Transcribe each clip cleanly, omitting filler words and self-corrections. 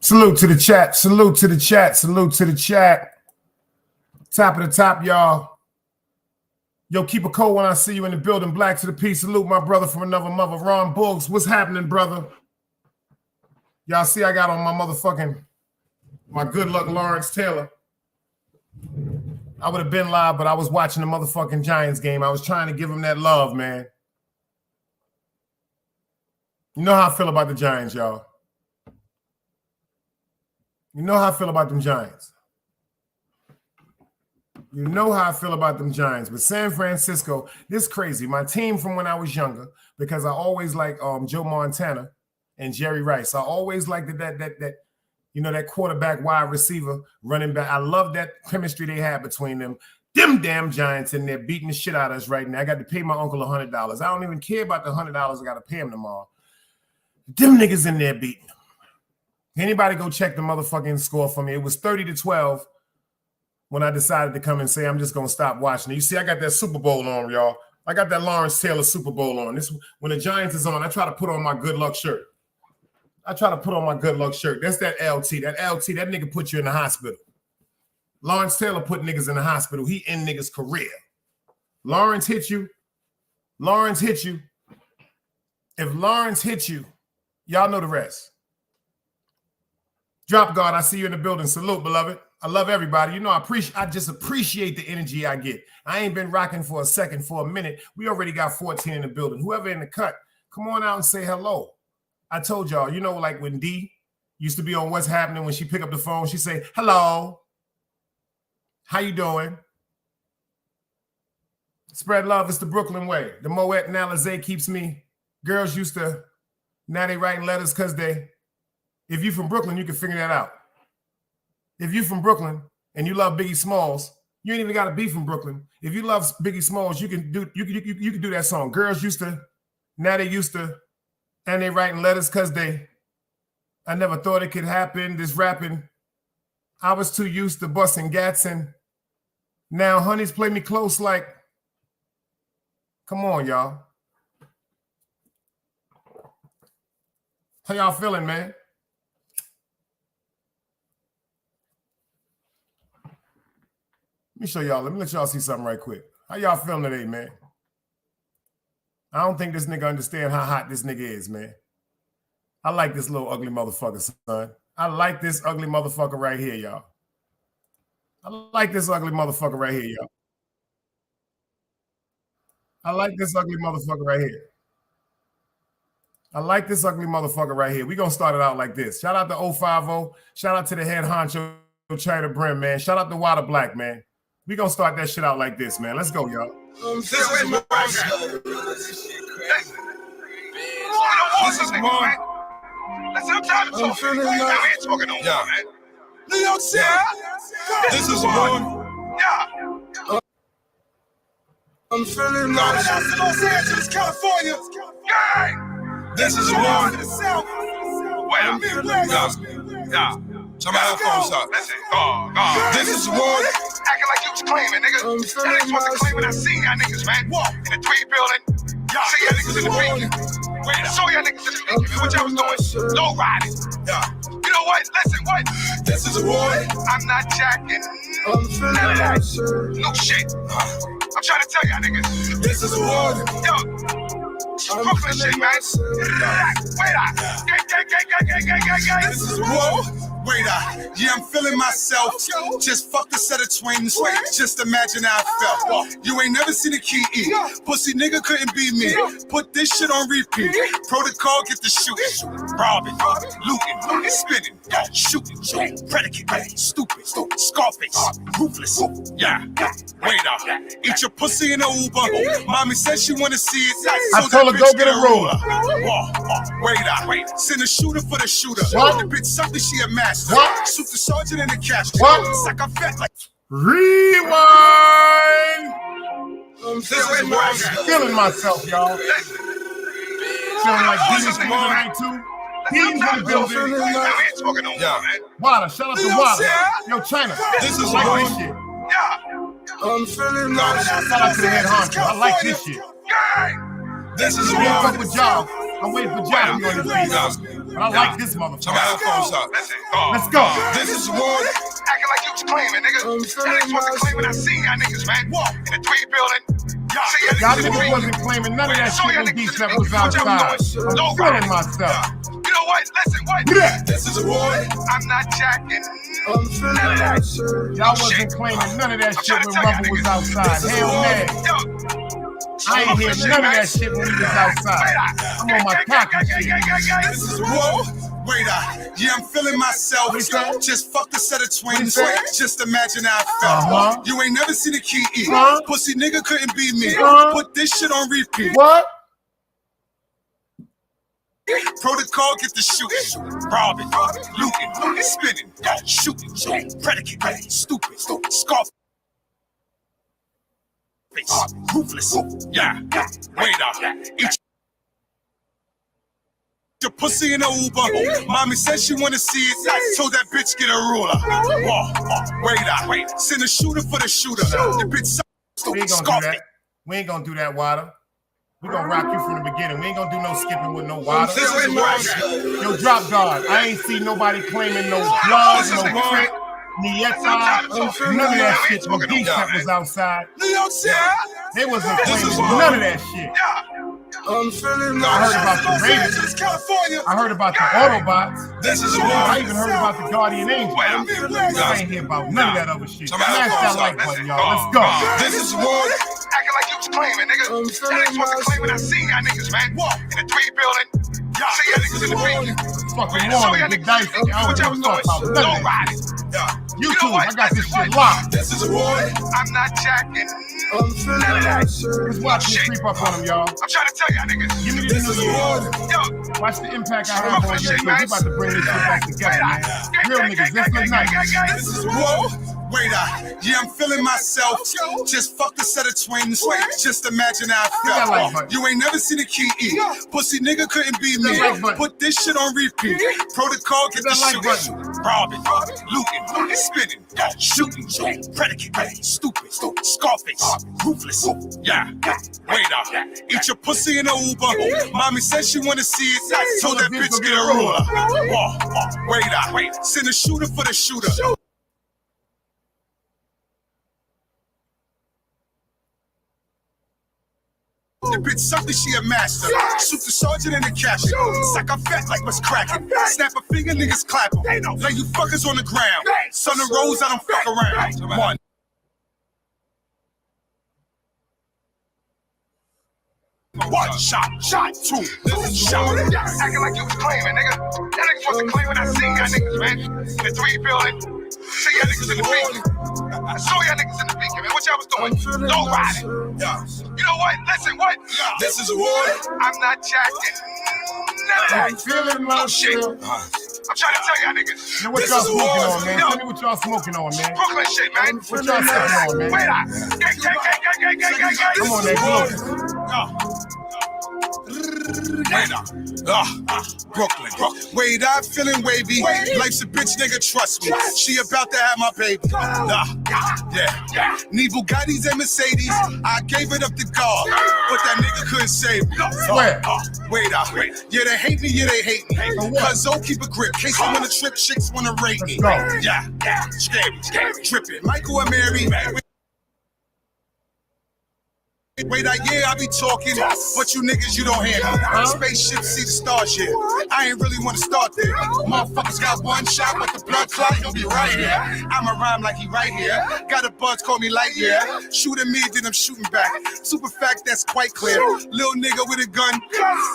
Salute to the chat. Salute to the chat. Salute to the chat. Top of the top, y'all. Yo, keep a cold when I see you in the building. Black to the peace. Salute my brother from another mother. Ron Books. What's happening, brother? Y'all see I got on my good luck Lawrence Taylor. I would have been live, but I was watching the motherfucking Giants game. I was trying to give him that love, man. You know how I feel about the Giants, y'all. You know how I feel about them Giants. You know how I feel about them Giants. But San Francisco, this is crazy. My team from when I was younger, because I always like Joe Montana and Jerry Rice. I always liked that you know, that quarterback, wide receiver, running back. I love that chemistry they had between them. Them damn Giants in there beating the shit out of us right now. I got to pay my uncle $100. I don't even care about the $100 I got to pay him tomorrow. Them niggas in there beating them. Anybody go check the motherfucking score for me. It was 30-12 when I decided to come and say I'm just going to stop watching it. You see, I got that Super Bowl on, y'all. I got that Lawrence Taylor Super Bowl on. This when the Giants is on, I try to put on my good luck shirt. That's that LT. That LT, that nigga put you in the hospital. Lawrence Taylor put niggas in the hospital. He end niggas' career. Lawrence hit you. If Lawrence hit you, y'all know the rest. Drop guard, I see you in the building. Salute, beloved. I love everybody. You know, I just appreciate the energy I get. I ain't been rocking for a second, for a minute. We already got 14 in the building. Whoever in the cut, come on out and say hello. I told y'all, you know, like when D used to be on What's Happening, when she pick up the phone, she say, hello. How you doing? Spread love. It's the Brooklyn way. The Moet and Alizé keeps me. Girls used to, now they writing letters because they, if you from Brooklyn, you can figure that out. If you from Brooklyn and you love Biggie Smalls, you ain't even got to be from Brooklyn. If you love Biggie Smalls, you can do that song. Girls used to, now they used to, and they writing letters because they, I never thought it could happen. This rapping, I was too used to busting gats, and now honeys play me close like, come on, y'all. How y'all feeling, man? Let me show y'all. Let me let y'all see something right quick. How y'all feeling today, man? I don't think this nigga understand how hot this nigga is, man. I like this little ugly motherfucker, son. I like this ugly motherfucker right here, y'all. I like this ugly motherfucker right here, y'all. I like this ugly motherfucker right here. I like this ugly motherfucker right here. We're going to start it out like this. Shout out to 050. Shout out to the head honcho, China Brim, man. Shout out to Water Black, man. We're going to start that shit out like this, man. Let's go, y'all. This is more. This is more. I'm trying to talk to you. We ain't talking no more, man. New York City. This is more. Yeah. I'm feeling nice. Los Angeles, California. This is more. Wait a minute. Yeah. Somebody else phone shot. This is more. Acting like you was claiming, nigga. That niggas wasn't claiming. I seen y'all niggas, man. In the Tweed building. See y'all niggas in the beacon. Saw y'all niggas in the beacon. What y'all was doing? Low riding. Yeah. You know what? Listen, what? This is a war. I'm not jacking none of that. No shit. I'm trying to tell y'all niggas. This is a war. Yo. Brooklyn shit, man. Wait up. Gang. This is a war. Wait up. Yeah, I'm feeling myself. Just fucked a set of twins. Just imagine how I felt. You ain't never seen a key E. Pussy nigga couldn't be me. Put this shit on repeat. Protocol, get the shooting. Robbing, looting, spinning, shooting, predicate, stupid, Scarface, ruthless. Yeah, wait up. Eat your pussy in an Uber. Mommy said she wanna see it. So I told her go get a roller. Wait up. Send a shooter for the shooter. The bitch something she a master. Shoot the sergeant in the cash. It's like I'm fat like. Rewind. I'm feeling myself, y'all. Feeling like Dennis Morning too. He's in the building. Water, shout out to Water. Yo, China. This is like this shit. I'm feeling nice. Shout out to the head honcho. I like this shit. This is wrong. I'm waiting for Job to be on this beat. But I like this motherfucker. Let's go. This is one. Acting like you was claiming, nigga. That niggas wasn't claiming. I seen y'all niggas, man. In the 3 building. Y'all niggas wasn't claiming none of that shit when D-Step was outside. I'm feeling myself. You know what? Listen, what? This is a boy. I'm not jacking none of that shit. Y'all wasn't claiming none of that shit when Rubber was outside. Hell man. I ain't hear none of that shit when he was outside. I'm on my pocket shit. This is whoa. Wait, yeah, I'm feeling myself. Just fucked a set of twins. Just imagine how I felt. You ain't never seen a key eat. Pussy nigga couldn't beat me. Put this shit on repeat. What? Protocol, get the shooting, robbing, looting, spinning, shooting, predicate, stupid, scarf. Ruthless, yeah, wait each your pussy in a Uber. Mommy said she wanna see it, so that bitch get a ruler. Wait, send a shooter for the shooter. The bitch we ain't gonna do that. We ain't gonna do that, Water. We gonna rock you from the beginning. We ain't gonna do no skipping with no Water. Yo, drop guard. I ain't see nobody claiming no blood, no trick. None of that shit when D-Step was outside. They wasn't claiming none of that shit. I heard about the Raiders. I heard about the Autobots. I even heard about the Guardian Angel. I ain't hear about none of that other shit. Smash that like button, y'all. Let's go. This is one. Acting like you was claiming, nigga. That niggas wasn't claiming. I seen y'all niggas, man. In the 3 building. Y'all see y'all niggas in the beat. Fucking warning, the dice. I don't know what y'all doing. YouTube, I got this shit locked. This is a boy. I'm not jacking none of that shit. Just watch me creep up on them, y'all. I'm trying to tell y'all niggas. Give me the new year. Watch the impact I have on YouTube. We about to bring this shit back together, man. Real niggas, this look nice. This is whoa. Wait, yeah, I'm feeling myself. Just fucked a set of twins. Just imagine how I felt. You ain't never seen a key eat. Pussy nigga couldn't beat me. Put this shit on repeat. Protocol, get the shooting, robbing, looting, spinning, shooting, predicate, stupid, scarface, ruthless. Yeah, wait, eat your pussy in a Uber. Mommy said she wanna see it, so that bitch get a ruler. Wait, send a shooter for the shooter. The bitch something she a master. Shoot the sergeant in the caption. Sack a fat like what's cracking. Snap a finger, niggas clap 'em. Lay you fuckers on the ground. Sun and rose, I don't fuck around. One shot, two, shot. Acting like you was claiming, nigga. That niggas wasn't claiming. I seen y'all niggas, man. In the 3 building. See y'all niggas in the beat. I saw y'all niggas in the beat, man. What y'all was doing? Nobody. You know what? Listen, what? This is a war. I'm not jacking none of that. I'm feeling my shit. I'm trying to tell y'all niggas. Yo, what y'all smoking on, man? Tell me what y'all smoking on, man. Brooklyn shit, man. What y'all smoking on, man? Wait up. Gang. Come on, that Brooklyn. Wait, I'm feeling wavy. Life's a bitch, nigga, trust me. She about to have my baby. Yeah. Need Bugattis and Mercedes. I gave it up to God, but that nigga couldn't save me. Wait, yeah, they hate me. Cause Zoe keep a grip. Case I wanna trip, chicks wanna rate me. Yeah. Scary. Trippin'. Michael and Mary. Wait, I be talking, but you niggas, you don't hear me. Spaceship, see the stars here. I ain't really want to start there. Motherfuckers got one shot, but the blood clot, he'll be right here. I'ma rhyme like he right here. Got a buzz, call me Lightyear. Shooting me, then I'm shooting back. Super fact, that's quite clear. Little nigga with a gun.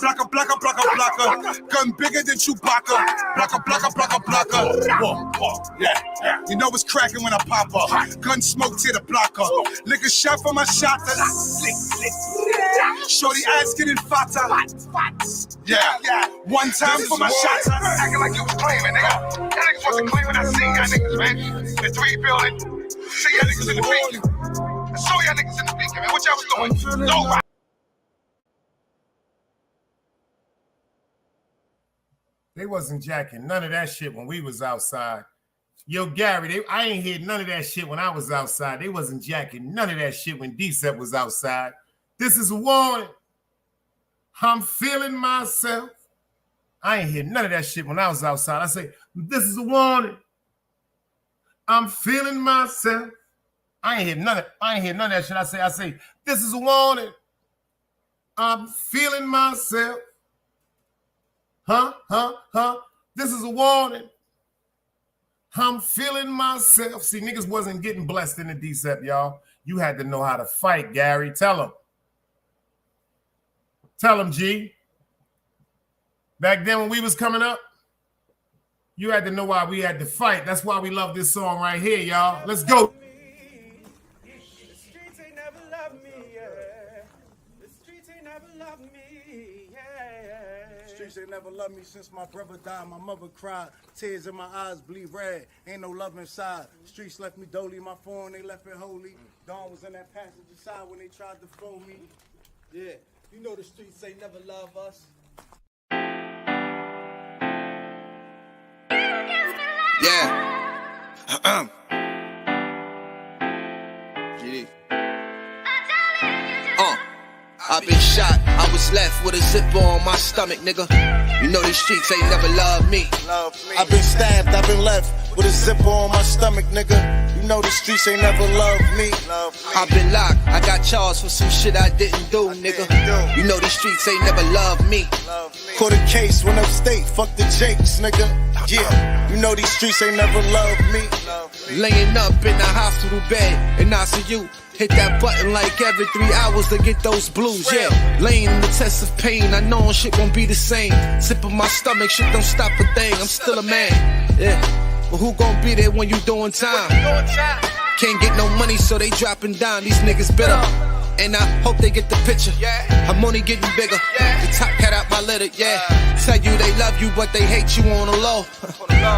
Blocka. Gun bigger than Chewbacca. Blocka. Whoa. Yeah. You know it's cracking when I pop up. Gun smoke to the blocker. Lick a shot for my shot. Shorty ass getting fatter. Yeah. One time for my shots. Acting like you was claiming, nigga. That niggas wasn't claiming. I seen y'all niggas, man. In the 3 building. See y'all niggas in the beat. I saw y'all niggas in the beat, man. What y'all was doing? Nobody. They wasn't jacking none of that shit when we was outside. Yo, Gary, I ain't heard none of that shit when I was outside. They wasn't jacking none of that shit when D-Step was outside. This is a warning. I'm feeling myself. I ain't hear none of that shit when I was outside. I say, this is a warning. I'm feeling myself. I ain't hear none of that shit. I say, this is a warning. I'm feeling myself. This is a warning. I'm feeling myself. See, niggas wasn't getting blessed in the DCEP, y'all. You had to know how to fight, Gary. Tell them. Tell them, G. Back then when we was coming up, you had to know why we had to fight. That's why we love this song right here, y'all. Let's go. The streets ain't never loved me, yeah. The streets ain't never loved me, yeah. The streets ain't never loved me since my brother died. My mother cried. Tears in my eyes bleed red. Ain't no love inside. Streets left me dolly. My phone, they left it holy. Dawn was in that passenger side when they tried to phone me. Yeah, you know the streets ain't never love us. Yeah. GD. I've been shot, I was left with a zipper on my stomach, nigga. You know these streets ain't never loved me. I've been stabbed, I've been left with a zipper on my stomach, nigga. You know the streets ain't never loved me. I've been locked, I got charged for some shit I didn't do, nigga. You know these streets ain't never loved me. Caught a case, went upstate, fuck the Jakes, nigga. Yeah, you know these streets ain't never loved me. Laying up in the hospital bed in ICU. Hit that button like every 3 hours to get those blues, yeah. Laying in the test of pain, I know shit won't be the same. Sip of my stomach, shit don't stop a thing, I'm still a man, yeah. But who gon' be there when you doing time? Can't get no money, so they dropping down, these niggas bitter. And I hope they get the picture. I'm only getting bigger. The top cat out my litter, yeah. Tell you they love you, but they hate you on the low.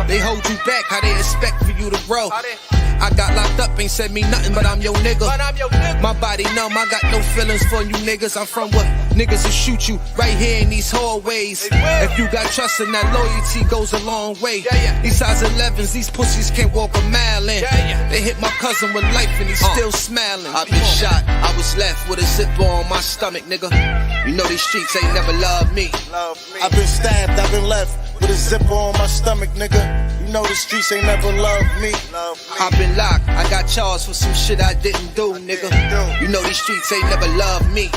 They hold you back, how they expect for you to grow. I got locked up, ain't said me nothing, but I'm your nigga. My body numb, I got no feelings for you niggas. I'm from what niggas will shoot you right here in these hallways. If you got trust in that loyalty goes a long way. These size 11s, these pussies can't walk a mile in. They hit my cousin with life and he's still smiling. I've been shot, I was left with a zipper on my stomach, nigga. You know these streets ain't never loved me. I've been stabbed, I've been left with a zipper on my stomach, nigga. You know the streets ain't never loved me. I've been locked, I got charged for some shit I didn't do, nigga. You know these streets ain't never loved me.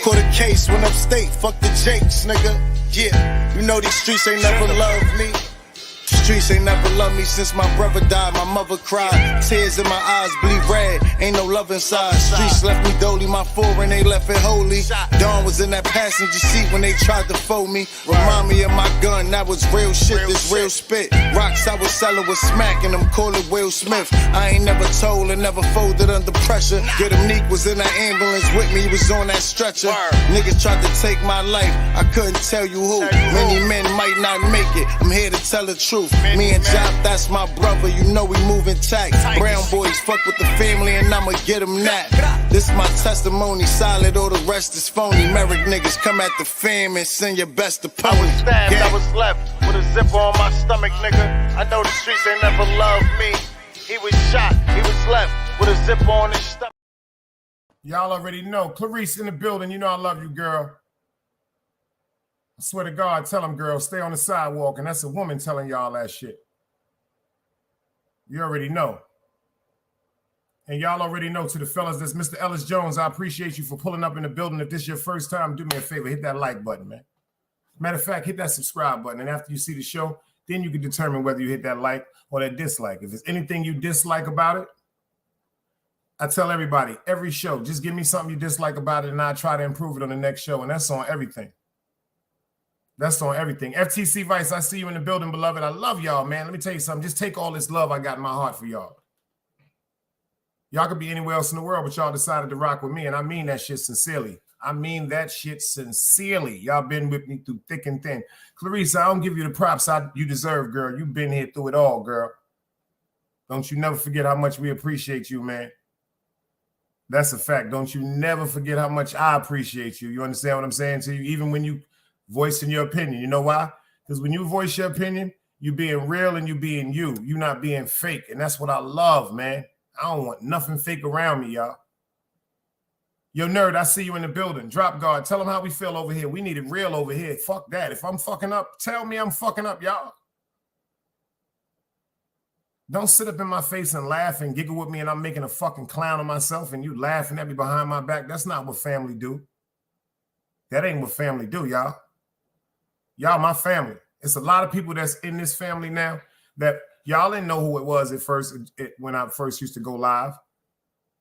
Caught a case, went upstate, fuck the Jakes, nigga. Yeah, you know these streets ain't never loved me. Streets ain't never loved me since my brother died. My mother cried, tears in my eyes bleed red. Ain't no love inside. Streets left me dolly, my foreign they left it holy. Dawn was in that passenger seat when they tried to fold me. Remind me of my gun, that was real shit, this real spit. Rocks I was selling was smacking them, call it Will Smith. I ain't never told and never folded under pressure. Get him Neek was in that ambulance with me, he was on that stretcher. Niggas tried to take my life, I couldn't tell you who. Many men might not make it, I'm here to tell the truth. Me and Jop, that's my brother, you know we moving tight. Brown boys fuck with the family and I'ma get them that. This my testimony, solid, all the rest is phony. Merrick niggas come at the fam and send your best opponent. I was stabbed, I was left with a zipper on my stomach, nigga. I know the streets ain't never loved me. He was shot, he was left with a zipper on his stomach. Y'all already know. Clarice in the building, you know I love you, girl. I swear to God, tell them, girl, stay on the sidewalk. And that's a woman telling y'all that shit. You already know. And y'all already know, to the fellas, that's Mr. Ellis Jones. I appreciate you for pulling up in the building. If this is your first time, do me a favor, hit that like button, man. Matter of fact, hit that subscribe button. And after you see the show, then you can determine whether you hit that like or that dislike. If there's anything you dislike about it, I tell everybody, every show, just give me something you dislike about it, and I'll try to improve it on the next show. And that's on everything. That's on everything. FTC Vice, I see you in the building, beloved. I love y'all, man. Let me tell you something. Just take all this love I got in my heart for y'all. Y'all could be anywhere else in the world, but y'all decided to rock with me, and I mean that shit sincerely. I mean that shit sincerely. Y'all been with me through thick and thin. Clarice, I don't give you the props you deserve, girl. You've been here through it all, girl. Don't you never forget how much we appreciate you, man. That's a fact. Don't you never forget how much I appreciate you. You understand what I'm saying to you? Even when you voicing your opinion. You know why? Because when you voice your opinion, you being real and you being you. You not being fake. And that's what I love, man. I don't want nothing fake around me, y'all. Yo, nerd, I see you in the building. Drop guard. Tell them how we feel over here. We need it real over here. Fuck that. If I'm fucking up, tell me I'm fucking up, y'all. Don't sit up in my face and laugh and giggle with me and I'm making a fucking clown of myself and you laughing at me behind my back. That's not what family do. That ain't what family do, y'all. Y'all my family. It's a lot of people that's in this family now that y'all didn't know who it was at first when I first used to go live.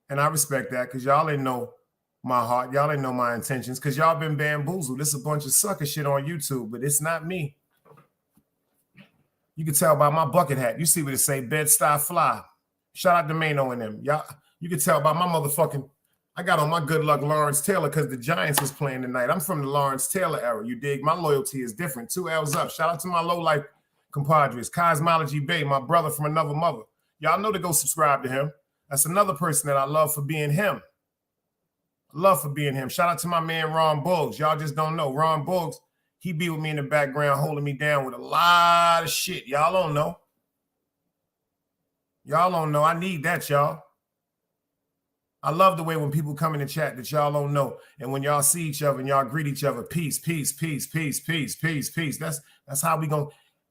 And I respect that because y'all didn't know my heart. Y'all didn't know my intentions because y'all been bamboozled. This is a bunch of sucker shit on YouTube, but it's not me. You can tell by my bucket hat. You see what it say, Bed-Stuy Fly. Shout out to Mano and them. Y'all, you can tell by my motherfucking, I got on my good luck Lawrence Taylor because the Giants was playing tonight. I'm from the Lawrence Taylor era. You dig? My loyalty is different. 2 L's up. Shout out to my low-life compadres. Cosmology Bay, my brother from another mother. Y'all know to go subscribe to him. That's another person that I love for being him. Love for being him. Shout out to my man Ron Buggs. Y'all just don't know. Ron Buggs, he be with me in the background holding me down with a lot of shit. Y'all don't know. Y'all don't know. I need that, y'all. I love the way when people come in the chat that y'all don't know. And when y'all see each other and y'all greet each other, peace, peace, peace, peace, peace, peace, peace. That's how we gonna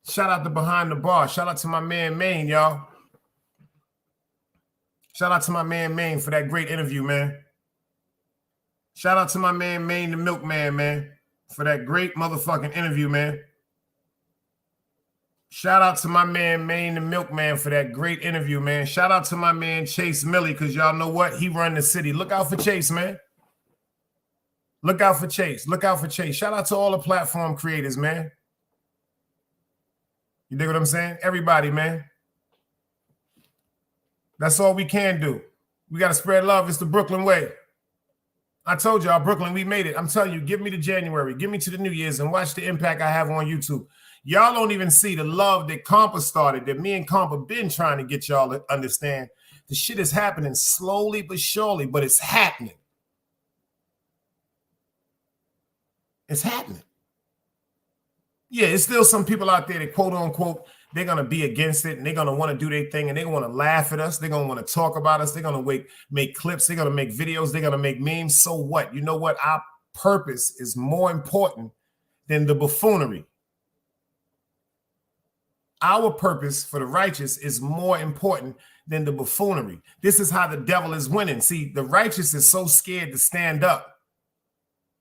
shout out to Behind the Bar. Shout out to my man Maine, y'all. Shout out to my man Maine for that great interview, man. Shout out to my man Maine the Milkman, man, for that great motherfucking interview, man. Shout out to my man Maine the Milkman for that great interview, man. Shout out to my man Chase Millie, because y'all know what? He run the city. Look out for Chase, man. Look out for Chase. Look out for Chase. Shout out to all the platform creators, man. You dig what I'm saying? Everybody, man. That's all we can do. We got to spread love. It's the Brooklyn way. I told y'all, Brooklyn, we made it. I'm telling you, give me to January. Give me to the New Year's and watch the impact I have on YouTube. Y'all don't even see the love that Compa started, that me and Compa been trying to get y'all to understand. The shit is happening slowly but surely, but it's happening. It's happening. Yeah, there's still some people out there that quote unquote, they're going to be against it and they're going to want to do their thing and they're going to laugh at us. They're going to want to talk about us. They're going to make clips. They're going to make videos. They're going to make memes. So what? You know what? Our purpose is more important than the buffoonery. Our purpose for the righteous is more important than the buffoonery. This is how the devil is winning. See, the righteous is so scared to stand up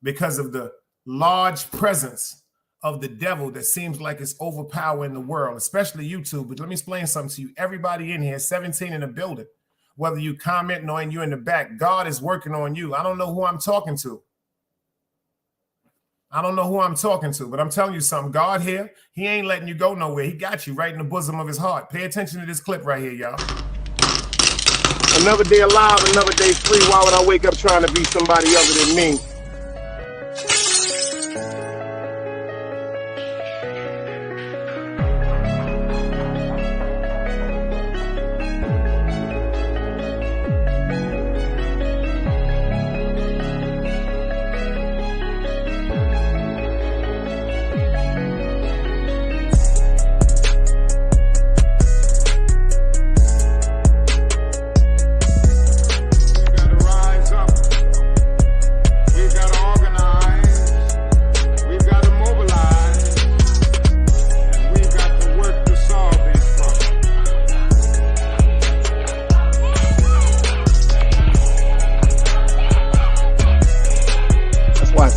because of the large presence of the devil that seems like it's overpowering the world, especially YouTube. But let me explain something to you. Everybody in here, 17 in the building, whether you commenting or you in the back, God is working on you. I don't know who I'm talking to. I don't know who I'm talking to, but I'm telling you something. God here, he ain't letting you go nowhere. He got you right in the bosom of his heart. Pay attention to this clip right here, y'all. Another day alive, another day free. Why would I wake up trying to be somebody other than me?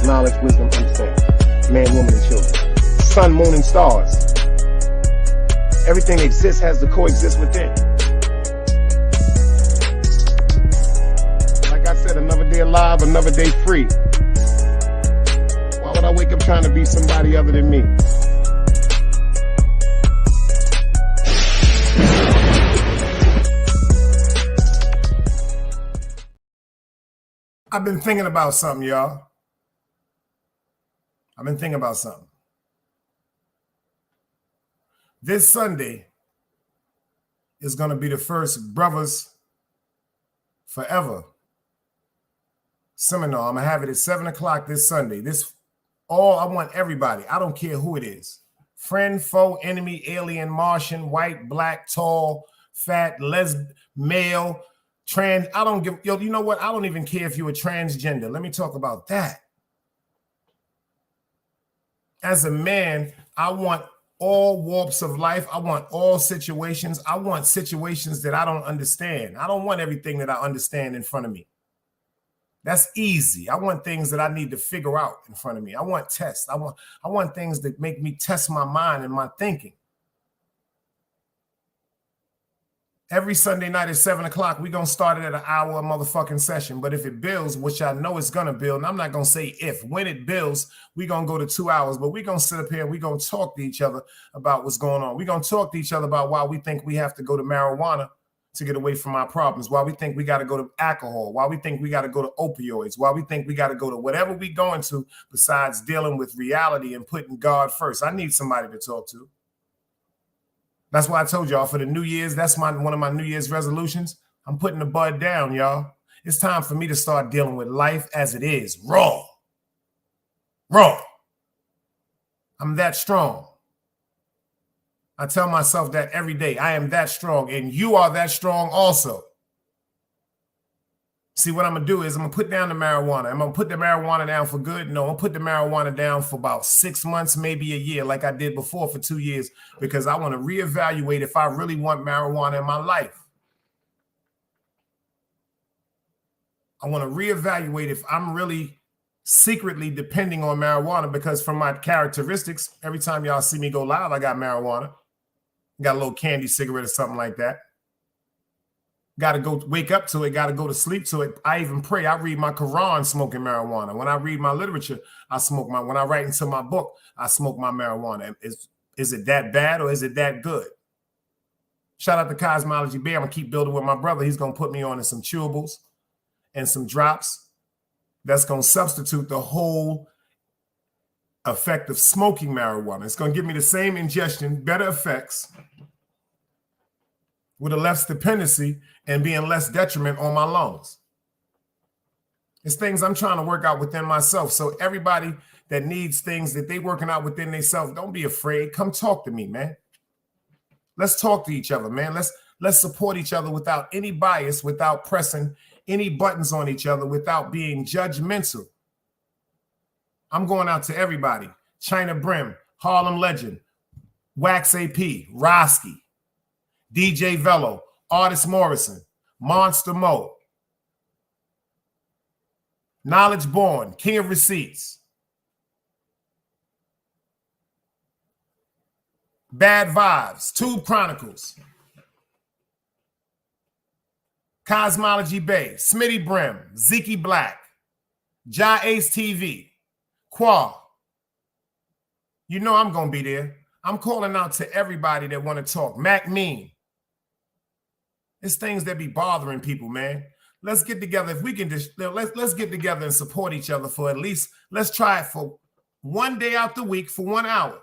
Knowledge, wisdom, understanding. Man, woman, and children. Sun, moon, and stars. Everything that exists has to coexist within. Like I said, another day alive, another day free. Why would I wake up trying to be somebody other than me? I've been thinking about something, y'all. I've been thinking about something. This Sunday is going to be the first Brothers Forever seminar. I'm going to have it at 7 o'clock this Sunday. I want everybody. I don't care who it is. Friend, foe, enemy, alien, Martian, white, black, tall, fat, male, I don't give, you know what? I don't even care if you're a transgender. Let me talk about that. As a man, I want all warps of life. I want all situations. I want situations that I don't understand. I don't want everything that I understand in front of me. That's easy. I want things that I need to figure out in front of me. I want tests. I want things that make me test my mind and my thinking. Every Sunday night at 7 o'clock, we're going to start it at an hour a motherfucking session. But if it builds, which I know it's going to build, and I'm not going to say if, when it builds, we're going to go to 2 hours. But we're going to sit up here and we're going to talk to each other about what's going on. We're going to talk to each other about why we think we have to go to marijuana to get away from our problems, why we think we got to go to alcohol, why we think we got to go to opioids, why we think we got to go to whatever we're going to besides dealing with reality and putting God first. I need somebody to talk to. That's why I told y'all for the New Year's, that's one of my New Year's resolutions. I'm putting the bud down, y'all. It's time for me to start dealing with life as it is, raw. Raw. I'm that strong. I tell myself that every day. I am that strong, and you are that strong also. See, what I'm going to do is I'm going to put down the marijuana. I'm going to put the marijuana down for good. No, I'm going to put the marijuana down for about 6 months, maybe a year, like I did before for 2 years, because I want to reevaluate if I really want marijuana in my life. I want to reevaluate if I'm really secretly depending on marijuana, because from my characteristics, every time y'all see me go live, I got marijuana. Got a little candy cigarette or something like that. Got to go wake up to it. Got to go to sleep to it. I even pray. I read my Quran smoking marijuana. When I read my literature, I smoke my. When I write into my book, I smoke my marijuana. Is it that bad or is it that good? Shout out to Cosmology Bear. I'm going to keep building with my brother. He's going to put me on some chewables and some drops that's going to substitute the whole effect of smoking marijuana. It's going to give me the same ingestion, better effects, with a less dependency and being less detriment on my lungs. It's things I'm trying to work out within myself. So everybody that needs things that they working out within themselves, don't be afraid. Come talk to me, man. Let's talk to each other, man. Let's support each other without any bias, without pressing any buttons on each other, without being judgmental. I'm going out to everybody. China Brim, Harlem Legend, Wax AP, Roski, DJ Velo, Artist Morrison, Monster Mo, Knowledge Born, King of Receipts, Bad Vibes, Tube Chronicles, Cosmology Bay, Smitty Brim, Zeke Black, Ja Ace TV, Qua. You know I'm going to be there. I'm calling out to everybody that want to talk. Mac Mean. It's things that be bothering people, man. Let's get together. If we can just, let's get together and support each other for at least, let's try it for one day out the week for 1 hour.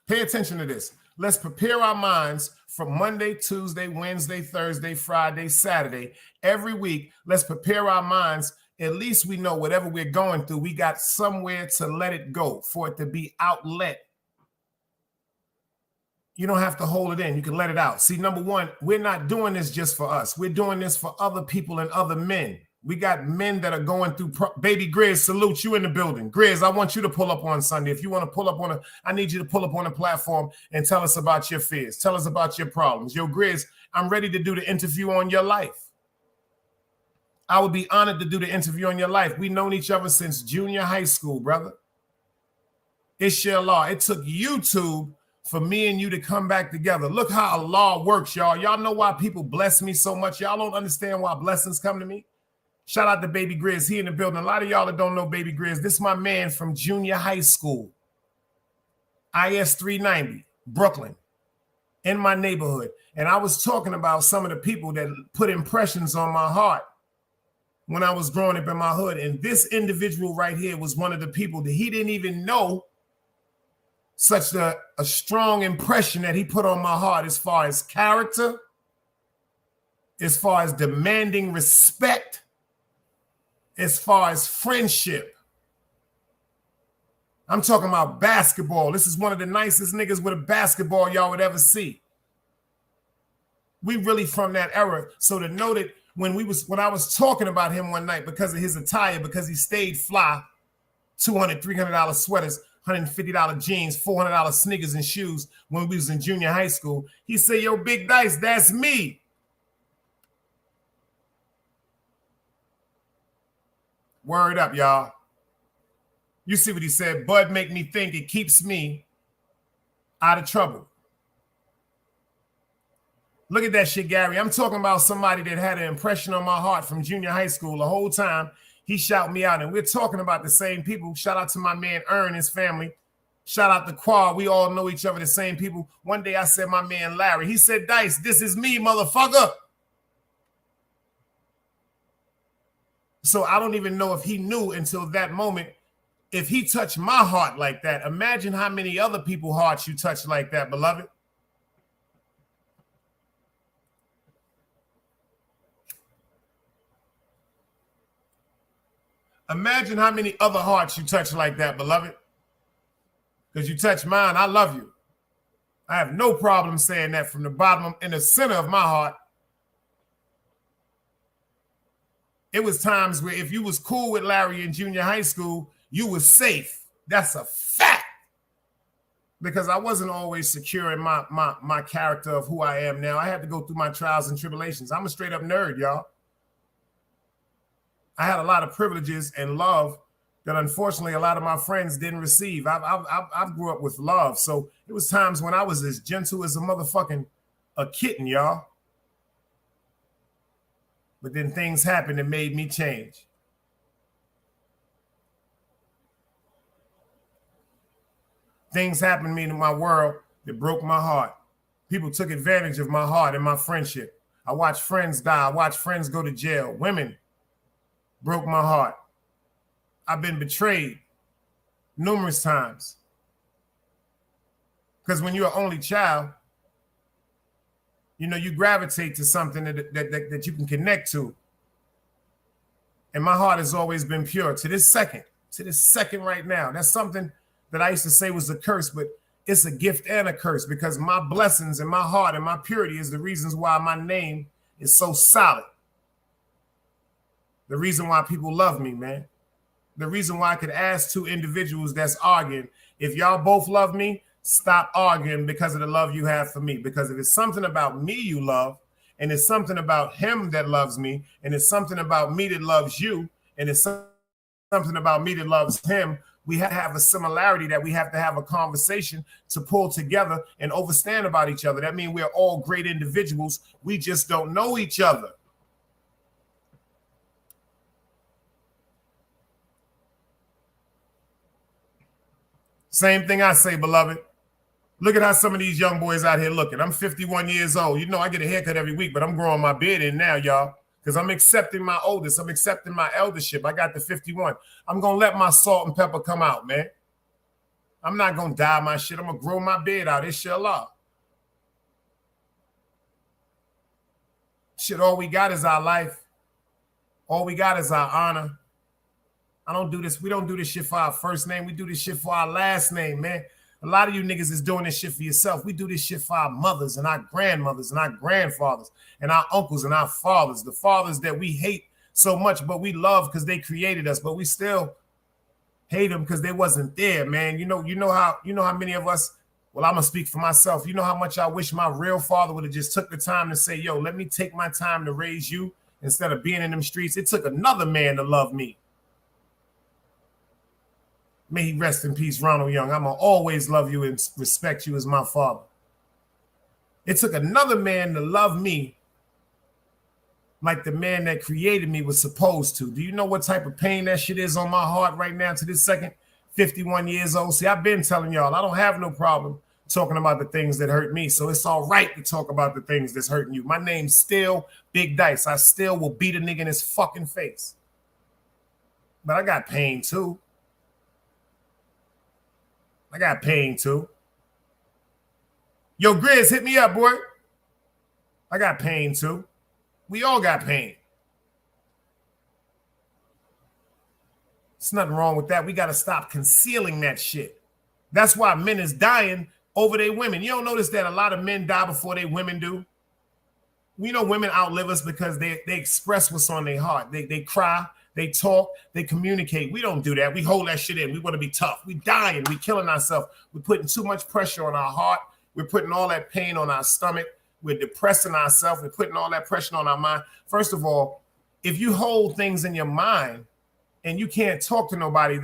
Pay attention to this. Let's prepare our minds from Monday, Tuesday, Wednesday, Thursday, Friday, Saturday. Every week, let's prepare our minds. At least we know whatever we're going through, we got somewhere to let it go, for it to be outlet. You don't have to hold it in. You can let it out. See, number one, we're not doing this just for us. We're doing this for other people and other men. We got men that are going through. Baby Grizz, salute you in the building. Grizz, I want you to pull up on Sunday. If you want to pull up on I need you to pull up on a platform and tell us about your fears. Tell us about your problems. Yo, Grizz, I'm ready to do the interview on your life. I would be honored to do the interview on your life. We've known each other since junior high school, brother. Inshallah, it took YouTube for me and you to come back together. Look how Allah works, y'all. Y'all know why people bless me so much. Y'all don't understand why blessings come to me. Shout out to Baby Grizz. He in the building. A lot of y'all that don't know Baby Grizz, this is my man from junior high school. IS 390, Brooklyn, in my neighborhood. And I was talking about some of the people that put impressions on my heart when I was growing up in my hood. And this individual right here was one of the people that he didn't even know such a strong impression that he put on my heart as far as character, as far as demanding respect, as far as friendship. I'm talking about basketball. This is one of the nicest niggas with a basketball y'all would ever see. We really from that era. So to know that when I was talking about him one night because of his attire, because he stayed fly, $200, $300 sweaters, $150 jeans, $400 sneakers and shoes when we was in junior high school, he said, yo, Big Dice, that's me. Word up, y'all. You see what he said? Bud make me think it keeps me out of trouble. Look at that shit, Gary. I'm talking about somebody that had an impression on my heart from junior high school the whole time. He shouted me out, and we're talking about the same people. Shout out to my man Ern, his family. Shout out to Quad. We all know each other, the same people. One day I said my man Larry. He said, Dice, this is me, motherfucker. So I don't even know if he knew until that moment. If he touched my heart like that, imagine how many other people's hearts you touched like that, beloved. Imagine how many other hearts you touch like that, beloved. Because you touch mine, I love you. I have no problem saying that from the bottom, in the center of my heart. It was times where if you was cool with Larry in junior high school, you was safe. That's a fact. Because I wasn't always secure in my character of who I am now. I had to go through my trials and tribulations. I'm a straight up nerd, y'all. I had a lot of privileges and love that unfortunately a lot of my friends didn't receive. I grew up with love. So it was times when I was as gentle as a kitten, y'all. But then things happened that made me change. Things happened to me in my world that broke my heart. People took advantage of my heart and my friendship. I watched friends die. I watched friends go to jail. Women broke my heart. I've been betrayed numerous times. Because when you're an only child, you know, you gravitate to something that you can connect to. And my heart has always been pure to this second right now. That's something that I used to say was a curse, but it's a gift and a curse because my blessings and my heart and my purity is the reasons why my name is so solid. The reason why people love me, man. The reason why I could ask two individuals that's arguing, if y'all both love me, stop arguing because of the love you have for me. Because if it's something about me you love, and it's something about him that loves me, and it's something about me that loves you, and it's something about me that loves him, we have a similarity that we have to have a conversation to pull together and understand about each other. That means we're all great individuals. We just don't know each other. Same thing I say, beloved. Look at how some of these young boys out here looking. I'm 51 years old. You know, I get a haircut every week, but I'm growing my beard in now, y'all, because I'm accepting my oldest. I'm accepting my eldership. I got the 51. I'm going to let my salt and pepper come out, man. I'm not going to dye my shit. I'm going to grow my beard out, inshallah. Shit, all we got is our life. All we got is our honor. I don't do this. We don't do this shit for our first name. We do this shit for our last name, man. A lot of you niggas is doing this shit for yourself. We do this shit for our mothers and our grandmothers and our grandfathers and our uncles and our fathers, the fathers that we hate so much, but we love because they created us, but we still hate them because they wasn't there, man. You know how many of us, well, I'm gonna speak for myself. You know how much I wish my real father would have just took the time to say, yo, let me take my time to raise you instead of being in them streets. It took another man to love me. May he rest in peace, Ronald Young. I'm going to always love you and respect you as my father. It took another man to love me like the man that created me was supposed to. Do you know what type of pain that shit is on my heart right now to this second? 51 years old. See, I've been telling y'all, I don't have no problem talking about the things that hurt me. So it's all right to talk about the things that's hurting you. My name's still Big Dice. I still will beat a nigga in his fucking face. But I got pain too. I got pain too. Yo, Grizz, hit me up, boy. I got pain too. We all got pain. There's nothing wrong with that. We got to stop concealing that shit. That's why men is dying over their women. You don't notice that a lot of men die before their women do? We know women outlive us because they express what's on their heart. They cry, they talk, they communicate. We don't do that. We hold that shit in. We want to be tough. We dying. We killing ourselves. We're putting too much pressure on our heart. We're putting all that pain on our stomach. We're depressing ourselves. We're putting all that pressure on our mind. First of all, if you hold things in your mind and you can't talk to nobody,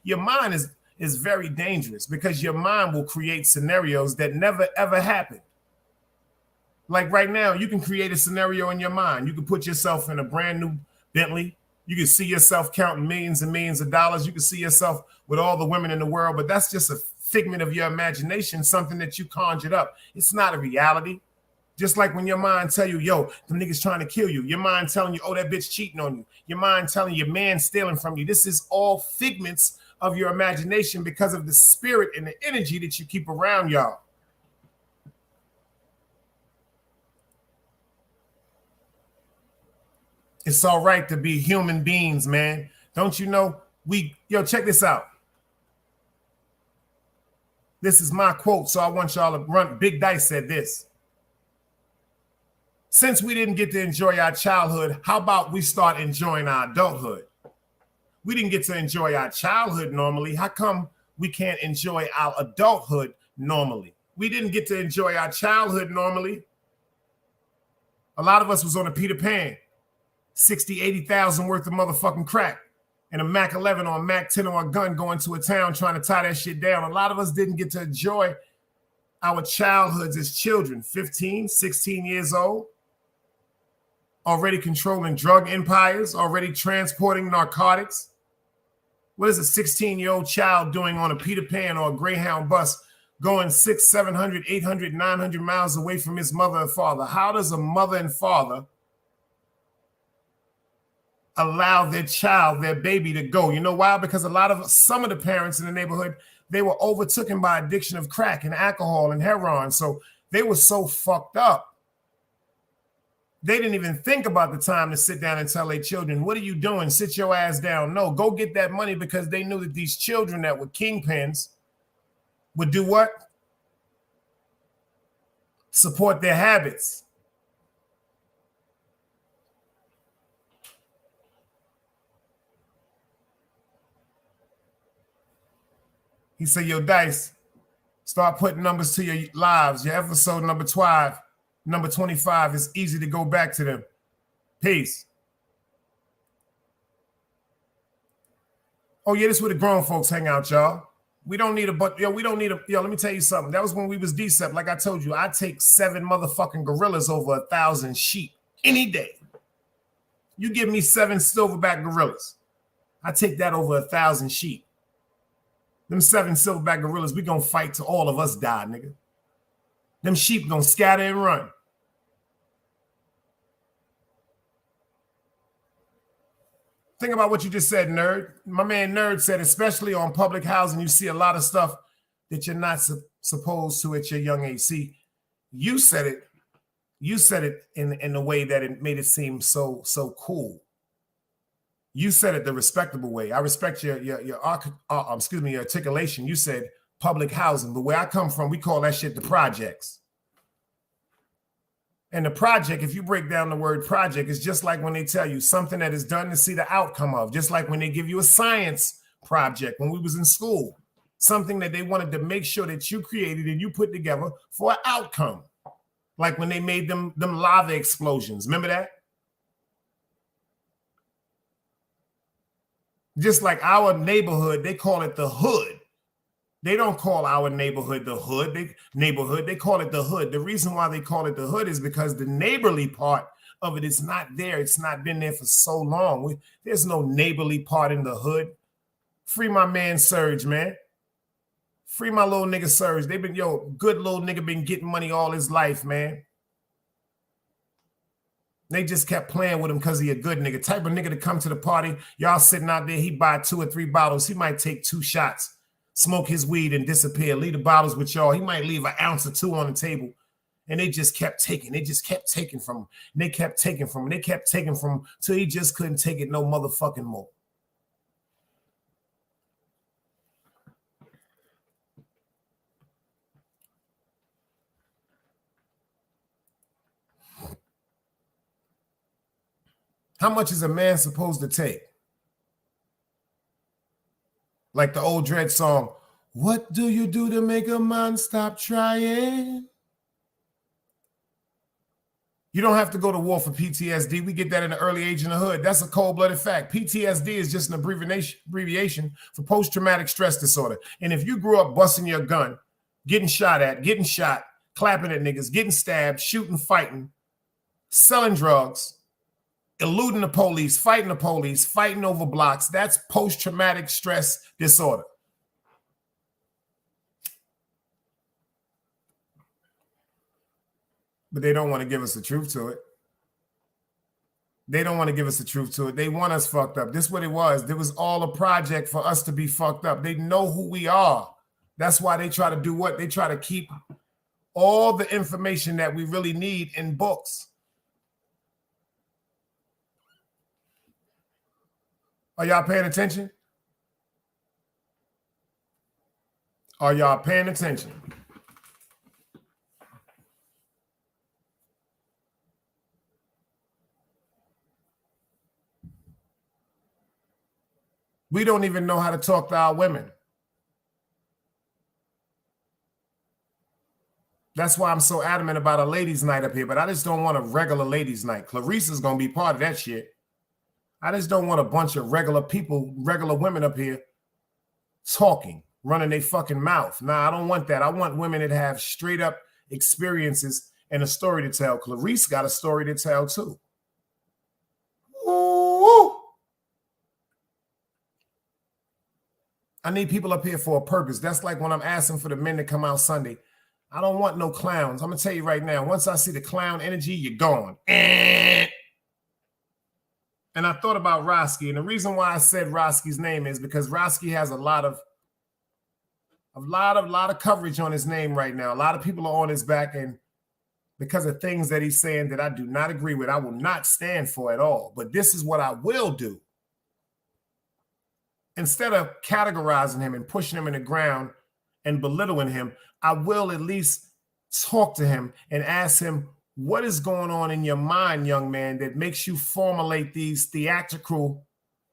your mind is very dangerous because your mind will create scenarios that never, ever happen. Like right now, you can create a scenario in your mind. You can put yourself in a brand new Bentley. You can see yourself counting millions and millions of dollars. You can see yourself with all the women in the world, but that's just a figment of your imagination, something that you conjured up. It's not a reality. Just like when your mind tell you, yo, them niggas trying to kill you. Your mind telling you, oh, that bitch cheating on you. Your mind telling you, your man stealing from you. This is all figments of your imagination because of the spirit and the energy that you keep around y'all. It's all right to be human beings, man. Don't you know? Check this out. This is my quote, so I want y'all to run. Big Dice said this. Since we didn't get to enjoy our childhood, how about we start enjoying our adulthood? We didn't get to enjoy our childhood normally. How come we can't enjoy our adulthood normally? We didn't get to enjoy our childhood normally. A lot of us was on a Peter Pan, 60, 80,000 worth of motherfucking crack, and a Mac 11 or a Mac 10 or a gun going to a town trying to tie that shit down. A lot of us didn't get to enjoy our childhoods as children, 15, 16 years old, already controlling drug empires, already transporting narcotics. What is a 16-year-old child doing on a Peter Pan or a Greyhound bus going 600, 700, 800, 900 miles away from his mother and father? How does a mother and father allow their child, their baby to go? You know why? Because some of the parents in the neighborhood, they were overtaken by addiction of crack and alcohol and heroin. So they were so fucked up. They didn't even think about the time to sit down and tell their children, what are you doing? Sit your ass down. No, go get that money, because they knew that these children that were kingpins would do what? Support their habits. He said, yo, Dice, start putting numbers to your lives. Your episode number 25 is easy to go back to them. Peace. Oh, yeah, this is where the grown folks hang out, y'all. We don't need let me tell you something. That was when we was DCEP. Like I told you, I take 7 motherfucking gorillas over 1,000 sheep any day. You give me 7 silverback gorillas, I take that over 1,000 sheep. Them 7 silverback gorillas, we gonna fight till all of us die, nigga. Them sheep gonna scatter and run. Think about what you just said, Nerd. My man Nerd said, especially on public housing, you see a lot of stuff that you're not supposed to at your young age. See, you said it in a way that it made it seem so cool. You said it the respectable way. I respect your articulation. You said public housing, but where I come from, we call that shit the projects. And the project, if you break down the word project, is just like when they tell you something that is done to see the outcome of, just like when they give you a science project when we was in school, something that they wanted to make sure that you created and you put together for an outcome. Like when they made them lava explosions. Remember that? Just like our neighborhood, they call it the hood. They don't call our neighborhood the hood. They call it the hood. The reason why they call it the hood is because the neighborly part of it is not there. It's not been there for so long. There's no neighborly part in the hood. Free my man Surge, man. Free my little nigga Surge. Good little nigga been getting money all his life, man. They just kept playing with him because he a good nigga. Type of nigga to come to the party. Y'all sitting out there, he buy 2 or 3 bottles. He might take 2 shots, smoke his weed and disappear. Leave the bottles with y'all. He might leave an ounce or 2 on the table. And they just kept taking. They just kept taking from him. They kept taking from him. They kept taking from him till he just couldn't take it no motherfucking more. How much is a man supposed to take? Like the old Dread song, what do you do to make a man stop trying? You don't have to go to war for PTSD. We get that in the early age in the hood. That's a cold-blooded fact. PTSD is just an abbreviation for post-traumatic stress disorder. And if you grew up busting your gun, getting shot at, getting shot, clapping at niggas, getting stabbed, shooting, fighting, selling drugs, eluding the police, fighting over blocks, that's post-traumatic stress disorder. But they don't want to give us the truth to it. They don't want to give us the truth to it. They want us fucked up. This is what it was. It was all a project for us to be fucked up. They know who we are. That's why they try to do what? They try to keep all the information that we really need in books. Are y'all paying attention? Are y'all paying attention? We don't even know how to talk to our women. That's why I'm so adamant about a ladies' night up here, but I just don't want a regular ladies' night. Clarissa's going to be part of that shit. I just don't want a bunch of regular people, regular women up here talking, running their fucking mouth. Nah, I don't want that. I want women that have straight up experiences and a story to tell. Clarissa got a story to tell too. Ooh. I need people up here for a purpose. That's like when I'm asking for the men to come out Sunday. I don't want no clowns. I'm going to tell you right now, once I see the clown energy, you're gone. And I thought about Roski, and the reason why I said Roski's name is because Roski has a lot of coverage on his name right now. A lot of people are on his back, and because of things that he's saying that I do not agree with, I will not stand for at all. But this is what I will do. Instead of categorizing him and pushing him in the ground and belittling him, I will at least talk to him and ask him, what is going on in your mind, young man, that makes you formulate these theatrical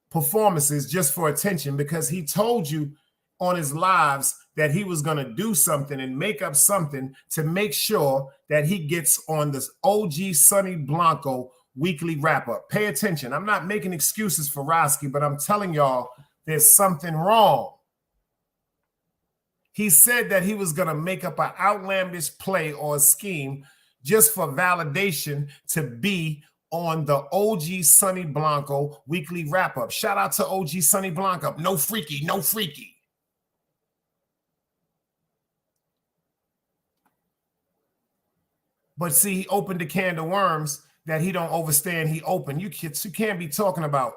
performances just for attention? Because he told you on his lives that he was going to do something and make up something to make sure that he gets on this OG Sonny Blanco weekly wrap-up. Pay attention. I'm not making excuses for Roski, but I'm telling y'all there's something wrong. He said that he was going to make up an outlandish play or a scheme just for validation to be on the OG Sonny Blanco weekly wrap-up. Shout out to OG Sonny Blanco. No freaky, no freaky. But see, he opened a can of worms that he don't understand he opened. You can't be talking about,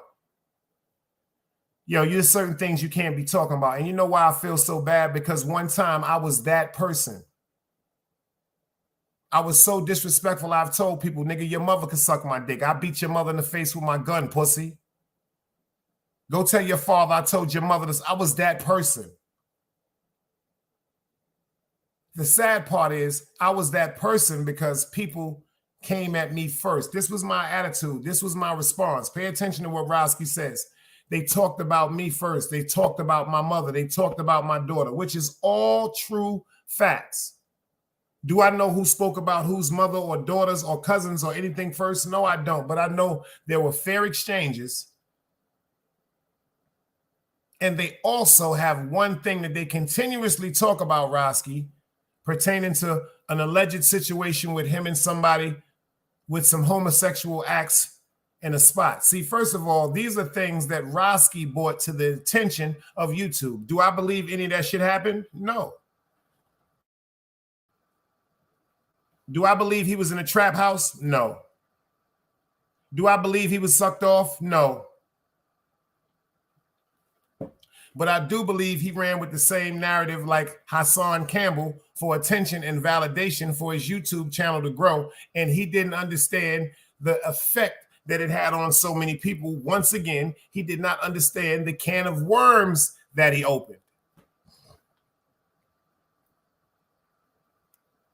there's certain things you can't be talking about. And you know why I feel so bad? Because one time I was that person. I was so disrespectful. I've told people, nigga, your mother could suck my dick. I beat your mother in the face with my gun, pussy. Go tell your father I told your mother this. I was that person. The sad part is I was that person because people came at me first. This was my attitude. This was my response. Pay attention to what Roski says. They talked about me first. They talked about my mother. They talked about my daughter, which is all true facts. Do I know who spoke about whose mother or daughters or cousins or anything first? No, I don't. But I know there were fair exchanges. And they also have one thing that they continuously talk about, Roski, pertaining to an alleged situation with him and somebody with some homosexual acts in a spot. See, first of all, these are things that Roski brought to the attention of YouTube. Do I believe any of that shit happened? No. Do I believe he was in a trap house? No. Do I believe he was sucked off? No. But I do believe he ran with the same narrative like Hassan Campbell for attention and validation for his YouTube channel to grow. And he didn't understand the effect that it had on so many people. Once again, he did not understand the can of worms that he opened.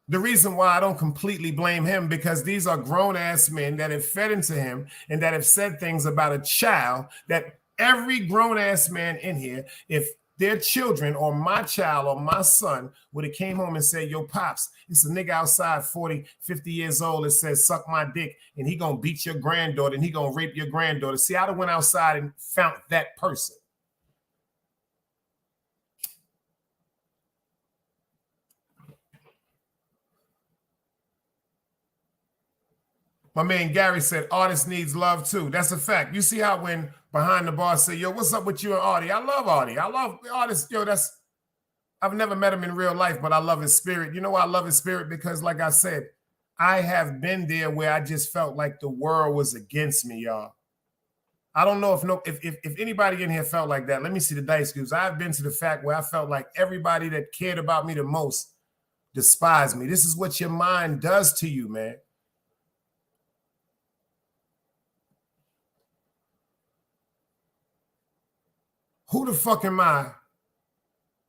The reason why I don't completely blame him, because these are grown-ass men that have fed into him and that have said things about a child that every grown-ass man in here, if their children or my child or my son would have came home and said, yo, Pops, it's a nigga outside 40, 50 years old that says, suck my dick, and he gonna beat your granddaughter and he gonna rape your granddaughter. See, I'd have went outside and found that person. My man Gary said, artist needs love too. That's a fact. You see how when behind the bar say, yo, what's up with you and Artie? I love Artie. I love artists. Yo, I've never met him in real life, but I love his spirit. You know why I love his spirit? Because like I said, I have been there where I just felt like the world was against me, y'all. I don't know if anybody in here felt like that. Let me see the dice cubes. I've been to the fact where I felt like everybody that cared about me the most despised me. This is what your mind does to you, man. Who the fuck am I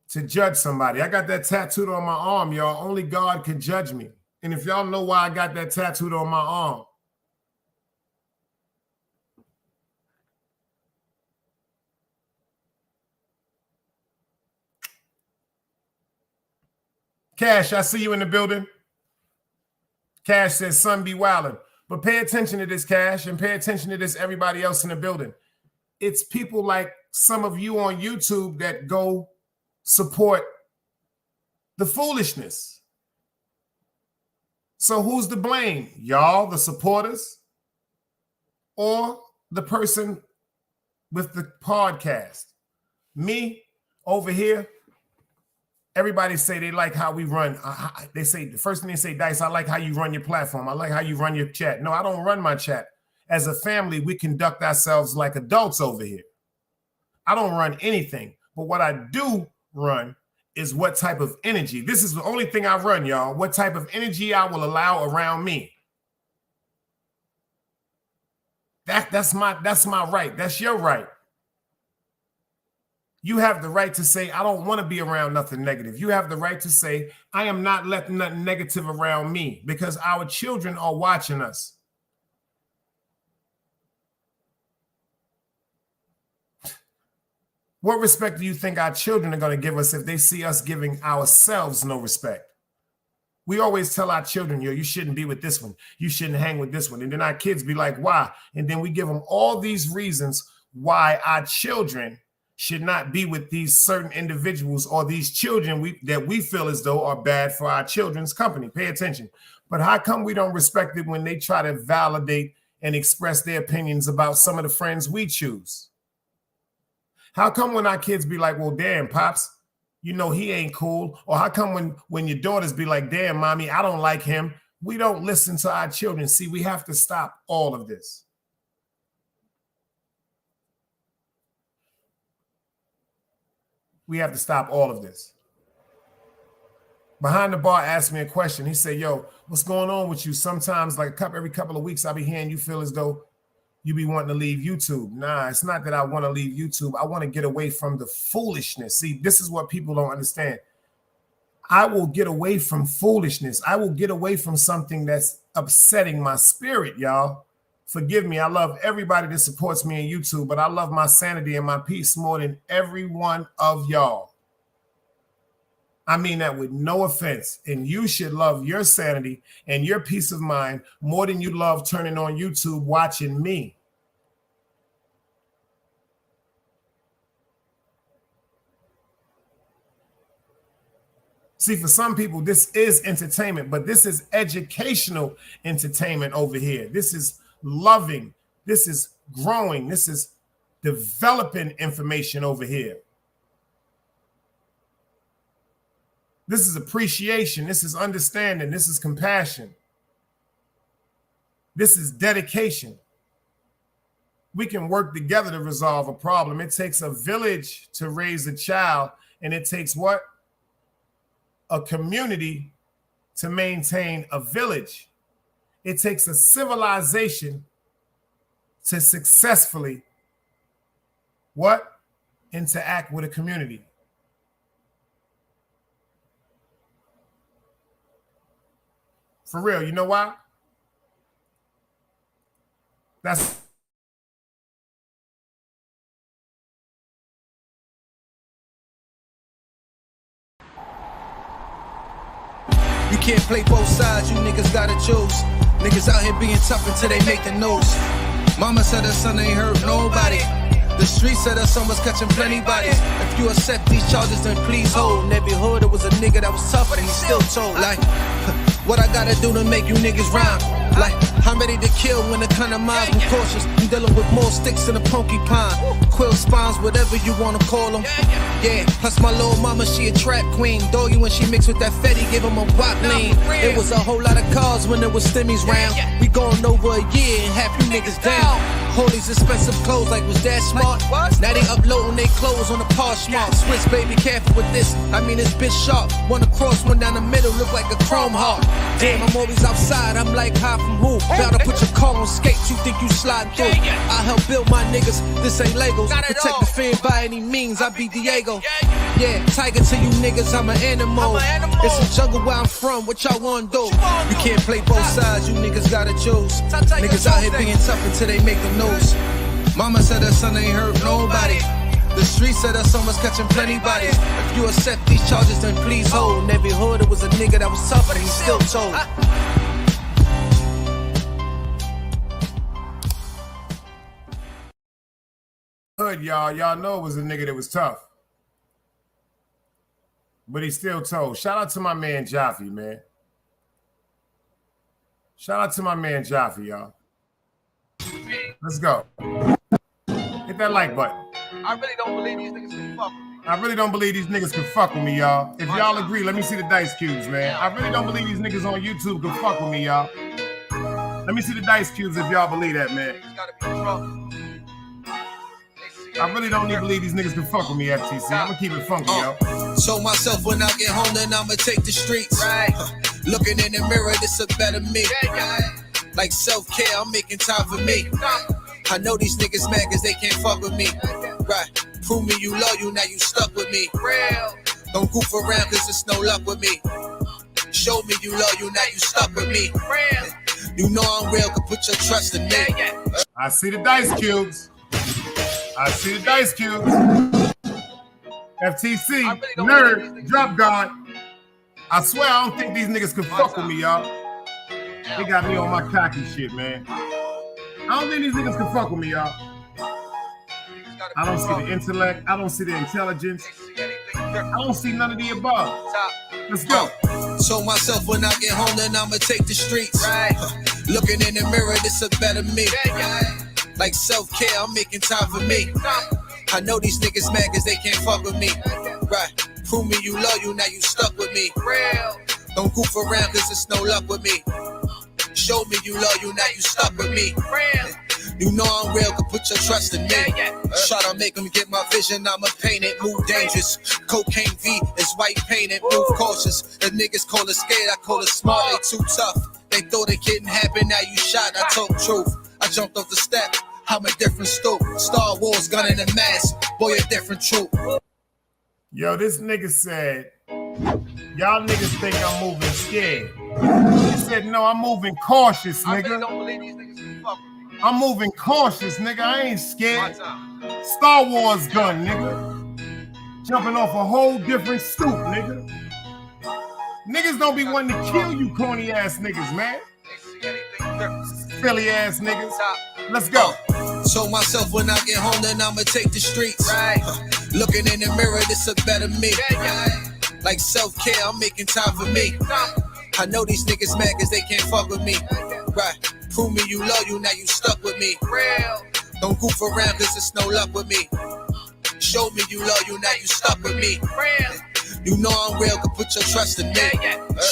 to judge somebody? I got that tattooed on my arm, y'all. Only God can judge me. And if y'all know why I got that tattooed on my arm, Cash, I see you in the building. Cash says, son, be wildin'. But pay attention to this, Cash, and pay attention to this, everybody else in the building. It's people like some of you on YouTube that go support the foolishness. So who's to blame? Y'all, the supporters, or the person with the podcast? Me over here. Everybody say they like how we run. They say the first thing they say, Dice, I like how you run your platform. I like how you run your chat. No, I don't run my chat. As a family, we conduct ourselves like adults over here. I don't run anything. But what I do run is what type of energy. This is the only thing I run, y'all. What type of energy I will allow around me. That's my right. That's your right. You have the right to say, I don't want to be around nothing negative. You have the right to say, I am not letting nothing negative around me, because our children are watching us. What respect do you think our children are going to give us if they see us giving ourselves no respect? We always tell our children, yo, you shouldn't be with this one. You shouldn't hang with this one. And then our kids be like, why? And then we give them all these reasons why our children should not be with these certain individuals or these children that we feel as though are bad for our children's company. Pay attention. But how come we don't respect it when they try to validate and express their opinions about some of the friends we choose? How come when our kids be like, well, damn, Pops, you know he ain't cool? Or how come when your daughters be like, damn, Mommy, I don't like him? We don't listen to our children. See, we have to stop all of this. We have to stop all of this. Behind the bar asked me a question. He said, yo, what's going on with you? Sometimes, like every couple of weeks, I'll be hearing you feel as though you be wanting to leave YouTube. Nah, it's not that I want to leave YouTube. I want to get away from the foolishness. See, this is what people don't understand. I will get away from foolishness. I will get away from something that's upsetting my spirit, y'all. Forgive me. I love everybody that supports me on YouTube, but I love my sanity and my peace more than every one of y'all. I mean that with no offense. And you should love your sanity and your peace of mind more than you love turning on YouTube watching me. See, for some people, this is entertainment, but this is educational entertainment over here. This is loving. This is growing. This is developing information over here. This is appreciation. This is understanding. This is compassion. This is dedication. We can work together to resolve a problem. It takes a village to raise a child, and it takes what? A community to maintain a village. It takes a civilization to successfully what? Interact with a community. For real, you know why? That's You can't play both sides, you niggas gotta choose. Niggas out here being tough until they make the news. Mama said her son ain't hurt nobody. The streets said her son was catching plenty bodies. If you accept these charges, then please hold. In every hood, it was a nigga that was tough, and he still told. Like, what I gotta do to make you niggas rhyme? Like, I'm ready to kill when it come to minds. I'm cautious. I'm dealing with more sticks than a porcupine. Quill spines, whatever you wanna call them. Yeah, plus my little mama, she a trap queen. Doggy, when she mixed with that Fetty, give him a wop lean. It was a whole lot of cars when there was stimmies round. We going over a year and half you niggas down. Hold these expensive clothes like was that smart? Now they uploading they clothes on the Poshmark. Swiss, baby, careful with this. I mean, this bitch sharp. One across, one down the middle, look like a chrome heart. Damn, I'm always outside. I'm like high from who? Bout to put your car on skates. You think you slide through? I help build my niggas. This ain't Legos. Protect the fan by any means. I be Diego. Yeah, tiger to you niggas. I'm an animal. It's a jungle where I'm from. What y'all wanna do? You can't play both sides. You niggas gotta choose. Niggas out here being tough until they make the news. Mama said her son ain't hurt nobody. The streets said her son was catching plenty bodies. If you accept these charges, then please hold. In every hood, it was a nigga that was tough, and he still told. Hood, y'all know it was a nigga that was tough. But he still told. Shout out to my man Jaffe, man. Shout out to my man Jaffe, y'all. Let's go. Hit that like button. I really don't believe these niggas can fuck with me. I really don't believe these niggas can fuck with me, y'all. If y'all agree, let me see the dice cubes, man. I really don't believe these niggas on YouTube can fuck with me, y'all. Let me see the dice cubes if y'all believe that, man. I really don't even believe these niggas can fuck with me, FTC. I'm gonna keep it funky, yo. Show myself when I get home, then I'ma take the streets. Right. Looking in the mirror, this a better me. Like self-care, I'm making time for me. I know these niggas mad cause they can't fuck with me. Right. Prove me you loyal, now you stuck with me. Real. Don't goof around cause it's no luck with me. Show me you loyal, now you stuck with me. Real. You know I'm real, can put your trust in me. I see the dice cubes. I see the dice cubes. FTC, nerd, drop guard. I swear I don't think these niggas can fuck with me, y'all. They got me on my cocky shit, man. I don't think these niggas can fuck with me, y'all. I don't see the intellect. I don't see the intelligence. I don't see none of the above. Let's go. Show myself when I get home, then I'ma take the streets. Right. Looking in the mirror, this a better me. Like self-care, I'm making time for me. I know these niggas mad cause they can't fuck with me. Right. Prove me you loyal, now you stuck with me. Real. Don't goof around cause it's no luck with me. Show me you loyal, now you stuck with me. Real. You know I'm real, can put your trust in me. Try to make them get my vision, I'ma paint it. Move dangerous. Cocaine V is white painted. Move cautious. The niggas call it scared, I call it smart. They too tough. They thought it couldn't happen, now you shot. I talk truth. I jumped off the step. I'm a different stoop. Star Wars gun in the mask. Boy, a different troop. Yo, this nigga said, y'all niggas think I'm moving scared. He said, no, I'm moving cautious, nigga. I really don't believe these niggas can fuck with me. I'm moving cautious, nigga. I ain't scared. Star Wars gun, nigga. Jumping off a whole different stoop, nigga. Niggas don't be wanting to kill you corny ass niggas, man. Silly ass niggas. Let's go. Show myself when I get home, then I'ma take the streets. Right. Looking in the mirror, this a better me. Like self-care, I'm making time for me. I know these niggas mad cause they can't fuck with me. Right. Prove me you loyal, now you stuck with me. Real. Don't goof around cause it's no luck with me. Show me you loyal, now you stuck with me. Real. You know I'm real, can put your trust in me.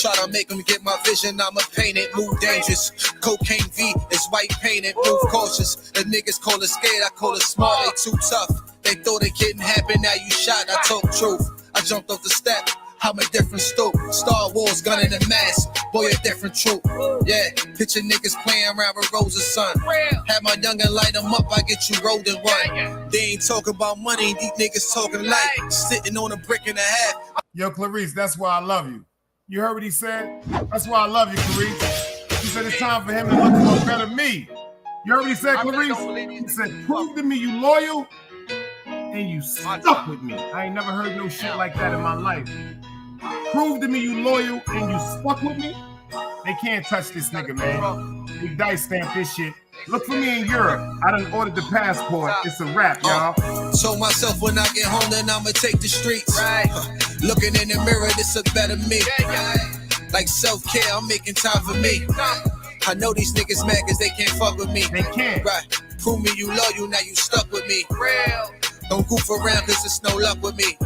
Try to make them get my vision, I'ma paint it. Move dangerous. Cocaine V is white painted. Move cautious. The niggas call it scared, I call it smart. They too tough. They thought it couldn't happen, now you shot. I talk truth. I jumped off the step. I'm a different stoop. Star Wars gun in the mask. Boy, a different troop. Yeah, picture niggas playing around with Rose's son. Have my youngin' light them up, I get you rolled in one. They ain't talking about money, these niggas talking light. Sitting on a brick and a half. Yo, Clarice, that's why I love you. You heard what he said? That's why I love you, Clarice. He said it's time for him to look for a better me. You heard what he said, Clarice? He said, prove to me you loyal and you stuck with me. I ain't never heard no shit like that in my life. Prove to me you loyal and you stuck with me. They can't touch this nigga, man. We dice stamp this shit. Look for me in Europe. I done ordered the passport. It's a wrap, y'all. Told myself when I get home, then I'ma take the streets. Looking in the mirror, this a better me. Like self-care, I'm making time for me. I know these niggas mad cause they can't fuck with me. They can't. Right. Prove me you loyal, now you stuck with me. Don't goof around cause it's no luck with me.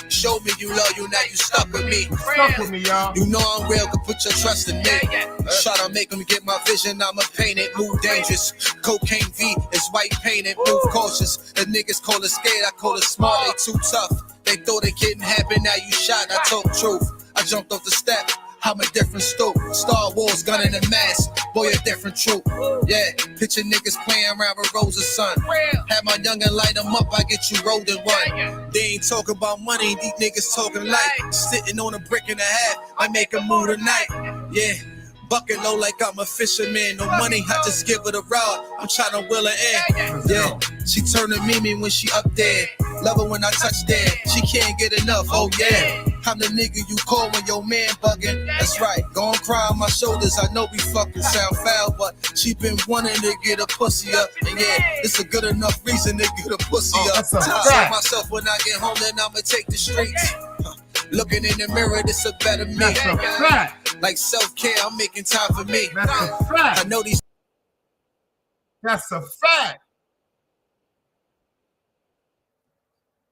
Show me you loyal, now you stuck with me. Stuck with me, y'all. You know I'm real, can put your trust in me. Try to make them get my vision, I'ma paint it. Move dangerous. Cocaine V is white painted. Move cautious. The niggas call it scared, I call it smart. They too tough. They thought it couldn't happen, now you shot. I talk truth. I jumped off the step. I'm a different stoop. Star Wars gun in the mask. Boy, a different troop. Yeah, picture niggas playing around with Rosa son. Have my youngin' light them up, I get you rolled in one. They ain't talking about money, these niggas talking light. Sitting on a brick and a half, I make a move tonight. Yeah, bucket low like I'm a fisherman. No money, I just give her the rod. I'm trying to wheel her in. Yeah, she turn to Mimi when she up there. Love her when I touch there. She can't get enough, oh yeah. I'm the nigga you call when your man bugging. That's right, gon' cry on my shoulders. I know we fucking sound foul, but she been wanting to get a pussy up. And yeah, it's a good enough reason to get a pussy up. I tell myself when I get home, then I'ma take the streets. Looking in the mirror, this a better me. That's a fact. Like self-care, I'm making time for me. That's a fact. I know these. That's a fact.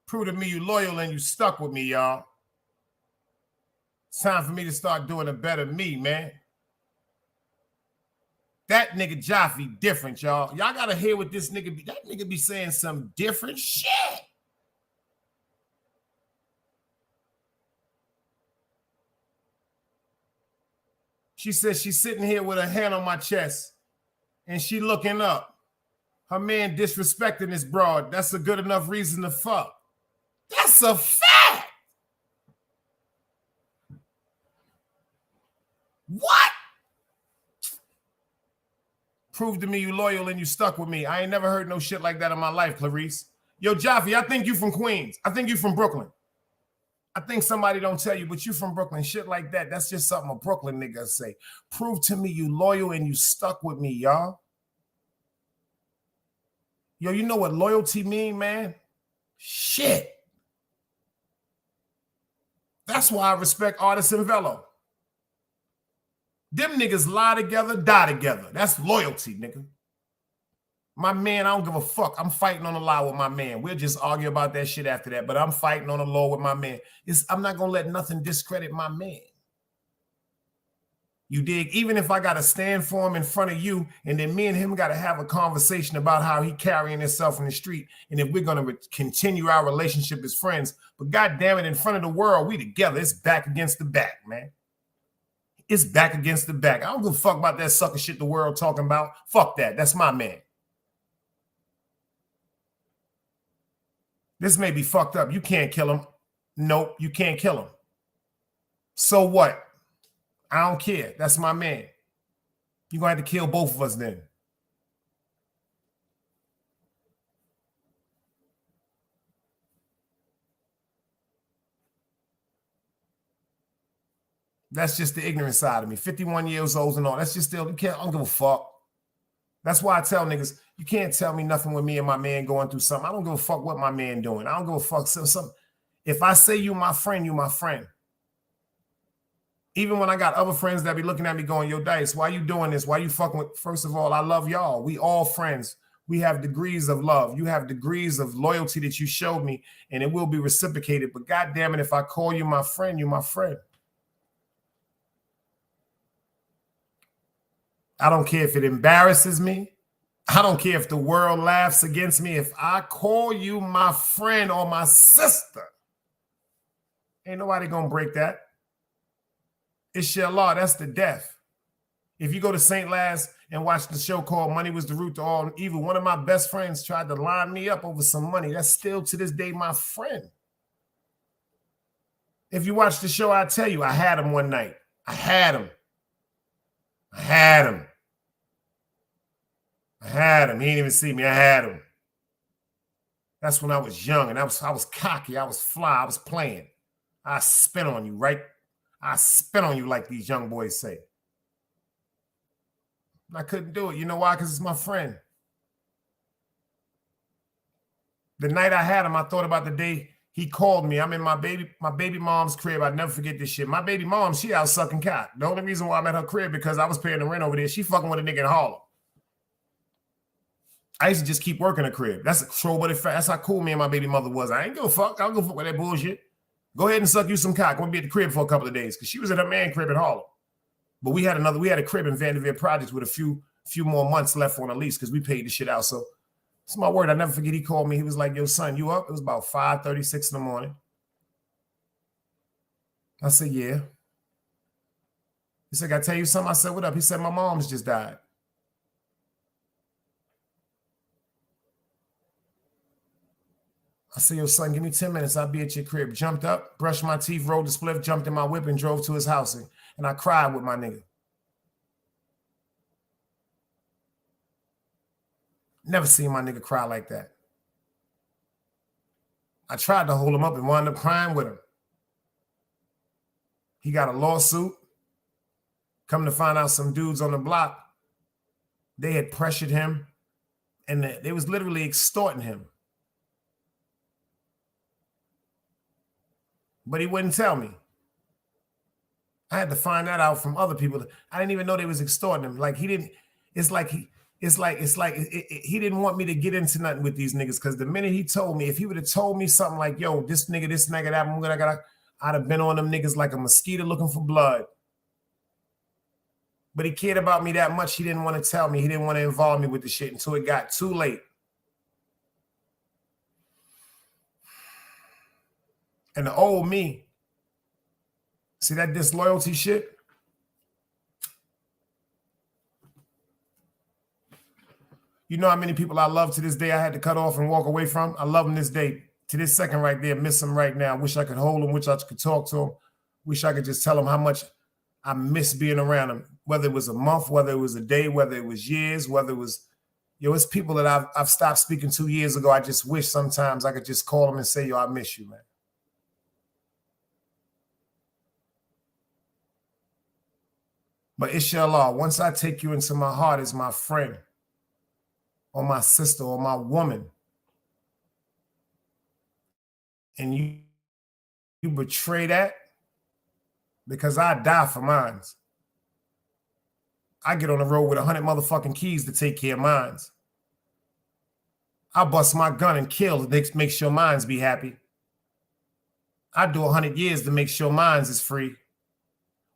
Prove to me you loyal and you stuck with me, y'all. It's time for me to start doing a better me, man. That nigga Jaffe different, y'all. Y'all gotta hear what this nigga be. That nigga be saying some different shit. She says she's sitting here with her hand on my chest and she looking up. Her man disrespecting this broad. That's a good enough reason to fuck. That's a fact. What? Prove to me you loyal and you stuck with me. I ain't never heard no shit like that in my life, Clarice. Yo, Jaffe, I think you from Queens. I think you from Brooklyn. I think somebody don't tell you, but you from Brooklyn. Shit like that. That's just something a Brooklyn nigga say. Prove to me you loyal and you stuck with me, y'all. Yo, you know what loyalty mean, man? Shit. That's why I respect Artists and Velo. Them niggas lie together, die together. That's loyalty, nigga. My man, I don't give a fuck. I'm fighting on the law with my man. We'll just argue about that shit after that, but I'm fighting on the law with my man. I'm not going to let nothing discredit my man. You dig? Even if I got to stand for him in front of you, and then me and him got to have a conversation about how he carrying himself in the street, and if we're going to continue our relationship as friends, but God damn it, in front of the world, we together. It's back against the back, man. It's back against the back. I don't give a fuck about that sucker shit the world talking about. Fuck that. That's my man. This may be fucked up. You can't kill him. Nope, you can't kill him. So what? I don't care. That's my man. You're going to have to kill both of us then. That's just the ignorant side of me. 51 years old and all. That's just still, I don't give a fuck. That's why I tell niggas, you can't tell me nothing with me and my man going through something. I don't give a fuck what my man doing. I don't give a fuck. If I say you my friend, you my friend. Even when I got other friends that be looking at me going, yo, Dice, why you doing this? Why you fucking with? First of all, I love y'all. We all friends. We have degrees of love. You have degrees of loyalty that you showed me, and it will be reciprocated. But God damn it, if I call you my friend, you my friend. I don't care if it embarrasses me. I don't care if the world laughs against me. If I call you my friend or my sister, ain't nobody gonna break that. It's your law. That's the death. If you go to St. Laz and watch the show called Money Was the Root to All Evil, one of my best friends tried to line me up over some money. That's still to this day my friend. If you watch the show, I tell you, I had him one night. I had him. He didn't even see me. I had him. That's when I was young and I was cocky. I was fly. I was playing. I spit on you, right? I spit on you like these young boys say. I couldn't do it. You know why? Because it's my friend. The night I had him, I thought about the day he called me. I'm in my baby mom's crib. I'd never forget this shit. My baby mom, she out sucking cock. The only reason why I'm at her crib because I was paying the rent over there. She fucking with a nigga in Harlem. I used to just keep working the crib. That's a troll, but that's how cool me and my baby mother was. I ain't give a fuck. I don't go fuck with that bullshit. Go ahead and suck you some cock. I'm gonna be at the crib for a couple of days because she was at her man crib in Harlem. But we had a crib in Vanderveer Projects with a few more months left on the lease because we paid the shit out. So it's my word. I never forget. He called me. He was like, "Yo, son, you up?" It was about 5:36 in the morning. I said, "Yeah." He said, "I tell you something." I said, "What up?" He said, "My mom's just died." I said, "Yo, son, give me 10 minutes. I'll be at your crib." Jumped up, brushed my teeth, rolled the spliff, jumped in my whip, and drove to his house. And I cried with my nigga. Never seen my nigga cry like that. I tried to hold him up and wound up crying with him. He got a lawsuit. Come to find out some dudes on the block, they had pressured him and they was literally extorting him. But he wouldn't tell me. I had to find that out from other people. I didn't even know they was extorting him. Like he didn't, it's like he didn't want me to get into nothing with these niggas because the minute he told me, if he would have told me something like, "Yo, this nigga, that, I'd have been on them niggas like a mosquito looking for blood. But he cared about me that much, he didn't want to tell me. He didn't want to involve me with the shit until it got too late. And the old me, see that disloyalty shit? You know how many people I love to this day I had to cut off and walk away from? I love them this day. To this second right there, miss them right now. Wish I could hold them, wish I could talk to them. Wish I could just tell them how much I miss being around them. Whether it was a month, whether it was a day, whether it was years, whether it was, it's people that I've stopped speaking to years ago. I just wish sometimes I could just call them and say, "Yo, I miss you, man." But inshallah, once I take you into my heart as my friend or my sister or my woman, and you betray that, because I die for mines. I get on the road with 100 motherfucking keys to take care of mines. I bust my gun and kill to make sure mines be happy. I do 100 years to make sure mines is free.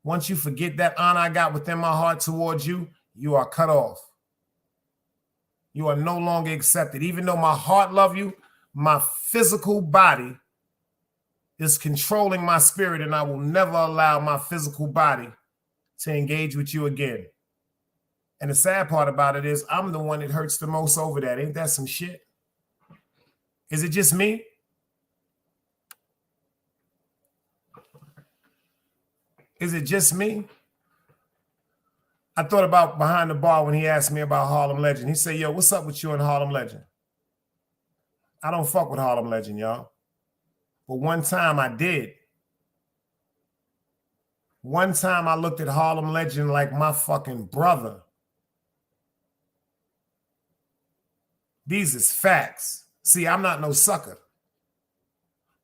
Once you forget that honor I got within my heart towards you, you are cut off. You are no longer accepted. Even though my heart love you, my physical body is controlling my spirit, and I will never allow my physical body to engage with you again. And the sad part about it is I'm the one that hurts the most over that. Ain't that some shit? Is it just me? Is it just me? I thought about behind the bar when he asked me about Harlem Legend. He said, "Yo, what's up with you and Harlem Legend?" I don't fuck with Harlem Legend, y'all. But one time I did. One time I looked at Harlem Legend like my fucking brother. These is facts. See, I'm not no sucker.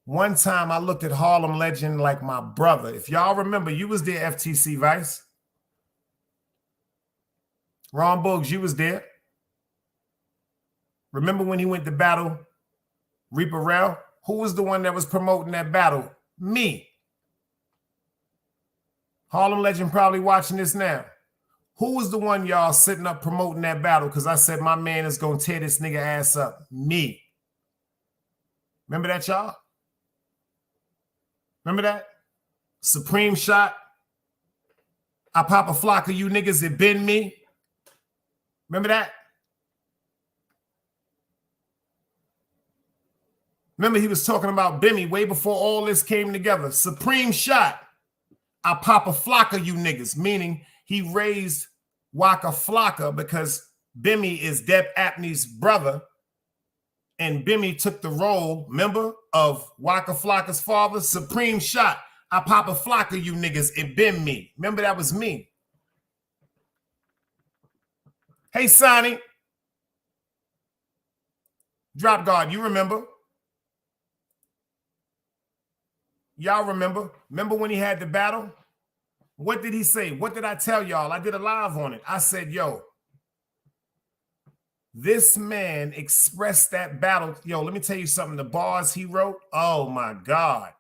One time I looked at Harlem Legend like my brother. If y'all remember, you was there, FTC Vice. Ron Boggs, you was there. Remember when he went to battle Reaper Rel? Who was the one that was promoting that battle? Me. Harlem Legend probably watching this now. Who was the one y'all sitting up promoting that battle? Because I said my man is going to tear this nigga ass up. Me. Remember that, y'all? Remember that? Supreme shot. I pop a flock of you niggas, it been me. Remember that? Remember, he was talking about Bimmy way before all this came together. Supreme shot. I pop a flock of you niggas, meaning he raised Waka Flocka because Bimmy is Deb Apney's brother. And Bimmy took the role, remember, of Waka Flocka's father. Supreme shot. I pop a flock of you niggas. It been me. Remember, that was me. Hey, Sonny. Drop guard, you remember? Y'all remember? Remember when he had the battle? What did he say? What did I tell y'all? I did a live on it. I said, yo, this man expressed that battle. Yo, let me tell you something. The bars he wrote, oh my God.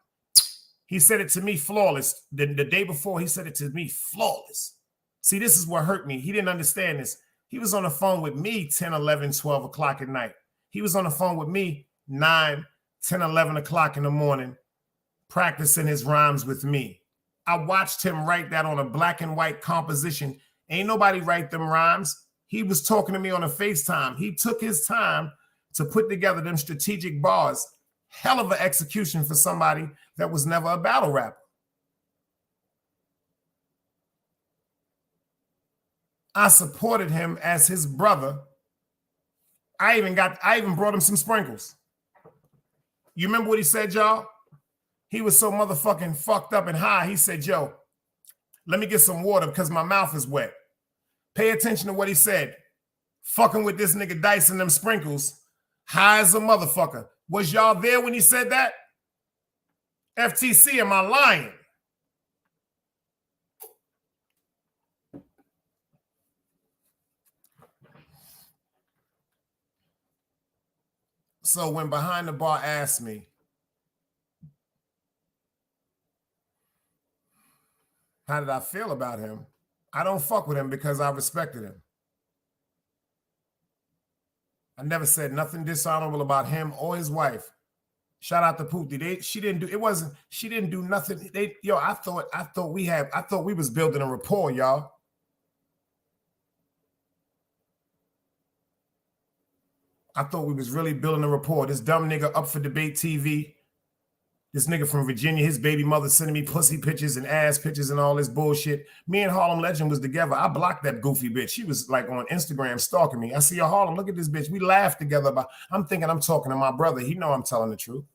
He said it to me flawless. The day before, he said it to me flawless. See, this is what hurt me. He didn't understand this. He was on the phone with me 10, 11, 12 o'clock at night. He was on the phone with me 9, 10, 11 o'clock in the morning, practicing his rhymes with me. I watched him write that on a black and white composition. Ain't nobody write them rhymes. He was talking to me on a FaceTime. He took his time to put together them strategic bars. Hell of an execution for somebody that was never a battle rapper. I supported him as his brother. I even brought him some sprinkles. You remember what he said, y'all? He was so motherfucking fucked up and high. He said, yo, let me get some water because my mouth is wet. Pay attention to what he said. Fucking with this nigga Dice and them sprinkles. High as a motherfucker. Was y'all there when he said that? FTC, am I lying? So when Behind the Bar asked me, how did I feel about him? I don't fuck with him because I respected him. I never said nothing dishonorable about him or his wife. Shout out to Pootie. She didn't do nothing. I thought we was building a rapport, y'all. I thought we was really building a rapport. This dumb nigga Up for Debate TV. This nigga from Virginia, his baby mother sending me pussy pictures and ass pictures and all this bullshit. Me and Harlem Legend was together. I blocked that goofy bitch. She was like on Instagram stalking me. I see her, Harlem, look at this bitch. We laughed together about, I'm thinking I'm talking to my brother. He know I'm telling the truth.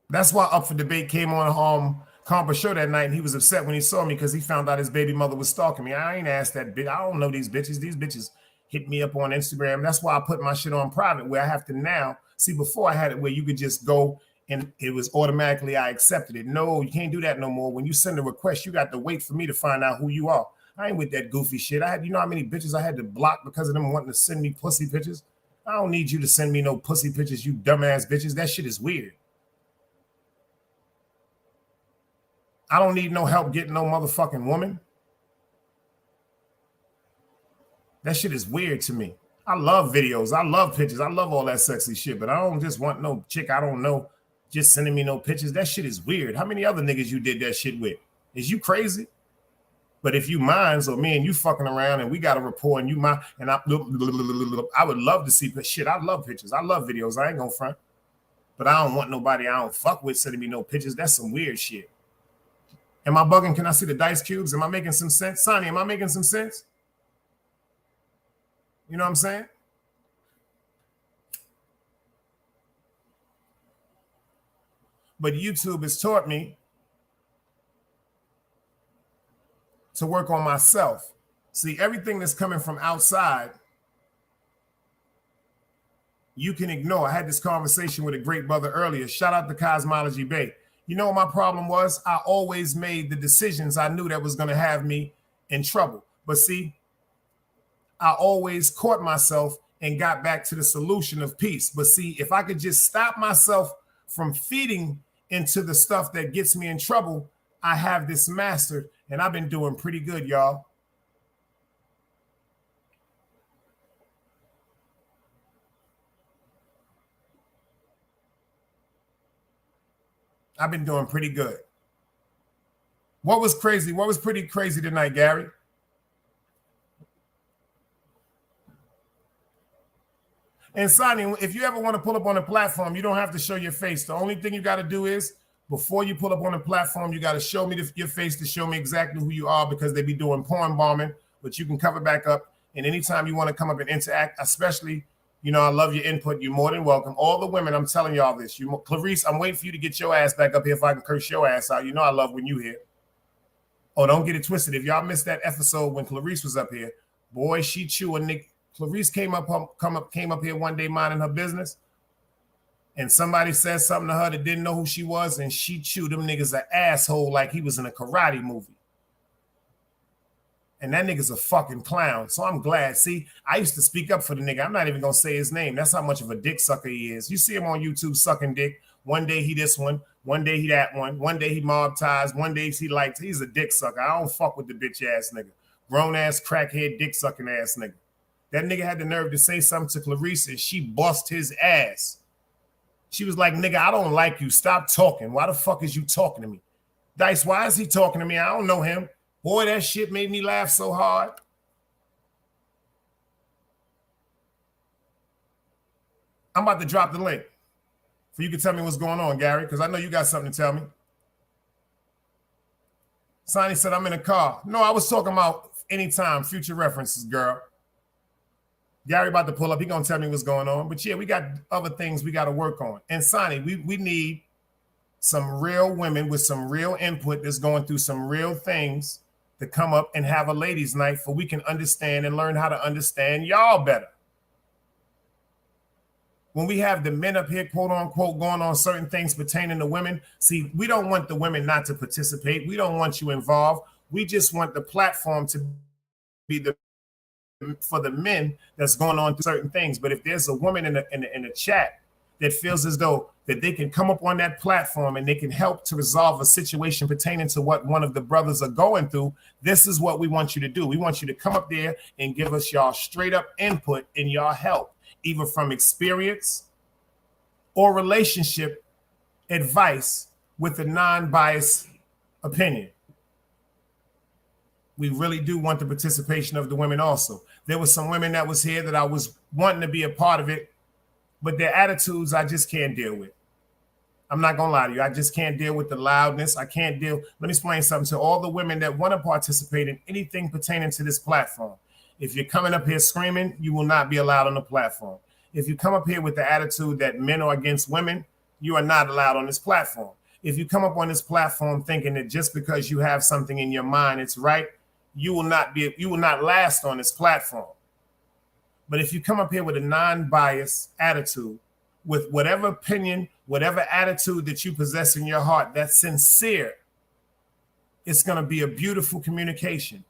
That's why Up for Debate came on Convo show that night, and he was upset when he saw me because he found out his baby mother was stalking me. I ain't asked that bitch. I don't know these bitches. These bitches hit me up on Instagram. That's why I put my shit on private, where I have to now. See, before I had it where you could just go and it was automatically I accepted it. No, you can't do that no more. When you send a request, you got to wait for me to find out who you are. I ain't with that goofy shit. You know how many bitches I had to block because of them wanting to send me pussy pictures? I don't need you to send me no pussy pictures, you dumbass bitches. That shit is weird. I don't need no help getting no motherfucking woman. That shit is weird to me. I love videos. I love pictures. I love all that sexy shit, but I don't just want no chick I don't know just sending me no pictures. That shit is weird. How many other niggas you did that shit with? Is you crazy? But if you mine, so me and you fucking around and we got a rapport and you mine, and I would love to see shit. I love pictures. I love videos. I ain't gonna front. But I don't want nobody I don't fuck with sending me no pictures. That's some weird shit. Am I bugging? Can I see the dice cubes? Am I making some sense? Sonny, am I making some sense? You know what I'm saying? But YouTube has taught me to work on myself. See, everything that's coming from outside, you can ignore. I had this conversation with a great brother earlier. Shout out to Cosmology Bay. You know what my problem was? I always made the decisions I knew that was going to have me in trouble. But see, I always caught myself and got back to the solution of peace. But see, if I could just stop myself from feeding into the stuff that gets me in trouble, I have this mastered, and I've been doing pretty good, y'all. I've been doing pretty good. What was crazy? What was pretty crazy tonight, Gary? And Sonny, if you ever want to pull up on a platform, you don't have to show your face. The only thing you got to do is, before you pull up on a platform, you got to show me your face to show me exactly who you are, because they be doing porn bombing, but you can cover back up. And anytime you want to come up and interact, especially, you know, I love your input. You're more than welcome. All the women, I'm telling y'all this. Clarice, I'm waiting for you to get your ass back up here if I can curse your ass out. You know I love when you here. Oh, don't get it twisted. If y'all missed that episode when Clarice was up here, boy, she chewing Nick. Clarice came up here one day minding her business, and somebody said something to her that didn't know who she was, and she chewed them niggas an asshole like he was in a karate movie. And that nigga's a fucking clown. So I'm glad. See, I used to speak up for the nigga. I'm not even going to say his name. That's how much of a dick sucker he is. You see him on YouTube sucking dick. One day he this one day he that one day he mob ties, one day he likes, he's a dick sucker. I don't fuck with the bitch ass nigga. Grown ass, crackhead, dick sucking ass nigga. That nigga had the nerve to say something to Clarice, and she bust his ass. She was like, nigga, I don't like you. Stop talking. Why the fuck is you talking to me? Dice, why is he talking to me? I don't know him. Boy, that shit made me laugh so hard. I'm about to drop the link for you to tell me what's going on, Gary, because I know you got something to tell me. Sonny said, I'm in a car. No, I was talking about anytime, future references, girl. Gary about to pull up. He going to tell me what's going on. But yeah, we got other things we got to work on. And Sonny, we need some real women with some real input that's going through some real things to come up and have a ladies' night so we can understand and learn how to understand y'all better. When we have the men up here, quote unquote, going on certain things pertaining to women, see, we don't want the women not to participate. We don't want you involved. We just want the platform to be for the men that's going on certain things. But if there's a woman in the chat that feels as though that they can come up on that platform and they can help to resolve a situation pertaining to what one of the brothers are going through, this is what we want you to do. We want you to come up there and give us y'all straight up input and y'all help, either from experience or relationship advice with a non-biased opinion. We really do want the participation of the women also. There were some women that was here that I was wanting to be a part of it, but their attitudes I just can't deal with. I'm not going to lie to you. I just can't deal with the loudness. I can't deal. Let me explain something to all the women that want to participate in anything pertaining to this platform. If you're coming up here screaming, you will not be allowed on the platform. If you come up here with the attitude that men are against women, you are not allowed on this platform. If you come up on this platform thinking that just because you have something in your mind, it's right, you will not last on this platform. But if you come up here with a non-biased attitude, with whatever opinion, whatever attitude that you possess in your heart, that's sincere, it's going to be a beautiful communication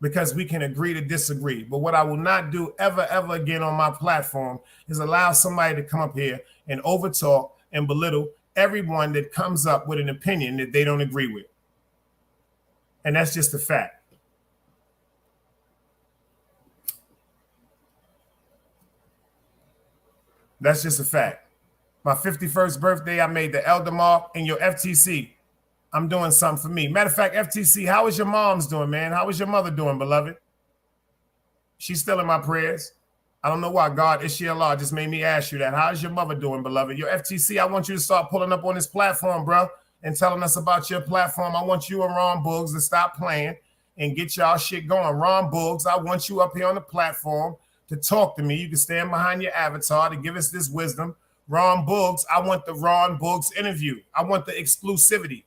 because we can agree to disagree. But what I will not do ever again on my platform is allow somebody to come up here and overtalk and belittle everyone that comes up with an opinion that they don't agree with. And that's just a fact. That's just a fact. My 51st birthday, I made the elder mark in your FTC. I'm doing something for me. Matter of fact, FTC, how is your mom's doing, man? How is your mother doing, beloved? She's still in my prayers. I don't know why God, Inshallah, just made me ask you that. How is your mother doing, beloved? Your FTC, I want you to start pulling up on this platform, bro, and telling us about your platform. I want you and Ron Boogs to stop playing and get y'all shit going. Ron Boogs, I want you up here on the platform to talk to me. You can stand behind your avatar to give us this wisdom. Ron Boogs, I want the Ron Boogs interview. I want the exclusivity.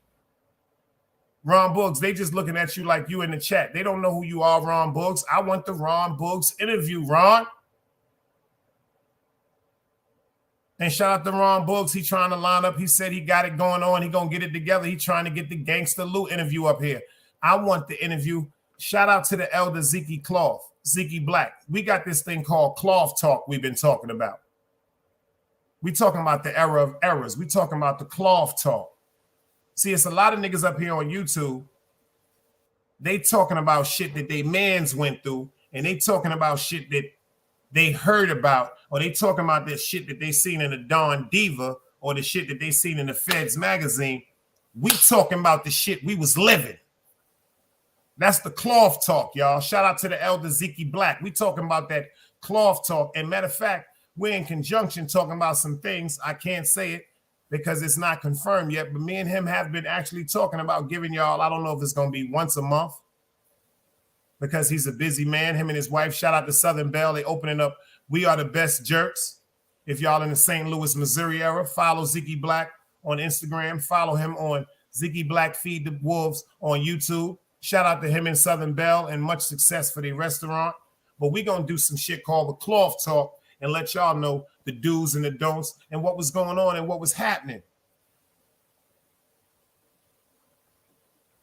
Ron Boogs, they just looking at you like you in the chat. They don't know who you are, Ron Boogs. I want the Ron Boogs interview, Ron. And shout out to Ron Boogs. He trying to line up. He said he got it going on. He going to get it together. He trying to get the Gangsta Lou interview up here. I want the interview. Shout out to the elder Zeke Cloth, Zeke Black. We got this thing called Cloth Talk we've been talking about. We talking about the era of errors. We talking about the Cloth Talk. See, it's a lot of niggas up here on YouTube. They talking about shit that they mans went through, and they talking about shit that they heard about, or they talking about this shit that they seen in the Dawn Diva, or the shit that they seen in the Feds magazine. We talking about the shit we was living. That's the Cloth Talk, y'all. Shout out to the elder Zeke Black. We talking about that Cloth Talk. And matter of fact, we're in conjunction talking about some things. I can't say it because it's not confirmed yet, but me and him have been actually talking about giving y'all, I don't know if it's going to be once a month because he's a busy man, him and his wife. Shout out to Southern Belle. They opening up We Are the Best Jerks. If y'all in the St. Louis, Missouri area, follow Ziggy Black on Instagram. Follow him on Ziggy Black Feed the Wolves on YouTube. Shout out to him and Southern Belle and much success for the restaurant. But we're going to do some shit called the Cloth Talk and let y'all know the do's and the don'ts and what was going on and what was happening.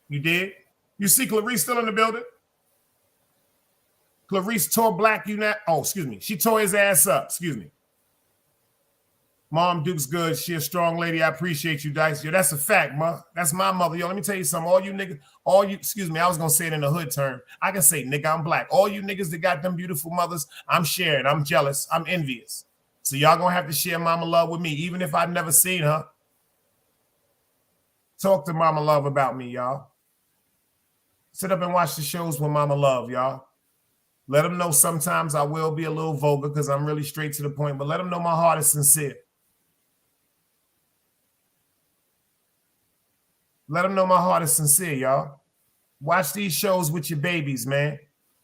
You did? You see Clarice still in the building? Clarice tore Black you not. Oh, excuse me. She tore his ass up. Excuse me. Mom Duke's good. She a strong lady. I appreciate you, Dice. Yo, that's a fact, ma. That's my mother. Yo, let me tell you something. All you niggas, excuse me, I was going to say it in the hood term. I can say, nigga, I'm black. All you niggas that got them beautiful mothers, I'm sharing. I'm jealous. I'm envious. So y'all going to have to share Mama Love with me, even if I've never seen her. Talk to Mama Love about me, y'all. Sit up and watch the shows with Mama Love, y'all. Let them know sometimes I will be a little vulgar because I'm really straight to the point, but let them know my heart is sincere. Let them know my heart is sincere, y'all. Watch these shows with your babies, man.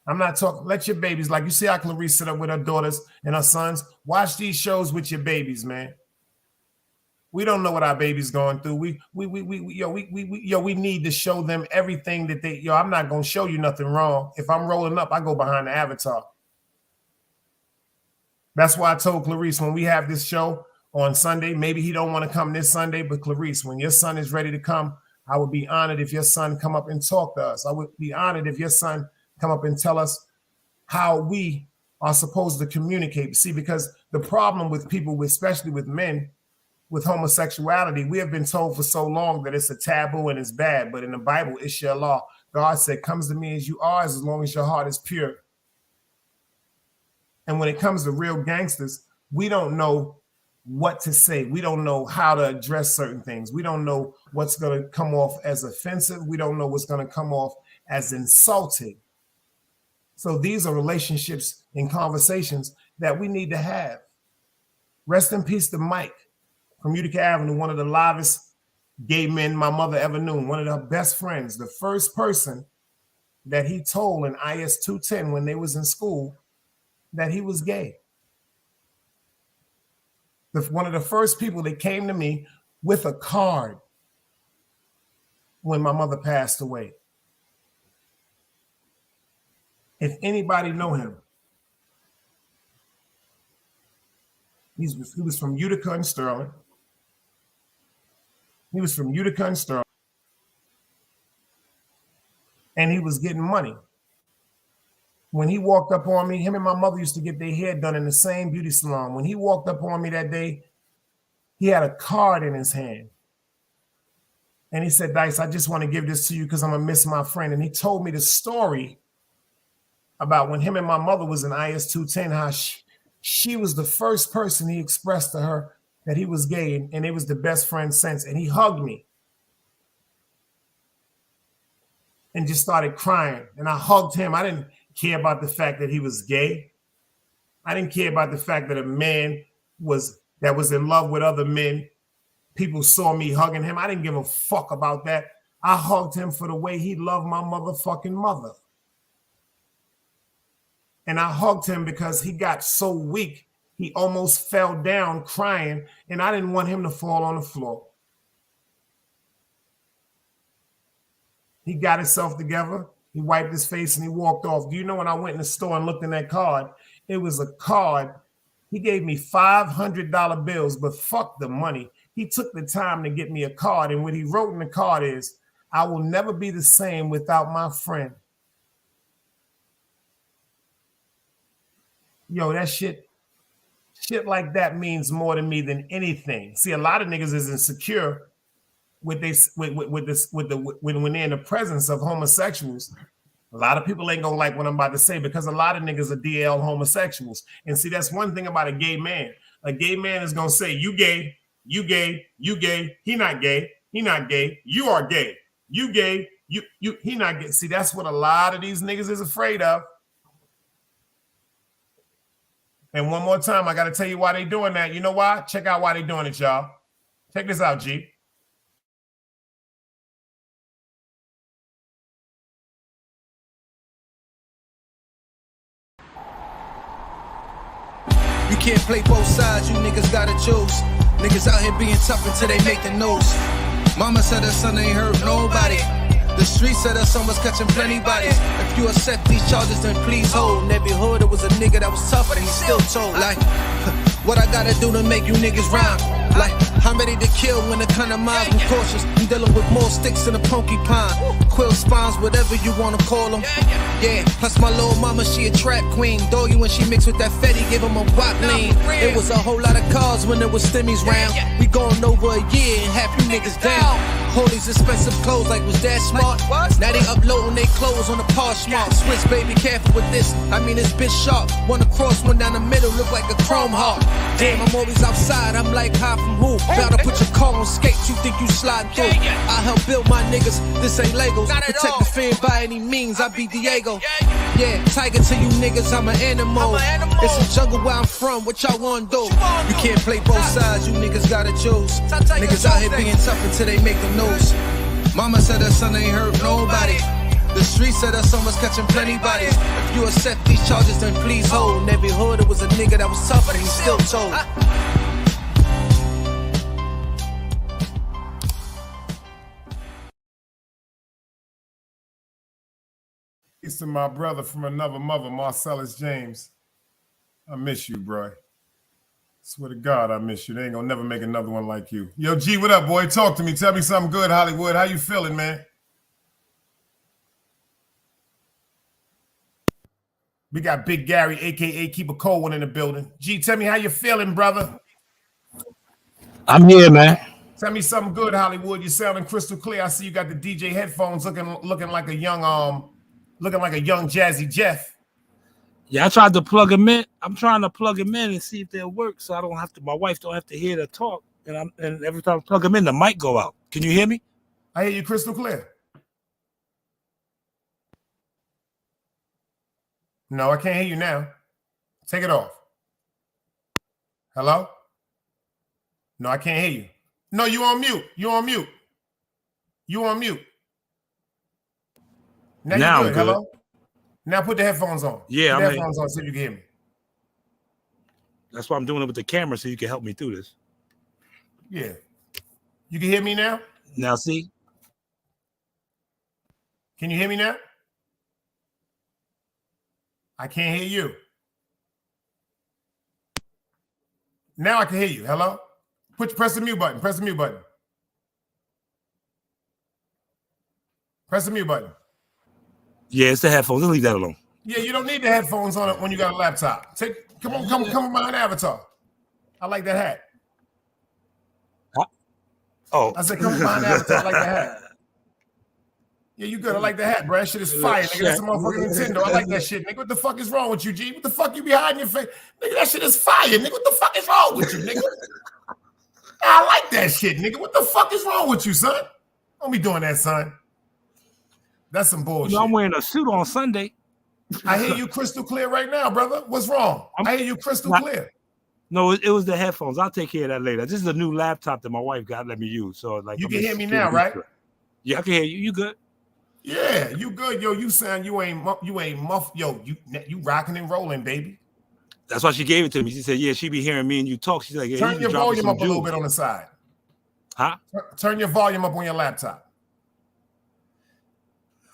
I'm not talking, let your babies, like you see how Clarice sit up with her daughters and her sons. Watch these shows with your babies, man. We don't know what our baby's going through. We need to show them everything that they, I'm not going to show you nothing wrong. If I'm rolling up, I go behind the avatar. That's why I told Clarice when we have this show on Sunday, maybe he don't want to come this Sunday, but Clarice, when your son is ready to come, I would be honored if your son come up and talk to us. I would be honored if your son come up and tell us how we are supposed to communicate. See, because the problem with people, especially with men, with homosexuality, we have been told for so long that it's a taboo and it's bad. But in the Bible, it's your law. God said, comes to me as you are, as long as your heart is pure. And when it comes to real gangsters, we don't know what to say. We don't know how to address certain things. We don't know what's going to come off as offensive. We don't know what's going to come off as insulting. So these are relationships and conversations that we need to have. Rest in peace to Mike from Utica Avenue, one of the livest gay men my mother ever knew, one of her best friends, the first person that he told in IS 210 when they was in school that he was gay. One of the first people that came to me with a card when my mother passed away. If anybody know him, he was from Utica and Sterling. He was from Utica and Sterling. And he was getting money. When he walked up on me, him and my mother used to get their hair done in the same beauty salon. When he walked up on me that day, he had a card in his hand. And he said, Dice, I just want to give this to you because I'm going to miss my friend. And he told me the story about when him and my mother was in IS 210, how she was the first person he expressed to her that he was gay, and it was the best friend since. And he hugged me and just started crying. And I hugged him. I didn't care about the fact that he was gay. I didn't care about the fact that a man that was in love with other men. People saw me hugging him. I didn't give a fuck about that. I hugged him for the way he loved my motherfucking mother. And I hugged him because he got so weak, he almost fell down crying, and I didn't want him to fall on the floor. He got himself together. He wiped his face and he walked off. Do you know when I went in the store and looked in that card, it was a card. He gave me $500 bills, but fuck the money. He took the time to get me a card. And what he wrote in the card is, I will never be the same without my friend. Yo, that shit like that means more to me than anything. See, a lot of niggas is insecure when they're in the presence of homosexuals. A lot of people ain't gonna like what I'm about to say because a lot of niggas are DL homosexuals. And see, that's one thing about a gay man. A gay man is gonna say, you gay, you gay, you gay. He not gay, he not gay. You are gay, you gay, he not gay. See, that's what a lot of these niggas is afraid of. And one more time, I got to tell you why they doing that. You know why? Check out why they doing it, y'all. Check this out, G. You can't play both sides, you niggas gotta choose. Niggas out here being tough until they make the news. Mama said her son ain't hurt nobody. The streets said her son was catching plenty bodies. If you accept these charges, then please hold. In every hood, it was a nigga that was tougher, and he still told. Like, what I gotta do to make you niggas rhyme? Like, I'm ready to kill when the kind of minds I'm cautious. I'm dealing with more sticks than a porcupine. Quill spines, whatever you wanna call them. Yeah, plus my little mama, she a trap queen. Doggy when she mixed with that Fetty, give him a wop lean. It was a whole lot of cars when there was stimmies round. We going over a year and half you niggas down. All these expensive clothes like was that smart? Now they uploading their clothes on the Poshmark. Switch, baby, careful with this. I mean, this bitch sharp. One across, one down the middle, look like a chrome heart. Damn, I'm always outside. I'm like high from who? Bout to put your car on skates. You think you slide through? I help build my niggas. This ain't Legos. Protect the fan by any means. I be Diego. Yeah, tiger to you niggas. I'm an animal. It's a jungle where I'm from. What y'all wanna do? You can't play both sides. You niggas gotta choose. Niggas out here being tough until they make the news. Mama said her son ain't hurt nobody. The streets said her son was catching plenty bodies. If you accept these charges, then please hold. In every hood, it was a nigga that was tougher, and he still told. Peace to my brother from another mother, Marcellus James. I miss you, bro. Swear to God, I miss you. They ain't gonna never make another one like you. Yo, G, what up, boy? Talk to me. Tell me something good, Hollywood. How you feeling, man? We got Big Gary, a.k.a. Keep a Cold One in the building. G, tell me how you feeling, brother. I'm here, man. Tell me something good, Hollywood. You sounding crystal clear. I see you got the DJ headphones looking like a young Jazzy Jeff. Yeah, I tried to plug him in. I'm trying to plug him in and see if they'll work, so I don't have to. My wife don't have to hear the talk. And every time I plug him in, the mic go out. Can you hear me? I hear you crystal clear. No, I can't hear you now. Take it off. Hello? No, I can't hear you. No, you on mute. You on mute. You on mute. Now you're good. Hello? Now put the headphones on. Yeah, put the headphones on so you can hear me. That's why I'm doing it with the camera so you can help me through this. Yeah. You can hear me now? Now see? Can you hear me now? I can't hear you. Now I can hear you. Hello? Press the mute button. Press the mute button. Press the mute button. Yeah, it's the headphones. Let's leave that alone. Yeah, you don't need the headphones on it when you got a laptop. Come on behind Avatar. I like that hat. Huh? Oh. I said, come behind Avatar. I like that hat. Yeah, you good. I like the hat, bro. That shit is fire, nigga. That's a motherfucking Nintendo. I like that shit, nigga. What the fuck is wrong with you, G? What the fuck you be hiding your face? Nigga, that shit is fire, nigga. What the fuck is wrong with you, nigga? I like that shit, nigga. What the fuck is wrong with you, son? Don't be doing that, son. That's some bullshit. You know, I'm wearing a suit on Sunday. I hear you crystal clear right now, brother. What's wrong? I hear you crystal clear. No, it was the headphones. I'll take care of that later. This is a new laptop that my wife got let me use. So like you can hear me now, right? Yeah, I can hear you. You good? Yeah, you good, yo. You sound you ain't muff, yo. You rocking and rolling, baby. That's why she gave it to me. She said, "Yeah, she be hearing me and you talk." She's like, yeah, "Turn your volume up a little bit on the side." Huh? Turn your volume up on your laptop.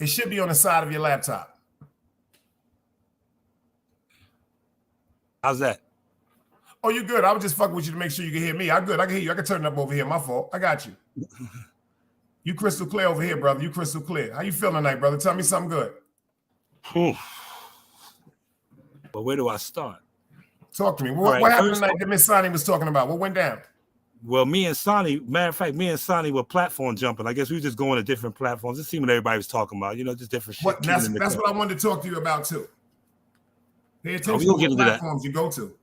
It should be on the side of your laptop. How's that? Oh, you good? I was just fucking with you to make sure you can hear me. I'm good. I can hear you. I can turn it up over here. My fault. I got you. You crystal clear over here, brother. You crystal clear. How you feeling tonight, brother? Tell me something good. But where do I start? Talk to me. What happened tonight that Miss Sonny was talking about? What went down? Well, me and Sonny, matter of fact, were platform jumping. I guess we were just going to different platforms. It seemed what everybody was talking about, you know, just different shit. That's what I wanted to talk to you about, too. Pay attention to what platforms you go to.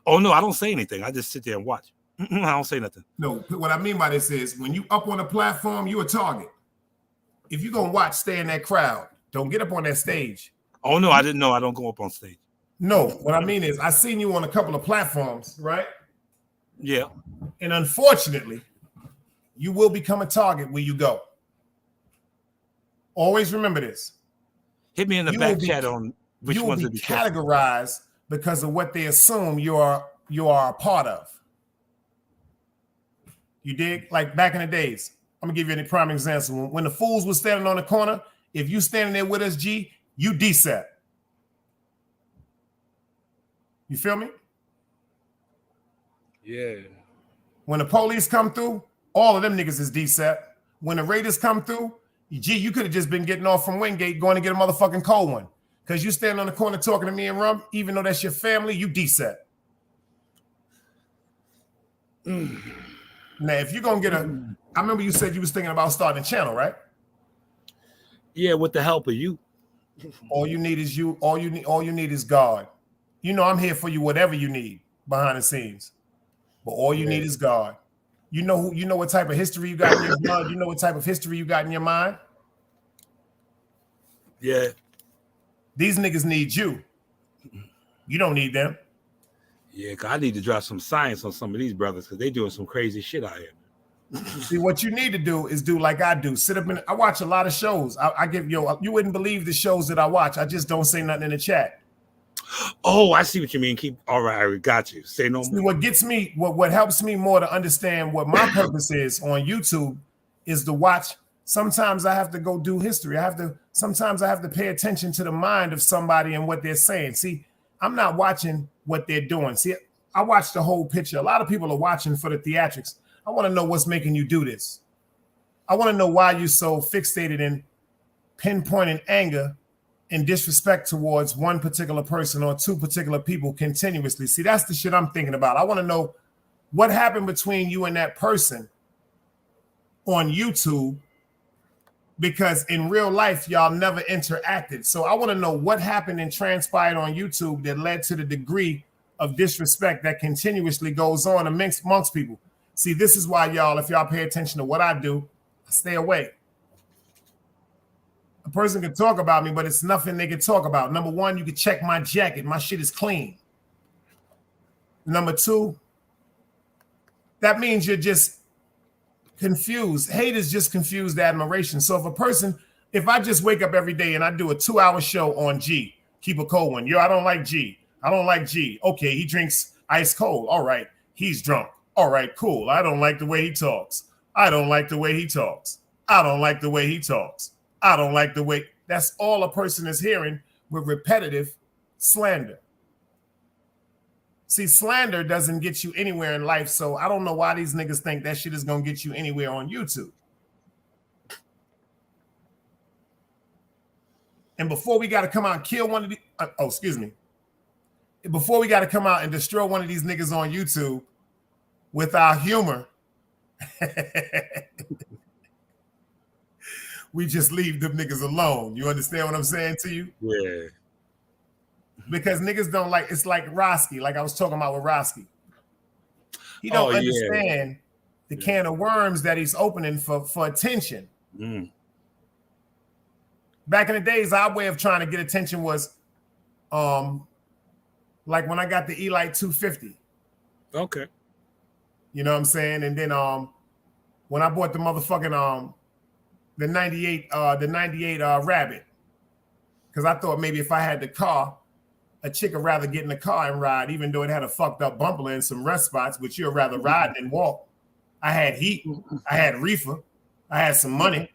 Oh, no, I don't say anything. I just sit there and watch. I don't say nothing. No, what I mean by this is when you up on a platform, you a target. If you're going to watch, stay in that crowd. Don't get up on that stage. Oh, no, I didn't know. I don't go up on stage. No, what I mean is I seen you on a couple of platforms, right? Yeah. And unfortunately, you will become a target where you go. Always remember this. Hit me in the back chat on which ones will be categorized because of what they assume you are a part of. You dig? Like back in the days, I'm gonna give you a prime example. When the fools were standing on the corner, if you standing there with us, G, you DSAT. You feel me? Yeah. When the police come through, all of them niggas is DSAT. When the Raiders come through, G, you could have just been getting off from Wingate going to get a motherfucking cold one. Because you stand on the corner talking to me and Rum, even though that's your family, you DSAT. Now, if you're going to get I remember you said you was thinking about starting a channel, right? Yeah, with the help of you. All you need is you. All you need is God. You know I'm here for you, whatever you need behind the scenes. But all you need is God. You know what type of history you got in your blood. You know what type of history you got in your mind. Yeah. These niggas need you. You don't need them. Yeah, cause I need to drop some science on some of these brothers because they doing some crazy shit out here. See, what you need to do is do like I do. Sit up I watch a lot of shows. I give you wouldn't believe the shows that I watch. I just don't say nothing in the chat. Oh, I see what you mean. All right, I got you. Say no more. See, what gets me, what helps me more to understand what my purpose is on YouTube is to watch. Sometimes I have to go do history. Sometimes I have to pay attention to the mind of somebody and what they're saying. See, I'm not watching what they're doing. See, I watch the whole picture. A lot of people are watching for the theatrics. I want to know what's making you do this. I want to know why you're so fixated in pinpointing anger and disrespect towards one particular person or two particular people continuously. See, that's the shit I'm thinking about. I want to know what happened between you and that person on YouTube, because in real life, y'all never interacted. So I want to know what happened and transpired on YouTube that led to the degree of disrespect that continuously goes on amongst people. See, this is why y'all, if y'all pay attention to what I do, stay away. A person can talk about me, but it's nothing they can talk about. Number one, you can check my jacket. My shit is clean. Number two, that means you're just confused. Hate is just confused admiration. So if I just wake up every day and I do a 2-hour show on G, keep a cold one. Yo, I don't like G. I don't like G. Okay, he drinks ice cold. All right, he's drunk. All right, cool. I don't like the way he talks. I don't like the way he talks. I don't like the way he talks. I don't like the way. That's all a person is hearing with repetitive slander. See, slander doesn't get you anywhere in life. So I don't know why these niggas think that shit is going to get you anywhere on YouTube. And before we got to come out and kill one of the, before we got to come out and destroy one of these niggas on YouTube with our humor, we just leave them niggas alone. You understand what I'm saying to you? Yeah. Because niggas don't like, it's like Roski, like I was talking about with Roski. He don't understand the can of worms that he's opening for attention. Mm. Back in the days, our way of trying to get attention was like when I got the Elite 250. Okay. You know what I'm saying? And then when I bought the motherfucking the 98 Rabbit, because I thought maybe if I had the car, a chick would rather get in the car and ride, even though it had a fucked up bumper and some rest spots, but you'd rather ride than walk. I had heat, I had reefer, I had some money,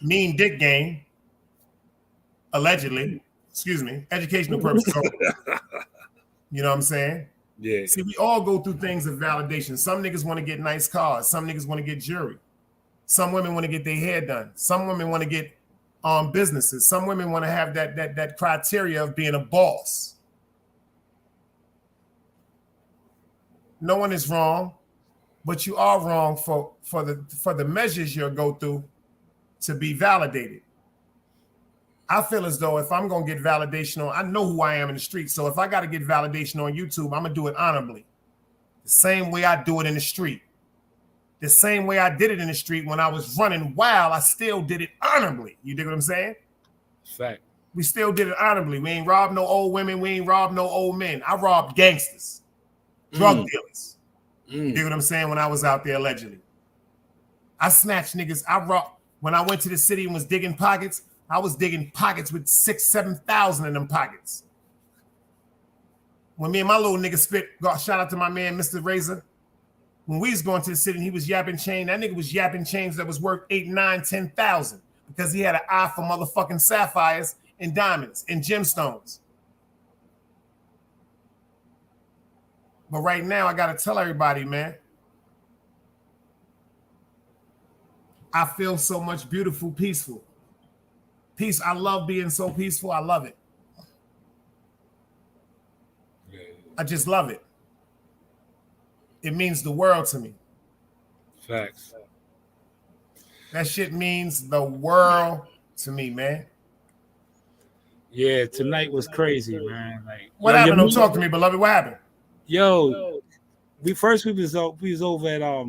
mean dick game, allegedly, excuse me, educational purpose. You know what I'm saying? Yeah. See, we all go through things of validation. Some niggas want to get nice cars. Some niggas want to get jewelry. Some women want to get their hair done. Some women want to get businesses. Some women want to have that criteria of being a boss. No one is wrong, but you are wrong for the measures you'll go through to be validated. I feel as though if I'm going to get validation I know who I am in the street. So if I got to get validation on YouTube, I'm going to do it honorably. The same way I do it in the street. The same way I did it in the street when I was running wild, I still did it honorably. You dig what I'm saying? Fact. We still did it honorably. We ain't robbed no old women. We ain't robbed no old men. I robbed gangsters, drug dealers. You dig what I'm saying? When I was out there allegedly, I snatched niggas. I robbed. When I went to the city and was digging pockets, I was digging pockets with 6,000-7,000 in them pockets. When me and my little nigga spit, shout out to my man, Mr. Razor. When we was going to the city and he was yapping chain, that nigga was yapping chains that was worth 8, 9, 10,000 because he had an eye for motherfucking sapphires and diamonds and gemstones. But right now, I got to tell everybody, man, I feel so much beautiful, peaceful. Peace. I love being so peaceful. I love it. I just love it. It means the world to me. Facts. That shit means the world to me, man. Yeah, tonight was crazy, man. Like, what happened? Don't talk to me, beloved. What happened? Yo, we was over at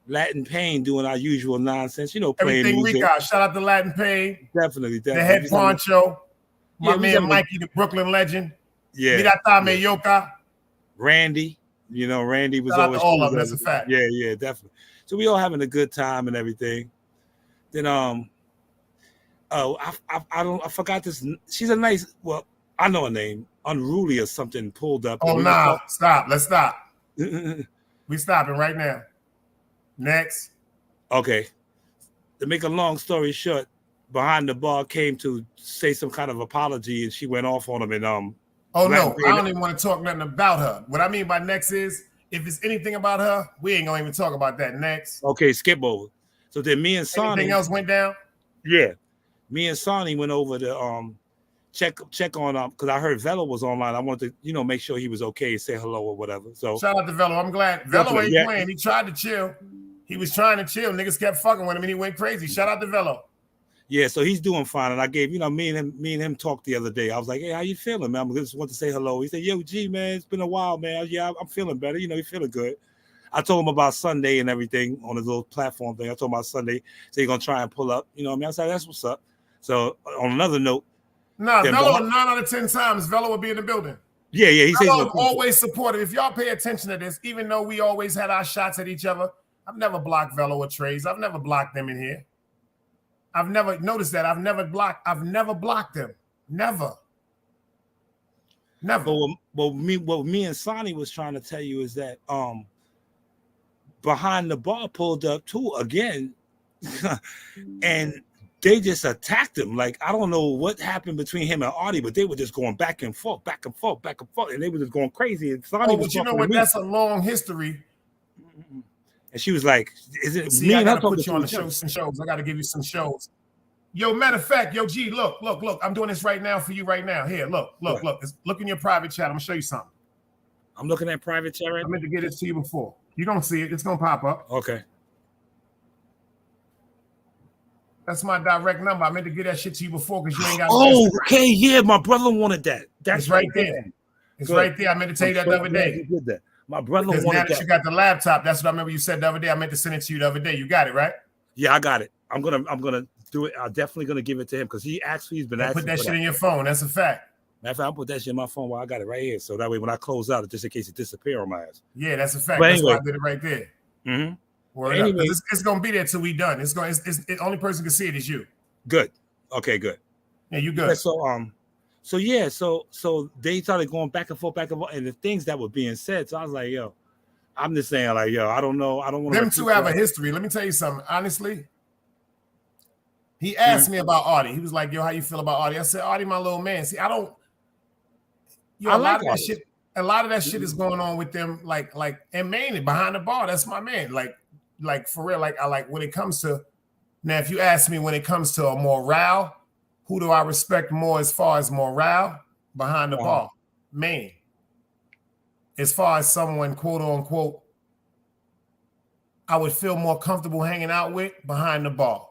Latin Pain doing our usual nonsense, you know, playing everything music. we got. Shout out to Latin Pain. Definitely. The head poncho. My man Mikey, the Brooklyn legend. Yeah. Miratame Yoka. Randy. You know, Randy was always all of them. That's a fact. Yeah, definitely. So we all having a good time and everything. Then I forgot this. She's a nice. Well, I know her name. Unruly or something pulled up. Oh nah, stop. Let's stop. We stopping right now. Next. Okay. To make a long story short, behind the bar came to say some kind of apology, and she went off on him and Oh no, I don't even want to talk nothing about her. What I mean by next is, if it's anything about her, we ain't gonna even talk about that. Next. Okay, skip over. So then me and Sonny. Anything else went down? Yeah. Me and Sonny went over to check on because I heard Velo was online. I wanted to, make sure he was okay, say hello or whatever. So shout out to Velo. I'm glad. Velo ain't playing. He tried to chill. He was trying to chill. Niggas kept fucking with him and he went crazy. Shout out to Velo. Yeah, so he's doing fine. And I gave, me and him talked the other day. I was like, hey, how you feeling, man? I just want to say hello. He said, yo, G, man, it's been a while, man. Yeah, I'm feeling better. He's feeling good. I told him about Sunday and everything on his little platform thing. I told him about Sunday. So he's going to try and pull up. I said, that's what's up. So on another note. No, Velo 9 out of 10 times, Velo will be in the building. Yeah. He says I'm always supportive. If y'all pay attention to this, even though we always had our shots at each other, I've never blocked Velo or Trays. I've never blocked them in here. I've never noticed that. I've never blocked them. Never. But what me and Sonny was trying to tell you is that behind the bar pulled up too again, and they just attacked him. Like, I don't know what happened between him and Artie, but they were just going back and forth, and they were just going crazy. And Sonny was but you know what? That's a long history. And she was like, "Is it me?" I gotta put you on the shows. I gotta give you some shows. Yo, matter of fact, yo, G, look. I'm doing this right now for you right now. Here, look. Look in your private chat. I'm gonna show you something. I'm looking at private chat right now. I meant to get it to you before. You don't see it. It's gonna pop up. Okay. That's my direct number. I meant to get that shit to you before because you ain't got. Oh, okay, yeah. My brother wanted that. That's right there. It's right there. I meant to tell you that the other day. You did that. My brother wanted now that you got the laptop, that's what I remember you said the other day. I meant to send it to you the other day. You got it, right? Yeah, I got it. I'm gonna do it. I'm definitely gonna give it to him because he's been asking. Put that shit in your phone. That's a fact. Matter of fact, I'll put that shit in my phone while I got it right here. So that way, when I close out, just in case it disappear on my ass. Yeah, that's a fact. But That's anyway. why I did it right there. Mm-hmm. Anyway, it's gonna be there till we done. It's the only person can see it is you. Good. Okay. Good. Yeah, you good. So they started going back and forth, and the things that were being said. So I was like, yo, I'm just saying, like, yo, I don't know. I don't want them two have a history. Let me tell you something. Honestly, he asked me about Artie. He was like, yo, how you feel about Artie? I said, Artie, my little man. See, I don't. Yo, a lot of that shit. A lot of that shit is going on with them, like, and mainly behind the bar. That's my man. Like for real. Like, I like when it comes to. Now, if you ask me when it comes to a morale, who do I respect more as far as morale? Behind the bar. Man. As far as someone, quote unquote, I would feel more comfortable hanging out with behind the bar.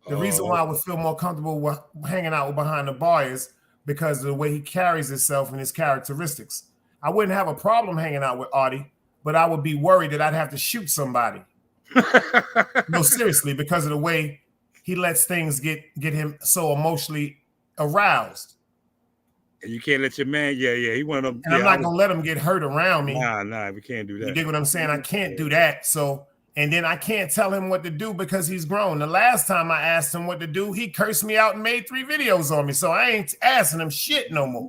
The reason why I would feel more comfortable hanging out with behind the bar is because of the way he carries himself and his characteristics. I wouldn't have a problem hanging out with Artie, but I would be worried that I'd have to shoot somebody. No, seriously, because of the way he lets things get him so emotionally aroused. And you can't let your man, he one of them. And I'm not gonna let him get hurt around me. Nah, we can't do that. You dig what I'm saying? I can't do that. So, and then I can't tell him what to do because he's grown. The last time I asked him what to do, he cursed me out and made 3 videos on me. So I ain't asking him shit no more.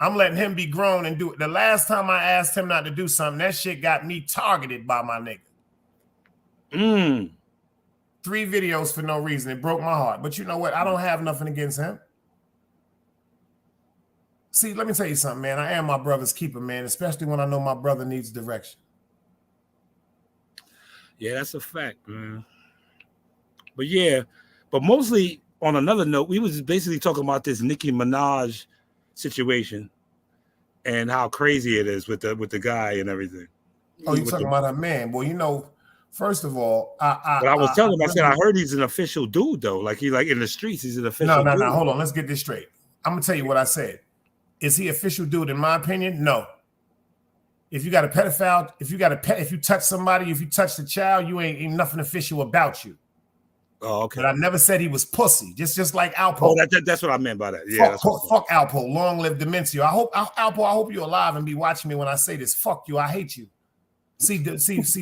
I'm letting him be grown and do it. The last time I asked him not to do something, that shit got me targeted by my nigga. 3 videos for no reason. It broke my heart. But you know what? I don't have nothing against him. See, let me tell you something, man. I am my brother's keeper, man, especially when I know my brother needs direction. Yeah, that's a fact, man. But mostly on another note, we was basically talking about this Nicki Minaj situation and how crazy it is with the guy and everything. Oh, you talking about a man? Well, you know, first of all, I was telling him, I said, I heard he's an official dude, though. Like, he in the streets, he's an official dude. No. Hold on. Let's get this straight. I'm going to tell you what I said. Is he official dude? In my opinion, no. If you got a pedophile, if you touch somebody, if you touch the child, you ain't nothing official about you. Oh, okay. But I never said he was pussy. Just like Alpo. Oh, that's what I meant by that. Yeah. Fuck Alpo. Long live Dementia. Alpo, I hope you're alive and be watching me when I say this. Fuck you. I hate you. See,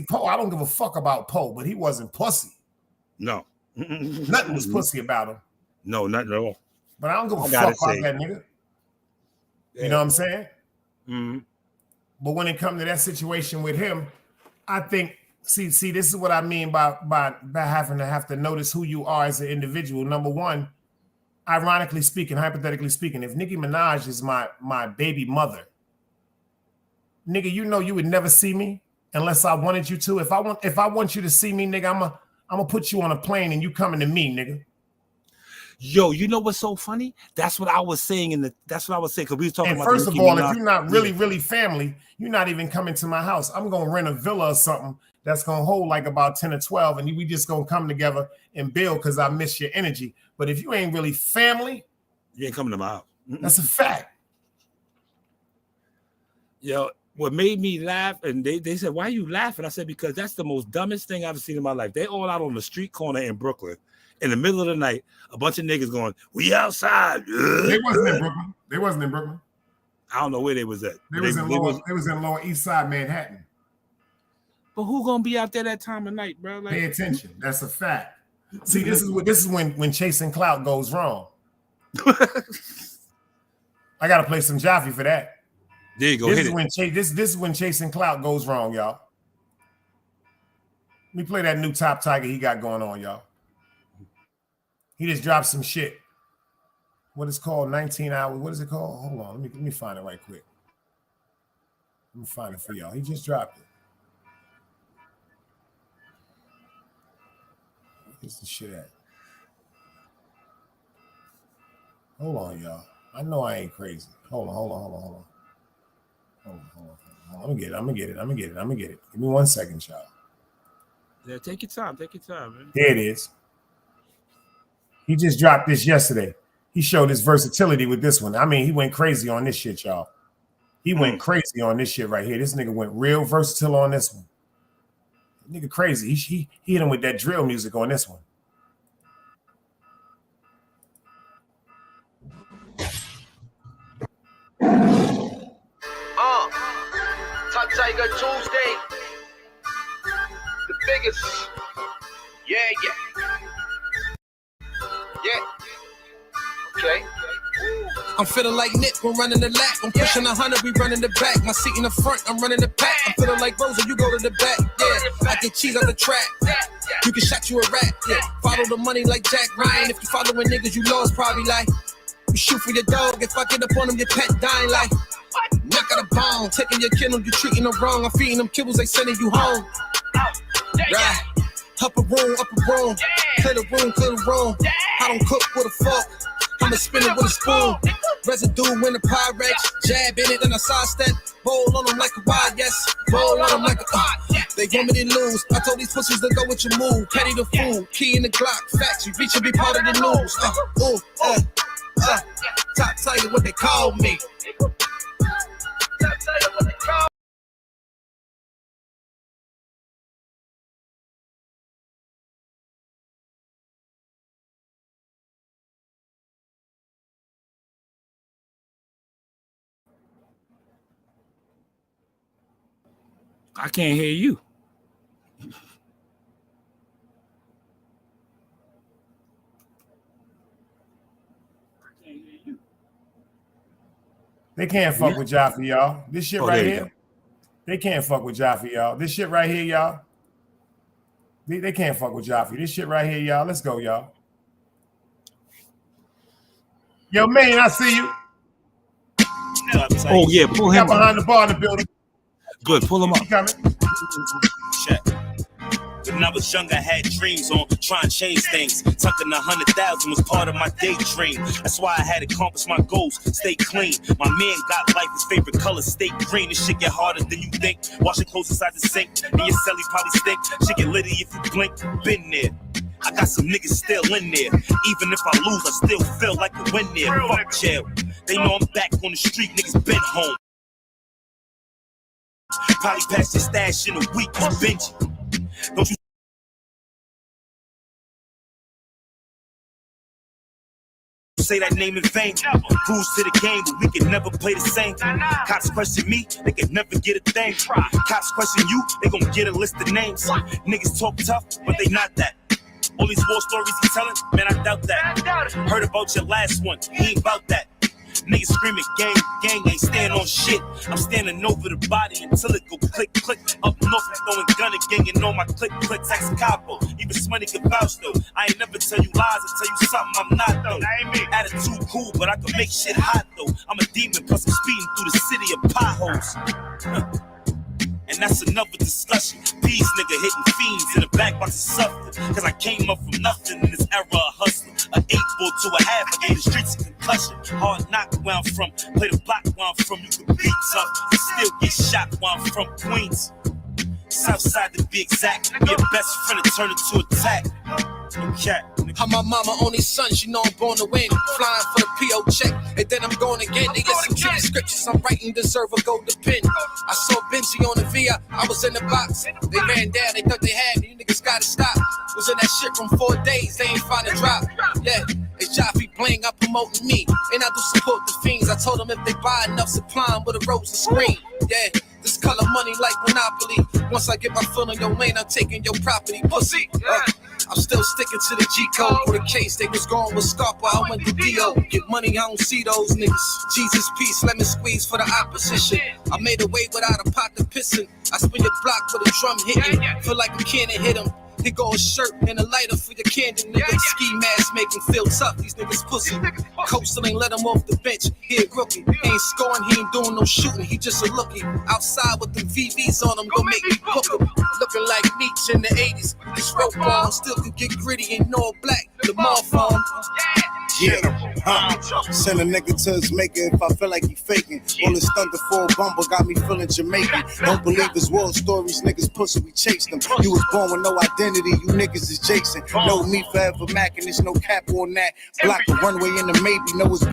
Poe, I don't give a fuck about Poe, but he wasn't pussy. No. Nothing was pussy about him. No, nothing at all. But I don't give a fuck about that nigga. Yeah. You know what I'm saying? Mm-hmm. But when it comes to that situation with him, I think, see, this is what I mean by having to notice who you are as an individual. Number one, ironically speaking, hypothetically speaking, if Nicki Minaj is my baby mother, nigga, you know you would never see me unless I wanted you to. If I want you to see me, nigga, I'm gonna put you on a plane and you coming to me, nigga. Yo, you know what's so funny? That's what I was saying because we were talking about. First of all, if you're not really family, you're not even coming to my house. I'm gonna rent a villa or something that's gonna hold like about 10 or 12, and we just gonna come together and build because I miss your energy. But if you ain't really family, you ain't coming to my house. That's a fact. Yo, what made me laugh, and they said, "Why are you laughing?" I said, "Because that's the most dumbest thing I've seen in my life." They all out on the street corner in Brooklyn. In the middle of the night, a bunch of niggas going, "We outside." They wasn't in Brooklyn. I don't know where they was at. They was in Lower East Side, Manhattan. But who gonna be out there that time of night, bro? Pay attention. That's a fact. See, this is when chasing clout goes wrong. I gotta play some Jaffe for that. There you go. This is when chasing clout goes wrong, y'all. Let me play that new Top Tiger he got going on, y'all. He just dropped some shit. What is called 19 hours? What is it called? Hold on. Let me find it right quick. Let me find it for y'all. He just dropped it. Where's the shit at? Hold on, y'all. I know I ain't crazy. Hold on. I'm gonna get it. Give me 1 second, y'all. Yeah, take your time, man. Here it is. He just dropped this yesterday. He showed his versatility with this one. I mean, he went crazy on this shit, y'all. He went crazy on this shit right here. This nigga went real versatile on this one. Nigga crazy. He hit him with that drill music on this one. Top Tiger Tuesday. The biggest. Yeah. Okay. I'm feeling like Nick, we're running the lap. I'm pushing 100, we running the back. My seat in the front, I'm running the back. I'm feeling like Rosa, you go to the back. Yeah, I get cheese out the trap. You can shot you a rat. Yeah, follow the money like Jack Ryan. If you following niggas, you lost probably like. You shoot for your dog. If I get up on him, your pet dying like. Knock out a bone, taking your kennel, you treating them wrong. I'm feeding them kibbles, they sending you home. Right. Up a room. Clear the room. I don't cook with a fork. I'ma spin it with a spoon. Residue in the Pyrex. Jab in it and I sidestep. Bowl on them like a wild, yes. Bowl on them like a They want me to lose. I told these pussies to go with your move. Petty the fool. Key in the Glock. Facts. You reach and be part of the news. Top Tiger, what they call me. I can't hear you. They can't fuck with Jaffe, y'all. This shit right here. Go. They can't fuck with Jaffe, y'all. This shit right here, y'all. They can't fuck with Jaffe. This shit right here, y'all. Let's go, y'all. Yo, man, I see you. Oh, yeah, pull him behind the bar in the building. Good, pull him up. Check. When I was young, I had dreams on trying to change things. Tucking 100,000 was part of my daydream. That's why I had to accomplish my goals, stay clean. My man got life, his favorite color, stay green. This shit get harder than you think. Washing clothes inside the sink, and your celly probably stink. Shit get litty if you blink, been there. I got some niggas still in there. Even if I lose, I still feel like a win there. Fuck jail. They know I'm back on the street, niggas been home. Probably pass your stash in a week, it's Benji. Don't you say that name in vain. Rules to the game, but we can never play the same. Cops question me, they can never get a thing. Cops question you, they gon' get a list of names. Niggas talk tough, but they not that. All these war stories he telling, man, I doubt that. Heard about your last one, he ain't about that. Niggas screaming, gang ain't stand on shit. I'm standing over the body until it go click, click. Up north, I'm throwing gun and ganging on my click, click. Ex capo, even Smoney can vouch though. I ain't never tell you lies, I tell you something I'm not though. Attitude cool, but I can make shit hot though. I'm a demon, plus I'm speeding through the city of potholes. And that's another discussion. These nigga hitting fiends in the back about to suffer. Cause I came up from nothing in this era of hustling. An 8-ball to a half, I gave the streets a concussion. Hard knock where I'm from, play the block where I'm from. You can beat up, and still get shot where I'm from, Queens. Southside to be exact. Your best friend to turn into attack. Okay. I'm my mama only son, she know I'm born to win. Flying for the PO check, and then I'm going again. They listen to the scriptures I'm writing, deserve a golden pin. I saw Benji on the VIA, I was in the box. They ran down, they thought they had me, you niggas gotta stop. Was in that shit from 4 days, they ain't find a drop. Yeah, it's Jaffe Bling, I promoting me. And I do support the fiends. I told them if they buy enough supply, I'm with a rose and screen. Yeah. This color money like Monopoly. Once I get my foot on your lane, I'm taking your property, pussy. I'm still sticking to the G code for the case. They was going with Scarpa, I went to D.O. Get money, I don't see those niggas. Jesus peace, lemon squeeze for the opposition. I made a way without a pot to pissin'. I spin the block with a drum hitting. Feel like a cannon hit him. He go a shirt and a lighter for your candy, nigga. Ski mask make him feel tough. These niggas pussy. Coastal ain't let him off the bench. He a rookie. Ain't scoring, he ain't doing no shooting. He just a lookie. Outside with them VVs on him, gon' make me hook him. Looking like Meech in the 80s. This rope on still could get gritty and all black. The form. Send a nigga to his maker if I feel like he faking. All his thunder for a bumble got me feeling Jamaican. Don't believe his war stories, niggas pussy, we chase them. You was born with no identity, you niggas is Jason. Know me forever Mac and there's no cap on that. Block the runway in the maybe, know it's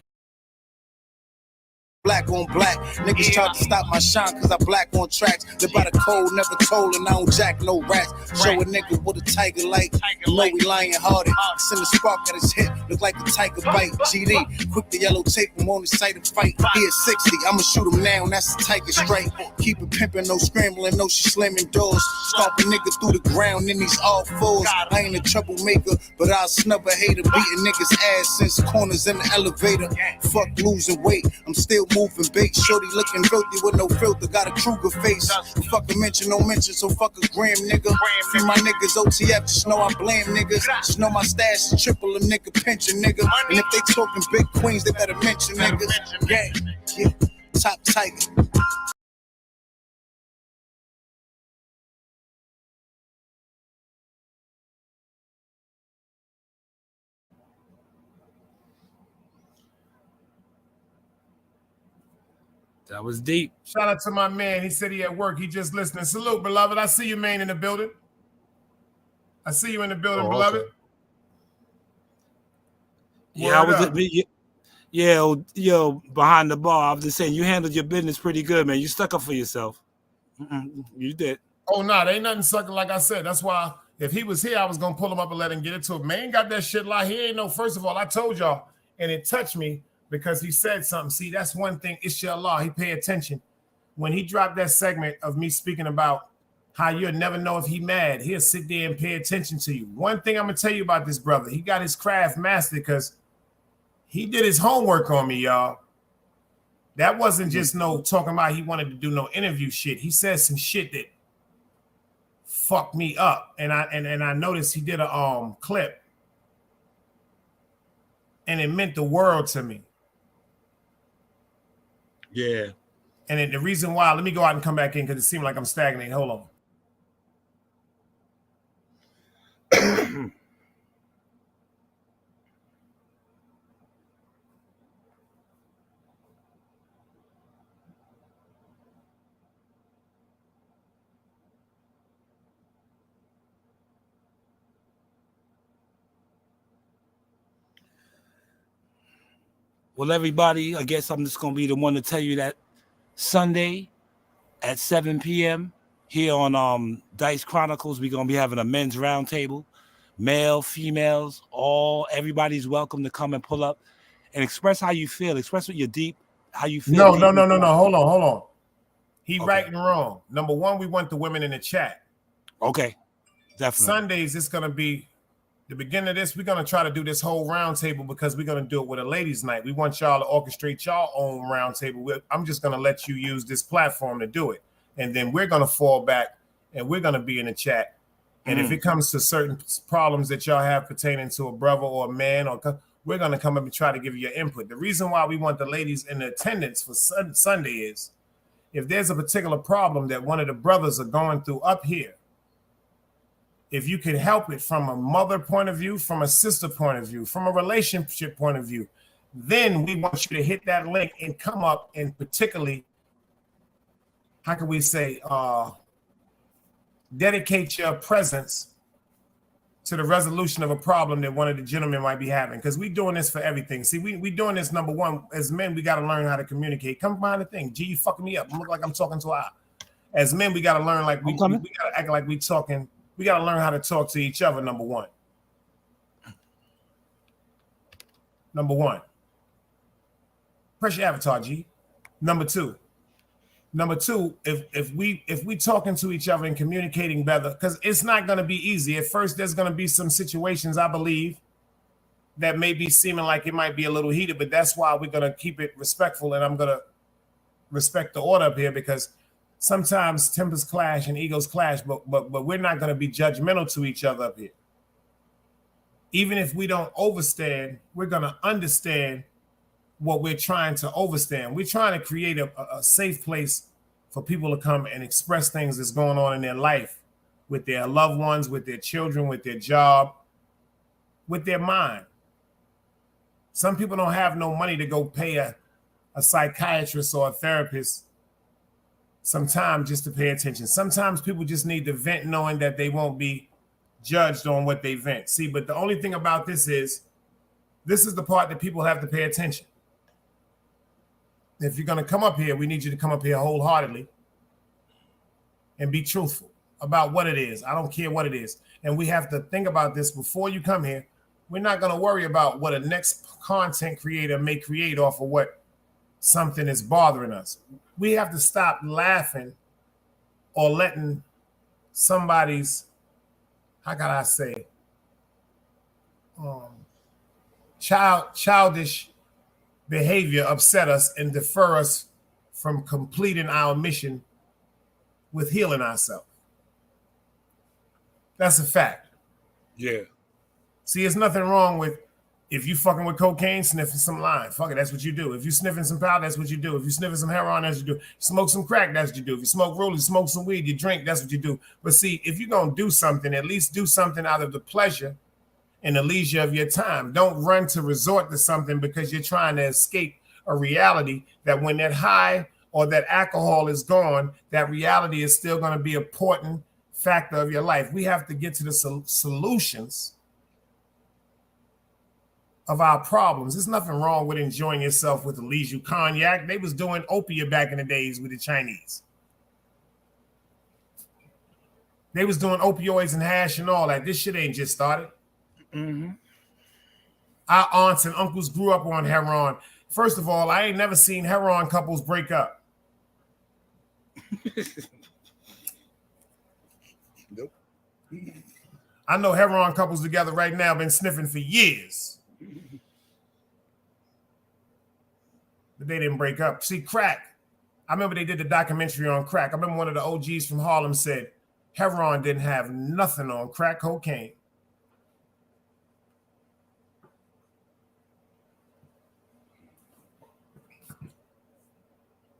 black on black. Niggas tried to stop my shine cause I black on tracks. Live by the code, never told, and I don't jack no rats. Show a nigga what a tiger like. You know we lying hearted. Send a spark at his hip, look like the tiger bite. GD, quick the yellow tape him on the site of fight. He at 60, I'ma shoot him now, and that's the tiger strike. Keep it pimping, no scrambling, no she slamming doors. Stomp a nigga through the ground in these all fours. I ain't a troublemaker, but I'll snub a hater. Beating niggas ass since corners in the elevator. Fuck losing weight, I'm still moving bait. Shorty looking filthy with no filter, got a Kruger face. Fuck a mention, no mention, so fuck a gram, nigga. Free my niggas OTF, just know I blame niggas. Just know my stash is triple a nigga pension, nigga. And if they talking big queens, they better mention niggas. Yeah, top tiger. That was deep. Shout out to my man. He said he at work. He just listening. Salute, beloved. I see you, man, in the building. I see you in the building, beloved. Okay. Yeah, I was yo, behind the bar. I was just saying, you handled your business pretty good, man. You stuck up for yourself. You did. Oh, no, there ain't nothing sucking. Like I said, that's why if he was here, I was going to pull him up and let him get it to him. Man got that shit like he ain't no, first of all, I told y'all, and it touched me because he said something. See, that's one thing. Inshallah, he pay attention. When he dropped that segment of me speaking about how you'll never know if he mad. He'll sit there and pay attention to you. One thing I'm going to tell you about this brother, he got his craft mastered because he did his homework on me, y'all. That wasn't just no talking about he wanted to do no interview shit. He said some shit that fucked me up. And I noticed he did a clip. And it meant the world to me. Yeah. And the reason why, let me go out and come back in because it seemed like I'm stagnating. Hold on. Well, everybody, I guess I'm just going to be the one to tell you that Sunday at 7 p.m. here on Dice Chronicles, we're going to be having a men's roundtable. Male, females, everybody's welcome to come and pull up and express how you feel. Express what you're how you feel. No. Hold on. He right and wrong. Number one, we want the women in the chat. Okay, definitely. Sundays, it's going to be the beginning of this. We're going to try to do this whole roundtable because we're going to do it with a ladies' night. We want y'all to orchestrate y'all own roundtable. I'm just going to let you use this platform to do it. And then we're going to fall back and we're going to be in the chat. And if it comes to certain problems that y'all have pertaining to a brother or a man, we're going to come up and try to give you your input. The reason why we want the ladies in attendance for Sunday is if there's a particular problem that one of the brothers are going through up here, if you can help it from a mother point of view, from a sister point of view, from a relationship point of view, then we want you to hit that link and come up and particularly, how can we say, dedicate your presence to the resolution of a problem that one of the gentlemen might be having. Because we're doing this for everything. See, we doing this, number one, as men, we got to learn how to communicate. Come behind the thing. G, you fucking me up. I look like I'm talking to our. As men, we got to learn like we got to act like we talking. We got to learn how to talk to each other, number one. Press your avatar, G. Number two, if we talking to each other and communicating better, because it's not going to be easy. At first, there's going to be some situations, I believe, that may be seeming like it might be a little heated, but that's why we're going to keep it respectful, and I'm going to respect the order up here because sometimes tempers clash and egos clash, but we're not going to be judgmental to each other up here. Even if we don't overstand, we're going to understand what we're trying to overstand. We're trying to create a safe place for people to come and express things that's going on in their life with their loved ones, with their children, with their job, with their mind. Some people don't have no money to go pay a psychiatrist or a therapist sometimes just to pay attention. Sometimes people just need to vent knowing that they won't be judged on what they vent. See, but the only thing about this is the part that people have to pay attention. If you're going to come up here, we need you to come up here wholeheartedly and be truthful about what it is. I don't care what it is. And we have to think about this before you come here. We're not going to worry about what a next content creator may create off of what something is bothering us. We have to stop laughing or letting somebody's, how can I say, childish behavior upset us and defer us from completing our mission with healing ourselves. That's a fact. Yeah. See, there's nothing wrong with if you fucking with cocaine, sniffing some line. Fuck it, that's what you do. If you sniffing some powder, that's what you do. If you sniffing some heroin, that's what you do. Smoke some crack, that's what you do. If you smoke rollers, smoke some weed, you drink, that's what you do. But see, if you're going to do something, at least do something out of the pleasure and the leisure of your time. Don't run to resort to something because you're trying to escape a reality that when that high or that alcohol is gone, that reality is still going to be an important factor of your life. We have to get to the solutions of our problems. There's nothing wrong with enjoying yourself with the Leisure cognac. They was doing opium back in the days with the Chinese. They was doing opioids and hash and all that. This shit ain't just started. Mm-hmm. Our aunts and uncles grew up on heroin. First of all, I ain't never seen heroin couples break up. I know heroin couples together right now been sniffing for years. But they didn't break up. See, crack. I remember they did the documentary on crack. I remember one of the OGs from Harlem said heroin didn't have nothing on crack cocaine.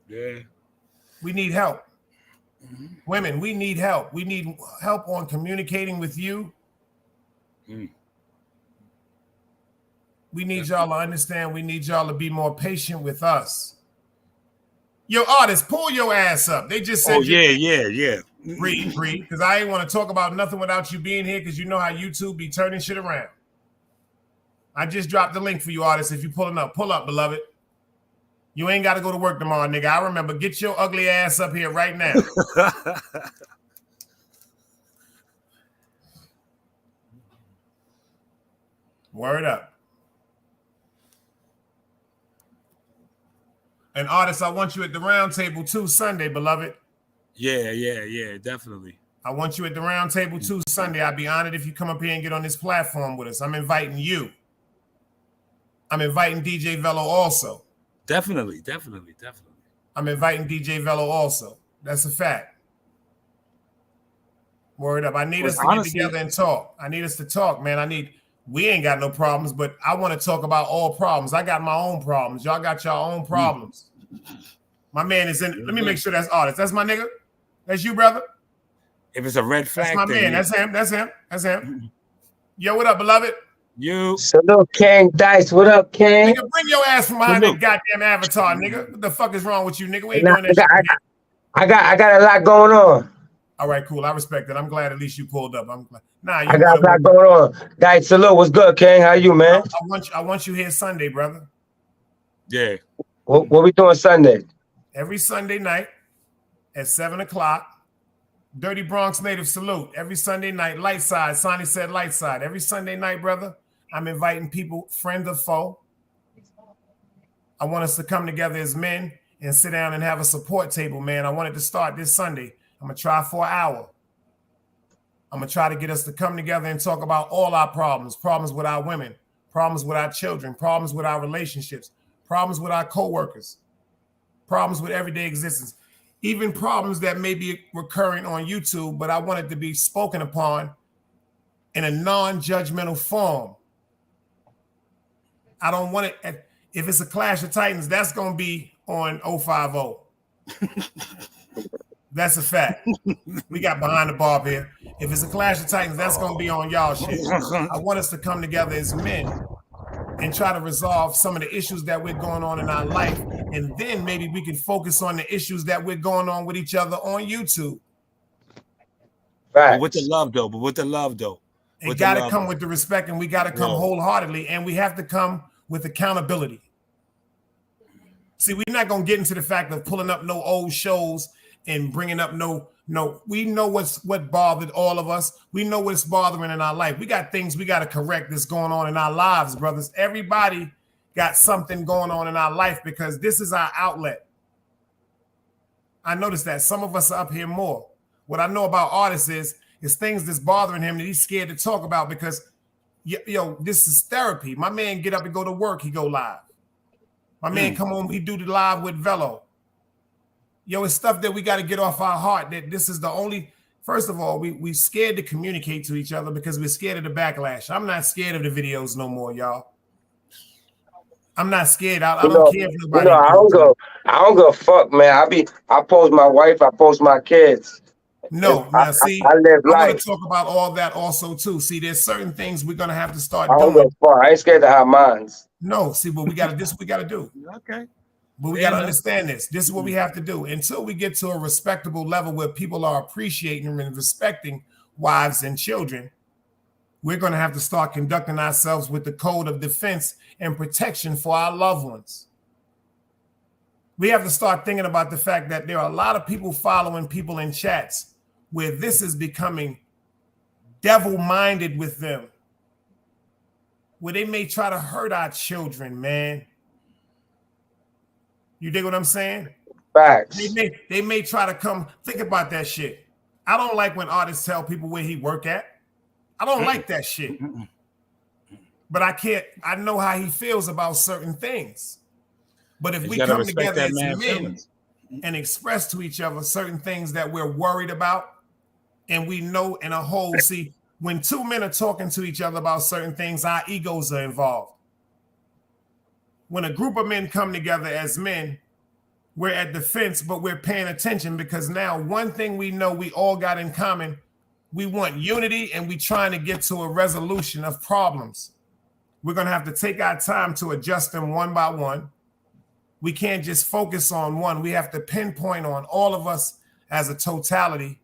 Yeah. We need help. Women, we need help. We need help on communicating with you. We need y'all to understand. We need y'all to be more patient with us. Yo, artists, pull your ass up. They just said, oh, yeah. Breathe, because I ain't want to talk about nothing without you being here, because you know how YouTube be turning shit around. I just dropped the link for you, artists. If you pulling up, pull up, beloved. You ain't got to go to work tomorrow, nigga. I remember. Get your ugly ass up here right now. Word up. And artists, I want you at the round table too Sunday, beloved. Yeah, definitely. I want you at the round table too Sunday. I'd be honored if you come up here and get on this platform with us. I'm inviting you. I'm inviting DJ Velo also. Definitely. I'm inviting DJ Velo also. That's a fact. Word up. I need us to get together and talk. I need us to talk, man. We ain't got no problems, but I want to talk about all problems. I got my own problems. Y'all got your own problems. My man is in. Let me make sure that's artist. That's my nigga. That's you, brother. If it's a red flag, that's my man. That's him. Yo, what up, beloved? You. Salute, King Dice. What up, King? Nigga, bring your ass from behind that goddamn avatar, nigga. What the fuck is wrong with you, nigga? We ain't doing that shit. I got a lot going on. All right, cool. I respect it. I'm glad at least you pulled up. I'm glad. I got a lot going on. Dice, salute. What's good, King? How you, man? I want you here Sunday, brother. Yeah. What we doing Sunday? Every Sunday night at 7:00. Dirty Bronx native salute. Every Sunday night, light side. Sonny said light side. Every Sunday night, brother, I'm inviting people, friend or foe. I want us to come together as men and sit down and have a support table, man. I want it to start this Sunday. I'm going to try for an hour. I'm going to try to get us to come together and talk about all our problems with our women, problems with our children, problems with our relationships, problems with our co-workers, problems with everyday existence, even problems that may be recurring on YouTube, but I want it to be spoken upon in a non-judgmental form. I don't want it, if it's a Clash of Titans, that's going to be on 050. That's a fact. We got behind the barb here. If it's a Clash of Titans, that's going to be on y'all shit. I want us to come together as men and try to resolve some of the issues that we're going on in our life. And then maybe we can focus on the issues that we're going on with each other on YouTube. But with the love, though. It got to come with the respect, and we got to come wholeheartedly, and we have to come with accountability. See, we're not going to get into the fact of pulling up no old shows and bringing up no. We know what bothered all of us. We know what's bothering in our life. We got things we got to correct that's going on in our lives, brothers. Everybody got something going on in our life because this is our outlet. I noticed that some of us are up here more. What I know about artists is things that's bothering him that he's scared to talk about because, this is therapy. My man get up and go to work. He go live. My man come home. He do the live with Velo. It's stuff that we got to get off our heart. That this is the only. First of all, we scared to communicate to each other because we're scared of the backlash. I'm not scared of the videos no more, y'all. I'm not scared. I don't care if nobody. I don't go fuck, man. I post my wife. I post my kids. No, now see, I live life. I want to talk about all that also too. See, there's certain things we're gonna have to start doing. Go far. I ain't scared to have minds. No, see, but we got to. This we got to do. Okay. But we got to understand this. This is what we have to do. Until we get to a respectable level where people are appreciating and respecting wives and children, we're going to have to start conducting ourselves with the code of defense and protection for our loved ones. We have to start thinking about the fact that there are a lot of people following people in chats where this is becoming devil-minded with them, where they may try to hurt our children, man. You dig what I'm saying? Facts. They may try to come. Think about that shit. I don't like when artists tell people where he work at. I don't like that shit. But I know how he feels about certain things. But if we come together as men and express to each other certain things that we're worried about, and we know in a whole, see, when two men are talking to each other about certain things, our egos are involved. When a group of men come together as men, we're at the fence, but we're paying attention because now one thing we know we all got in common, we want unity and we trying to get to a resolution of problems. We're going to have to take our time to adjust them one by one. We can't just focus on one. We have to pinpoint on all of us as a totality.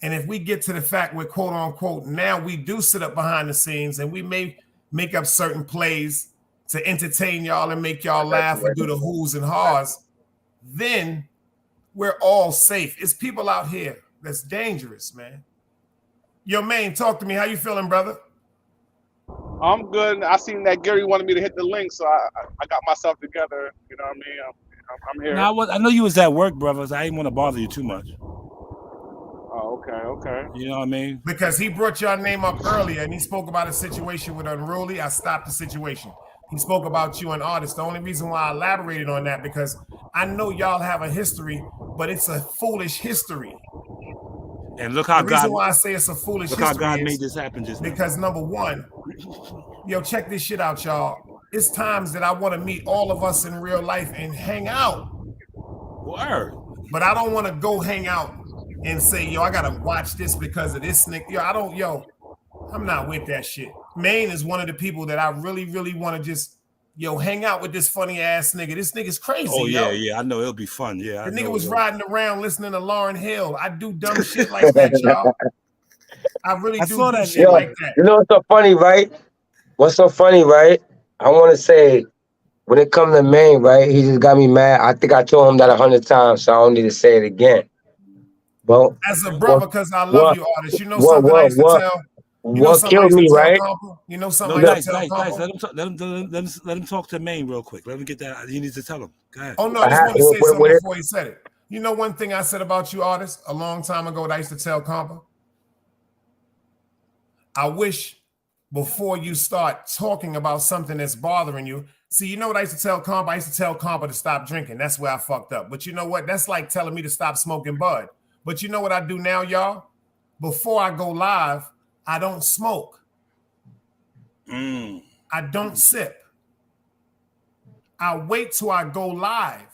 And if we get to the fact we're quote unquote, now we do sit up behind the scenes and we may make up certain plays to entertain y'all and make y'all laugh and do the who's and haws, then we're all safe. It's people out here that's dangerous, man. Yo, man, talk to me. How you feeling, brother? I'm good. I seen that Gary wanted me to hit the link, so I got myself together. You know what I mean? I'm here. No, I know you was at work, brother. So I didn't want to bother you too much. Oh, okay. You know what I mean? Because he brought your name up earlier and he spoke about a situation with Unruly. I stopped the situation. He spoke about you and artists. The only reason why I elaborated on that because I know y'all have a history, but it's a foolish history. And look how the reason why I say it's a foolish history how God made this happen just because now. Number one, yo, check this shit out, y'all. It's times that I want to meet all of us in real life and hang out. Word. But I don't want to go hang out and say, yo, I gotta watch this because of this nigga. I'm not with that shit. Maine is one of the people that I really, really want to just, hang out with this funny ass nigga. This nigga's crazy. Oh, yeah. I know it'll be fun. Yeah. The nigga was riding around listening to Lauryn Hill. I do dumb shit like that, y'all. I really do shit like that. You know what's so funny, right? What's so funny, right? I want to say, when it comes to Maine, right, he just got me mad. I think I told him that 100 times, so I don't need to say it again. Well, as a brother, because I love you, artist. You know something I used to tell? What killed me, right? You know something I used to tell guys, let him talk to Maine real quick. Let him get that. He needs to tell him. Go ahead. Oh, no, I just want to say something before he said it. You know one thing I said about you, artist, a long time ago that I used to tell Convo? I wish before you start talking about something that's bothering you. See, you know what I used to tell Convo? I used to tell Convo to stop drinking. That's where I fucked up. But you know what? That's like telling me to stop smoking bud. But you know what I do now, y'all? Before I go live, I don't smoke. I don't sip. I wait till I go live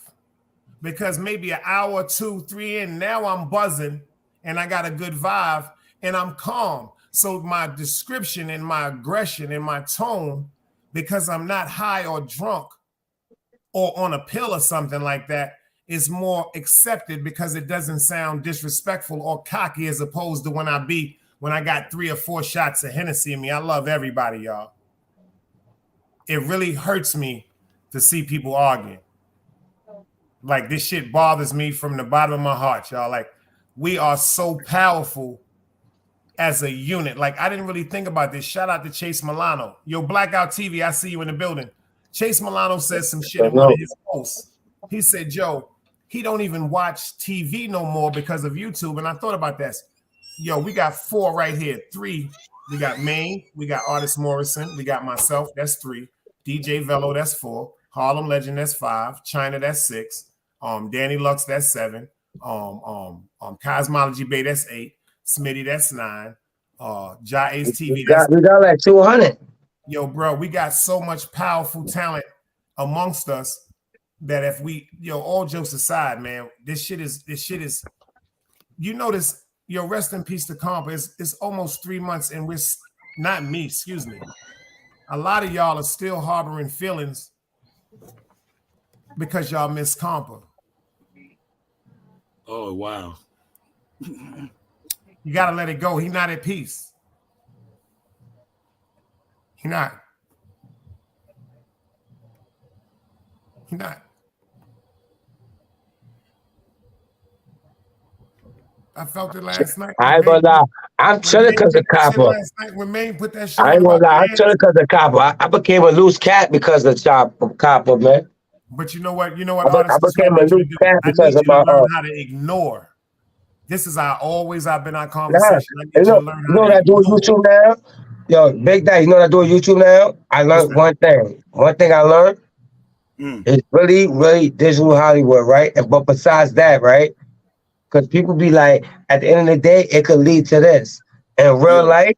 because maybe an hour, 2, 3 in, now I'm buzzing and I got a good vibe and I'm calm. So my description and my aggression and my tone, because I'm not high or drunk or on a pill or something like that, is more accepted because it doesn't sound disrespectful or cocky as opposed to when I got 3 or 4 shots of Hennessy in me. I love everybody, y'all. It really hurts me to see people arguing. Like, this shit bothers me from the bottom of my heart, y'all. Like, we are so powerful as a unit. Like, I didn't really think about this. Shout out to Chase Milano. Yo, Blackout TV, I see you in the building. Chase Milano said some shit in one of his posts. He said, Joe, he don't even watch TV no more because of YouTube. And I thought about this. Yo, we got 4 right here. 3. We got Maine. We got Artist Morrison. We got myself. That's 3. DJ Velo. That's 4. Harlem Legend. That's 5. China. That's 6. Danny Lux. That's 7. Cosmology Bay. That's 8. Smitty. That's 9. Ja Ace TV. We got like 200. Yo, bro, we got so much powerful talent amongst us that if we, all jokes aside, man, this shit is, you notice, rest in peace to Compa. It's almost 3 months and we're not me, excuse me. A lot of y'all are still harboring feelings because y'all miss Compa. Oh, wow. You got to let it go. He's not at peace. He's not. He's not. I felt it last night. I ain't gonna lie. I'm chilling because of Copper. When Maine put that shit I ain't gonna lie. I'm chilling because of Copper. I became a loose cat because of Copper, man. But you know what? I became a loose cat because of my learn how to ignore. This is I've been our Nah, conversation. I need you you to know, learn you how know to what I do with ignore. YouTube now? Yo, Big Daddy, you know what I do with YouTube now? I What's learned that? one thing. One thing I learned is really, really digital Hollywood, right? And but besides that, right? Because people be like, at the end of the day, it could lead to this. In real life,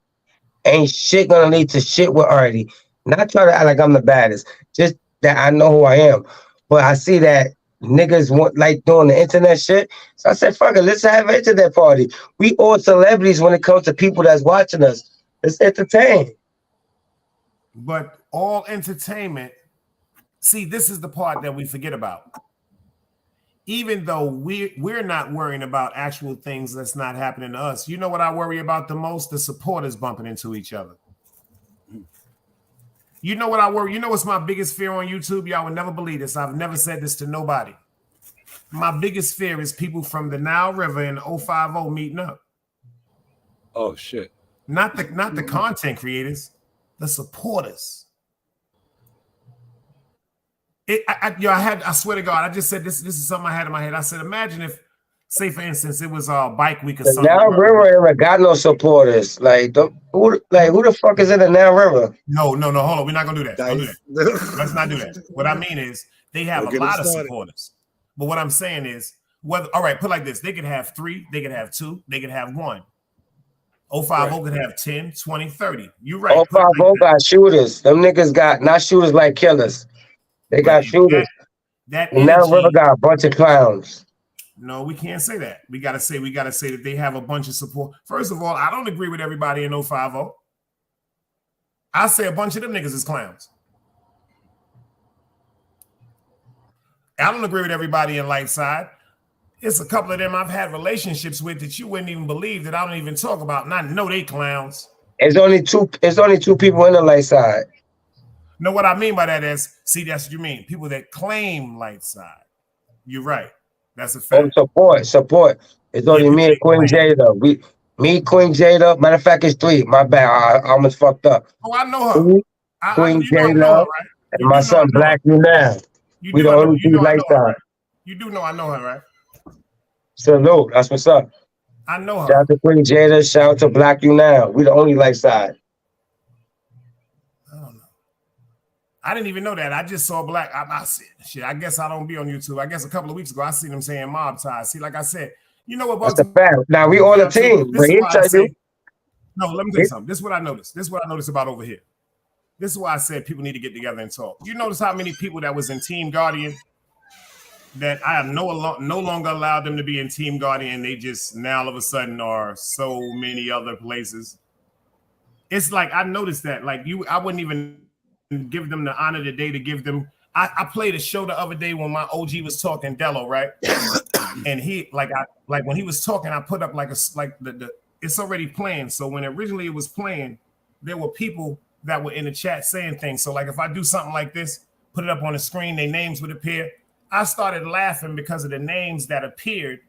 ain't shit gonna lead to shit with Artie. Not trying to act like I'm the baddest, just that I know who I am. But I see that niggas want like doing the internet shit. So I said, fuck it, let's have an internet party. We all celebrities when it comes to people that's watching us. Let's entertain. But all entertainment, see, this is the part that we forget about. Even though we're not worrying about actual things that's not happening to us, you know what I worry about the most? The supporters bumping into each other. You know what I worry? You know what's my biggest fear on YouTube? Y'all would never believe this. I've never said this to nobody. My biggest fear is people from the Nile River and 050 meeting up. Oh shit. Not the content creators, the supporters. I swear to God, I just said this is something I had in my head. I said, imagine if, say for instance, it was bike week or The something. Nile River ain't got no supporters. Like, who the fuck is in the Nile River? No, hold on. We're not gonna do that. Don't do that. Let's not do that. What I mean is they have a lot of supporters. But what I'm saying is, all right, put it like this: they could have 3, they could have 2, they could have 1. 050 could have 10, 20, 30. You're right. 050 got shooters. Them niggas got not shooters like killers. They got shooters. That and Nile River got a bunch of clowns. No, we can't say that. We gotta say that they have a bunch of support. First of all, I don't agree with everybody in 050. I say a bunch of them niggas is clowns. I don't agree with everybody in Lightside. It's a couple of them I've had relationships with that you wouldn't even believe that I don't even talk about, and I know they clowns. It's only two people in the Lightside. No, what I mean by that is, see, that's what you mean. People that claim Lightside. You're right. That's a fact. Oh, support. It's only me and Queen Jada. Me, Queen Jada. Matter of fact, it's 3. My bad. I almost fucked up. Oh, I know her. Queen You know Jada, I know her, right? and my son Black You Now. We the only 2 Lightside. You do know I know her, right? Salute. That's what's up. I know her. Shout out to Queen Jada. Shout out to Black You Now. We the only Lightside. I don't know. I didn't even know that. I just saw Black. I see shit. I guess I don't be on YouTube. I guess a couple of weeks ago I seen them saying mob ties. See, like I said, you know what? That's a fact. Now we on the team. But he'll tell you. No, let me tell you something. This is what I noticed. This is what I noticed about over here. This is why I said people need to get together and talk. You notice how many people that was in Team Guardian that I have no longer allowed them to be in Team Guardian. They just now all of a sudden are so many other places. It's like I noticed that. Like I wouldn't even give them the honor today to give them. I played a show the other day when my OG was talking Dello, right? And he like when he was talking, I put up the it's already playing. So when originally it was playing, there were people that were in the chat saying things. So like if I do something like this, put it up on the screen, their names would appear. I started laughing because of the names that appeared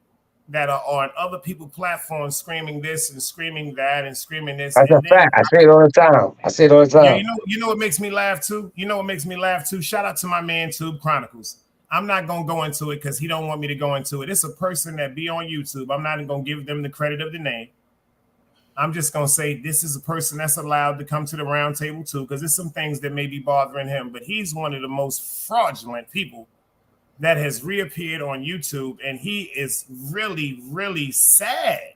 that are on other people's platforms screaming this and screaming that and screaming this. That's a fact. I say it all the time. Yeah, you know what makes me laugh too? Shout out to my man Tube Chronicles. I'm not gonna go into it because he don't want me to go into it. It's a person that be on YouTube. I'm not even gonna give them the credit of the name. I'm just gonna say this is a person that's allowed to come to the round table too, because there's some things that may be bothering him, but he's one of the most fraudulent people that has reappeared on YouTube, and he is really, really sad.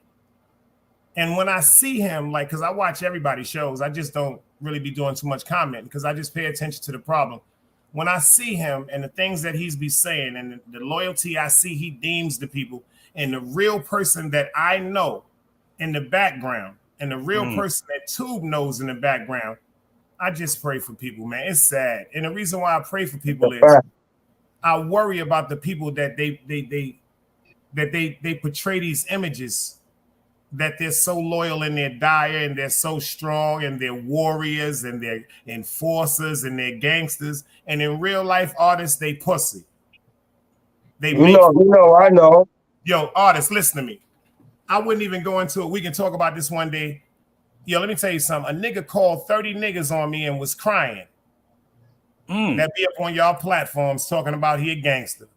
And when I see him, like, because I watch everybody's shows, I just don't really be doing too much comment because I just pay attention to the problem. When I see him and the things that he's be saying and the loyalty I see he deems the people and the real person that I know in the background and the real person that Tube knows in the background, I just pray for people, man. It's sad. And the reason why I pray for people is I worry about the people that they portray these images that they're so loyal and they're dire and they're so strong and they're warriors and they're enforcers and they're gangsters, and in real life artists they pussy. I know. Yo, artists, listen to me. I wouldn't even go into it. We can talk about this one day. Yo, let me tell you something. A nigga called 30 niggas on me and was crying. That be up on y'all platforms talking about he a gangster.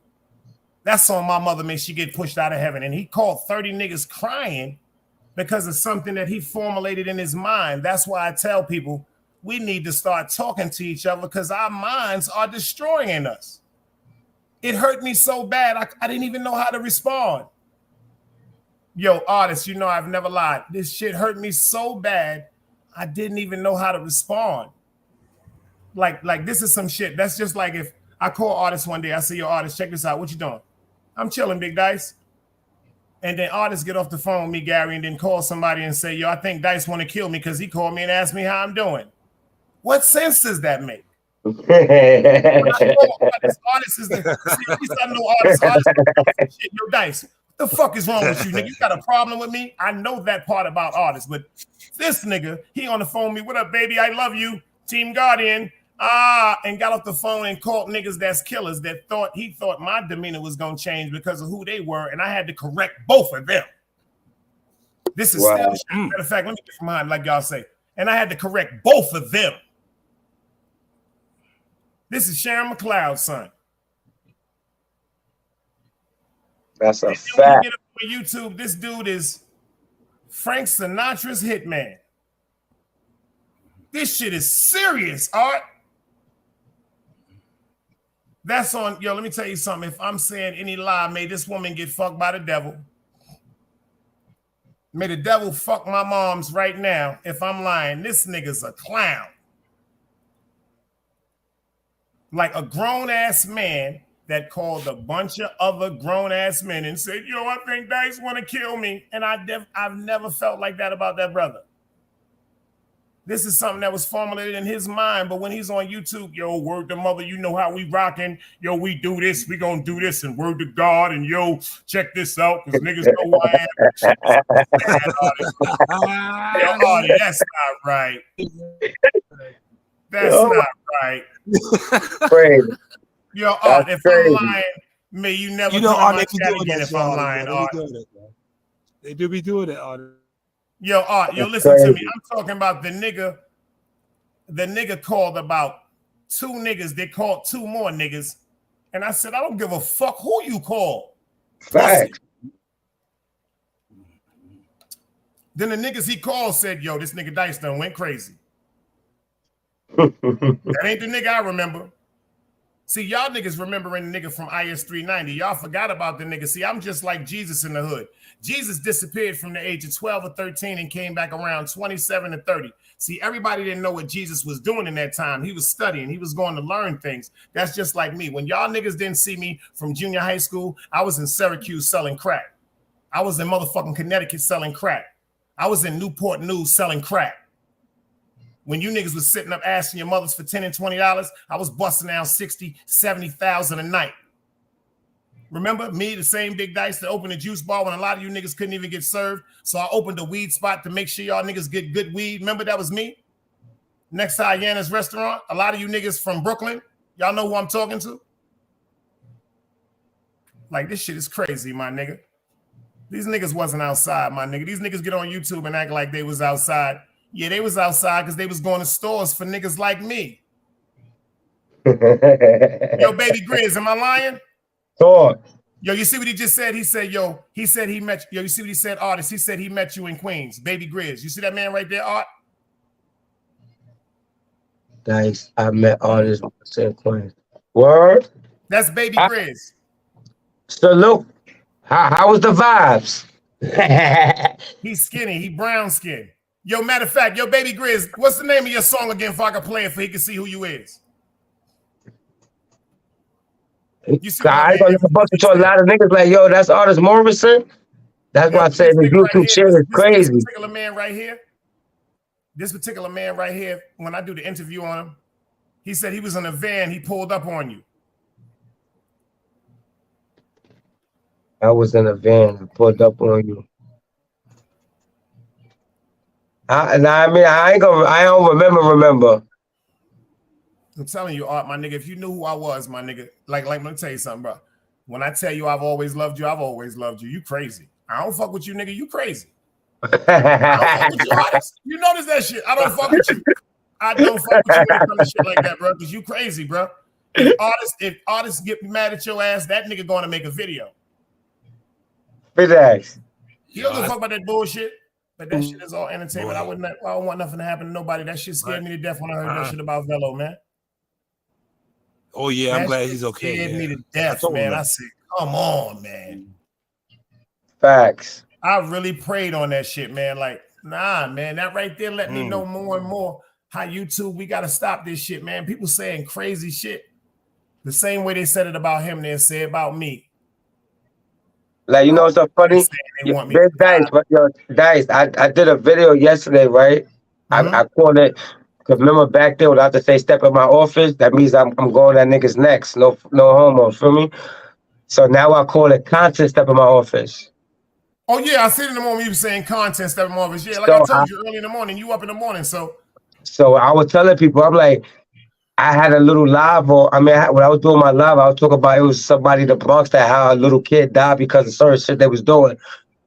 That song my mother made, she get pushed out of heaven. And he called 30 niggas crying because of something that he formulated in his mind. That's why I tell people we need to start talking to each other because our minds are destroying us. It hurt me so bad, I didn't even know how to respond. Yo, artists, you know I've never lied. This shit hurt me so bad, I didn't even know how to respond. Like this is some shit. That's just like if I call artists one day, I say, yo, artist, check this out. What you doing? I'm chilling, Big Dice. And then artists get off the phone with me, Gary, and then call somebody and say, yo, I think Dice want to kill me because he called me and asked me how I'm doing. What sense does that make? Artists is the, see, at least I know artists shit. Yo, Dice, what the fuck is wrong with you, nigga? You got a problem with me? I know that part about artists, but this nigga, he on the phone with me, what up, baby? I love you, Team Guardian. And got off the phone and called niggas that's killers that he thought my demeanor was gonna change because of who they were, and I had to correct both of them. This is still shit. Matter of fact, let me get from behind, like y'all say. And I had to correct both of them. This is Sharon McLeod's son. That's a fact. Get up on YouTube, this dude is Frank Sinatra's hitman. This shit is serious, Art. That's on, yo, let me tell you something. If I'm saying any lie, may this woman get fucked by the devil. May the devil fuck my moms right now. If I'm lying, this nigga's a clown. Like a grown-ass man that called a bunch of other grown-ass men and said, yo, I think Dice want to kill me. And I've never felt like that about that brother. This is something that was formulated in his mind, but when he's on YouTube, yo, word to mother, you know how we rocking. Yo, we do this, we gonna do this, and word to God, and yo, check this out, because niggas know who I am. Yo, Artie, that's not right. That's not right. Crazy. Yo, Art, if I'm lying, may you never come on my chat again if I'm lying, Art. They do be doing it, Art. Yo, Art, yo, listen to me. I'm talking about the nigga. The nigga called about 2 niggas. They called 2 more niggas. And I said, I don't give a fuck who you call. Fact. Then the niggas he called said, yo, this nigga Dice done went crazy. That ain't the nigga I remember. See, y'all niggas remembering the nigga from IS 390. Y'all forgot about the nigga. See, I'm just like Jesus in the hood. Jesus disappeared from the age of 12 or 13 and came back around 27 to 30. See, everybody didn't know what Jesus was doing in that time. He was studying. He was going to learn things. That's just like me. When y'all niggas didn't see me from junior high school, I was in Syracuse selling crack. I was in motherfucking Connecticut selling crack. I was in Newport News selling crack. When you niggas was sitting up asking your mothers for $10 and $20, I was busting down 60, 70,000 a night. Remember me, the same Big Dice that opened a juice bar when a lot of you niggas couldn't even get served. So I opened a weed spot to make sure y'all niggas get good weed. Remember that was me? Next to Ayana's restaurant. A lot of you niggas from Brooklyn. Y'all know who I'm talking to? Like, this shit is crazy, my nigga. These niggas wasn't outside, my nigga. These niggas get on YouTube and act like they was outside. Yeah, they was outside because they was going to stores for niggas like me. Yo, Baby Grizz, am I lying? Thought. Yo, you see what he just said? He said, yo, he said he met, yo, you see what he said, artist? He said he met you in Queens. Baby Grizz. You see that man right there, Art? Dice, I met artists in Queens. Word? That's Baby Grizz. Salute. How was the vibes? He's skinny. He brown skin. Yo, matter of fact, yo, Baby Grizz, what's the name of your song again if I can play it for he can see who you is? You see I ain't gonna bust into a lot of niggas like, yo, that's Artist Morrison. That's why I say the YouTube shit is crazy. This particular man right here, when I do the interview on him, he said he was in a van, he pulled up on you. I was in a van and pulled up on you. I don't remember. I'm telling you, Art, my nigga, if you knew who I was, my nigga, like let me tell you something, bro. When I tell you I've always loved you, I've always loved you. You crazy. I don't fuck with you, nigga. You crazy. I don't fuck with you, artist. You notice that shit. I don't fuck with you. I don't fuck with you when it comes to shit like that, bro, because you crazy, bro. If artists get mad at your ass, that nigga going to make a video. Relax. You don't give a fuck about that bullshit. But that shit is all entertainment. I don't want nothing to happen to nobody. That shit scared me to death when I heard that shit about Velo, man. Oh yeah, I'm glad he's okay. Scared me to death, man. I said, come on, man. Facts. I really prayed on that shit, man. Like, nah, man. That right there let me know more and more how YouTube, we got to stop this shit, man. People saying crazy shit. The same way they said it about him, they say about me. Like, you know what's so funny? Dice, I did a video yesterday, right? I called it, because remember back there when I had to say step in my office, that means I'm going that nigga's next. No homo, feel me? So now I call it content step in my office. Oh, yeah, I said in the morning you were saying content step in my office. Yeah, like I told you early in the morning, you up in the morning, so. So I was telling people, I'm like, I had a little live when I was doing my live, I was talking about it was somebody in the Bronx that had a little kid died because of certain shit they was doing.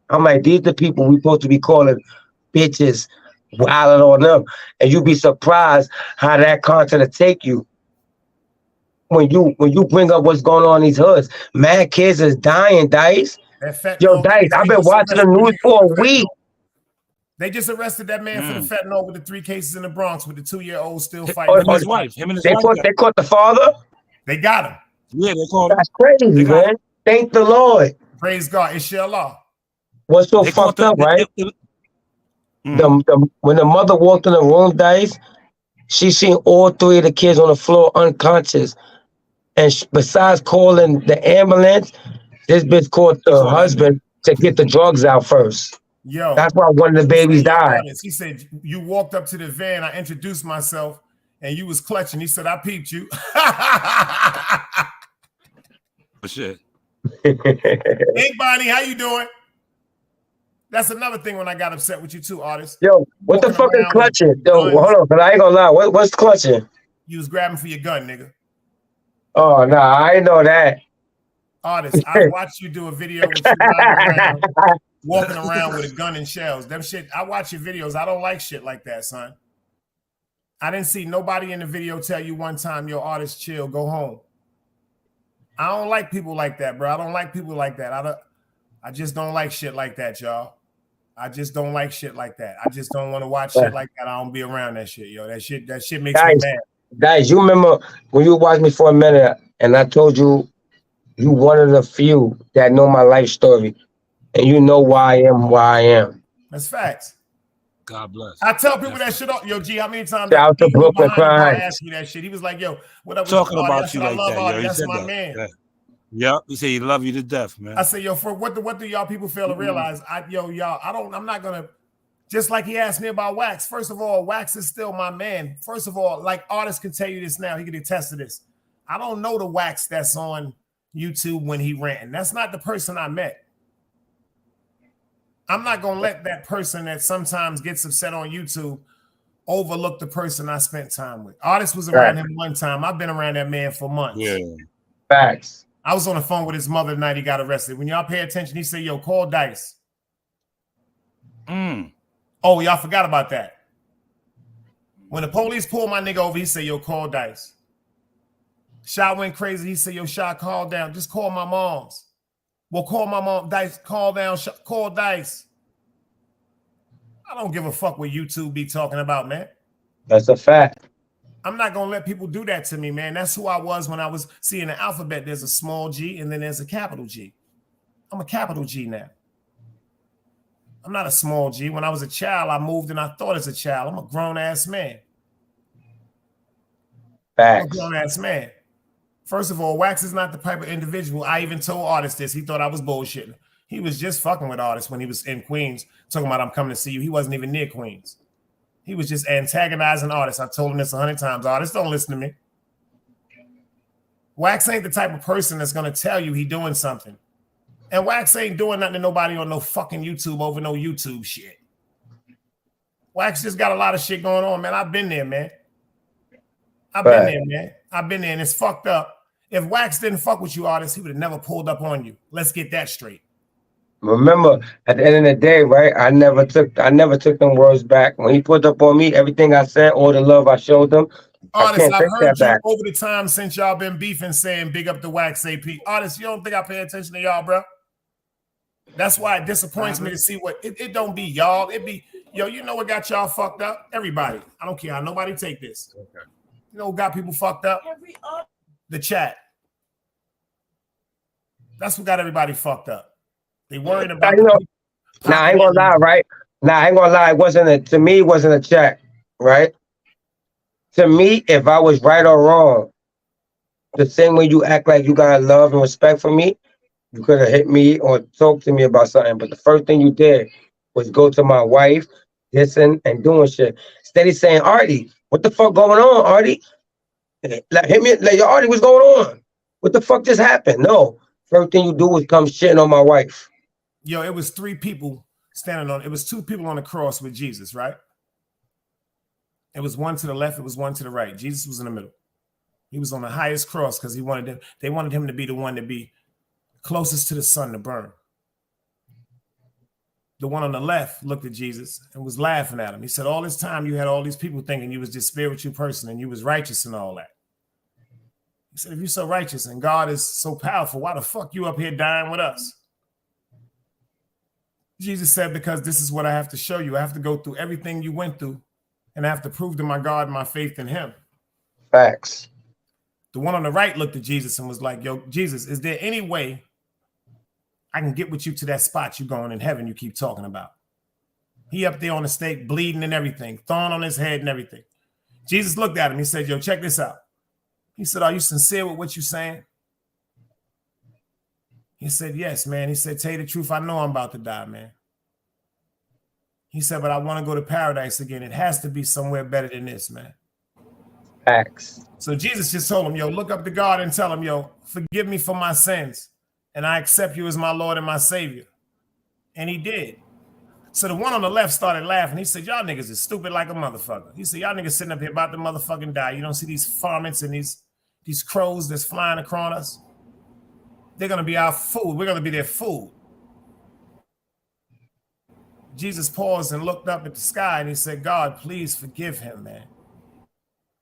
I'm like, these the people we supposed to be calling bitches, wilding on them. And you'd be surprised how that content will take you. When you bring up what's going on in these hoods. Mad kids is dying, Dice. Yo, Dice, I've been watching the news for a week. They just arrested that man for the fentanyl with the 3 cases in the Bronx with the 2-year-old still fighting. Him and his wife. They caught the father? They got him. Yeah, they caught him. That's crazy, man. Thank the Lord. Praise God. Inshallah. What's so fucked up, right? When the mother walked in the room, Dice, she seen all 3 of the kids on the floor unconscious. And besides calling the ambulance, this bitch called the husband to get the drugs out first. Yo, that's why one of the babies died. He said, you walked up to the van, I introduced myself, and you was clutching. He said, I peeped you. For shit. Hey, Bonnie, how you doing? That's another thing when I got upset with you too, artist. Yo, what the fuck is clutching? Yo, hold on, but I ain't gonna lie. What's clutching? You was grabbing for your gun, nigga. Oh, no, I ain't know that. Artist, I watched you do a video with you walking around with a gun and shells. Them shit, I watch your videos. I don't like shit like that, son. I didn't see nobody in the video tell you one time, yo, artist, chill, go home. I don't like people like that, bro. I don't like people like that. I just don't like shit like that, y'all. I just don't like shit like that. I just don't want to watch shit like that. I don't be around that shit, yo. That shit makes me mad. Guys, you remember when you watched me for a minute and I told you one of the few that know my life story. And you know why I am. That's facts. God bless. I tell people that shit off. Yo, G, how many times out to Brooklyn I asked me that shit? He was like, yo, what up? Talking about you like that, yo. That's my man. Yeah, he said he love you to death, man. I say, yo, for what do y'all people fail to realize? I'm not gonna, just like he asked me about Wax. First of all, Wax is still my man. First of all, like artists can tell you this now, he can attest to this. I don't know the Wax that's on YouTube when he ranting. That's not the person I met. I'm not gonna let that person that sometimes gets upset on YouTube overlook the person I spent time with. Artist was around him one time. I've been around that man for months. Yeah. Facts. I was on the phone with his mother the night he got arrested. When y'all pay attention, he said, yo, call Dice. Oh, y'all forgot about that. When the police pulled my nigga over, he said, yo, call Dice. Shot went crazy. He said, yo, Shot, call down. Just call my mom's. Well, call my mom, Dice, call down, call Dice. I don't give a fuck what YouTube be talking about, man. That's a fact. I'm not going to let people do that to me, man. That's who I was when I was seeing the alphabet. There's a small G and then there's a capital G. I'm a capital G now. I'm not a small G. When I was a child, I moved and I thought as a child. I'm a grown-ass man. Facts. I'm a grown-ass man. First of all, Wax is not the type of individual. I even told Artist this. He thought I was bullshitting. He was just fucking with Artist when he was in Queens, talking about I'm coming to see you. He wasn't even near Queens. He was just antagonizing Artist. I told him this 100 times. Artist, don't listen to me. Wax ain't the type of person that's going to tell you he doing something. And Wax ain't doing nothing to nobody on no fucking YouTube over no YouTube shit. Wax just got a lot of shit going on, man. I've been there, man. I've been there, man. I've been there, and it's fucked up. If Wax didn't fuck with you, Artist, he would have never pulled up on you. Let's get that straight. Remember, at the end of the day, right? I never took them words back. When he pulled up on me, everything I said, all the love I showed them, Artists, I've take heard that you back. over the time since y'all been beefing saying big up the Wax AP. Artists, you don't think I pay attention to y'all, bro? That's why it disappoints me to see what it don't be y'all. It be, yo, you know what got y'all fucked up? Everybody. I don't care how nobody take this. Okay. You know what got people fucked up? The chat. That's what got everybody fucked up. They worried about I ain't gonna lie, right? I ain't gonna lie, to me, it wasn't a check, right? To me, if I was right or wrong, the same way you act like you got love and respect for me, you could have hit me or talked to me about something. But the first thing you did was go to my wife, dissing and doing shit. Steady saying, Artie, what the fuck going on, Artie? Like, hit me, like, yo, Artie, what's going on? What the fuck just happened? No. First thing you do is come shitting on my wife. Yo, it was 3 people it was 2 people on the cross with Jesus, right? It was one to the left, it was one to the right. Jesus was in the middle. He was on the highest cross because they wanted him to be the one to be closest to the sun to burn. The one on the left looked at Jesus and was laughing at him. He said, all this time you had all these people thinking you was this spiritual person and you was righteous and all that. He said, if you're so righteous and God is so powerful, why the fuck you up here dying with us? Jesus said, because this is what I have to show you. I have to go through everything you went through and I have to prove to my God my faith in him. Facts. The one on the right looked at Jesus and was like, yo, Jesus, is there any way I can get with you to that spot you going in heaven you keep talking about? He up there on the stake, bleeding and everything, thorn on his head and everything. Jesus looked at him. He said, yo, check this out. He said, are you sincere with what you're saying? He said, yes, man. He said, tell you the truth, I know I'm about to die, man. He said, but I want to go to paradise again. It has to be somewhere better than this, man. Facts. So Jesus just told him, yo, look up to God and tell him, yo, forgive me for my sins. And I accept you as my Lord and my Savior. And he did. So the one on the left started laughing. He said, y'all niggas is stupid like a motherfucker. He said, y'all niggas sitting up here about to motherfucking die. You don't see these varmints and these crows that's flying across us? They're going to be our food. We're going to be their food. Jesus paused and looked up at the sky and he said, God, please forgive him, man.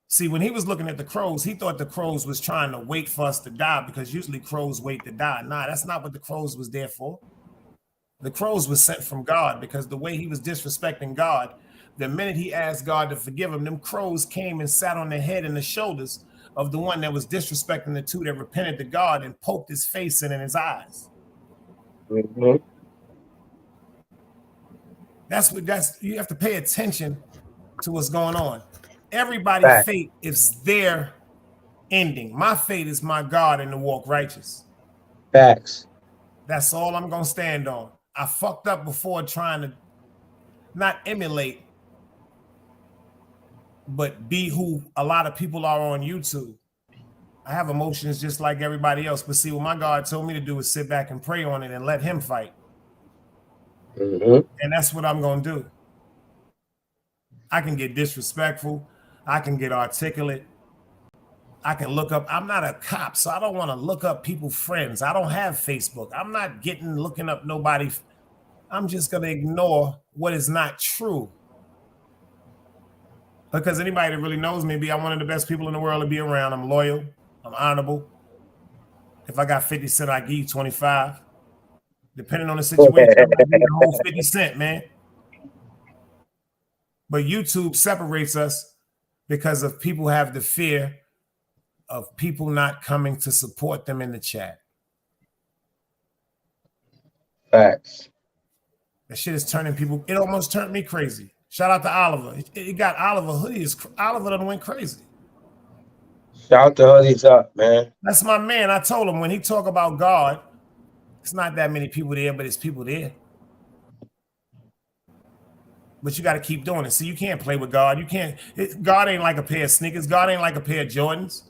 See, when he was looking at the crows, he thought the crows was trying to wait for us to die because usually crows wait to die. Nah, that's not what the crows was there for. The crows was sent from God because the way he was disrespecting God, the minute he asked God to forgive him, them crows came and sat on the head and the shoulders of the one that was disrespecting the 2 that repented to God and poked his face in his eyes. Mm-hmm. You have to pay attention to what's going on. Everybody's fate is their ending. My fate is my God and to walk righteous. Facts. That's all I'm going to stand on. I fucked up before trying to not emulate, but be who a lot of people are on YouTube. I have emotions just like everybody else, but see, what my God told me to do is sit back and pray on it and let him fight. Mm-hmm. And that's what I'm going to do. I can get disrespectful. I can get articulate. I can look up. I'm not a cop, so I don't want to look up people's friends. I don't have Facebook. I'm not looking up nobody. I'm just going to ignore what is not true. Because anybody that really knows me, I'm one of the best people in the world to be around. I'm loyal. I'm honorable. If I got 50 cents, I give you 25. Depending on the situation, I might give you the whole 50 cents, man. But YouTube separates us because of people have the fear of people not coming to support them in the chat. Facts. That shit is turning people. It almost turned me crazy. Shout out to Oliver. It got Oliver hoodies. Oliver done went crazy. Shout the hoodies up, man. That's my man. I told him when he talk about God, it's not that many people there, but it's people there. But you got to keep doing it. See, you can't play with God. You can't. God ain't like a pair of sneakers. God ain't like a pair of Jordans.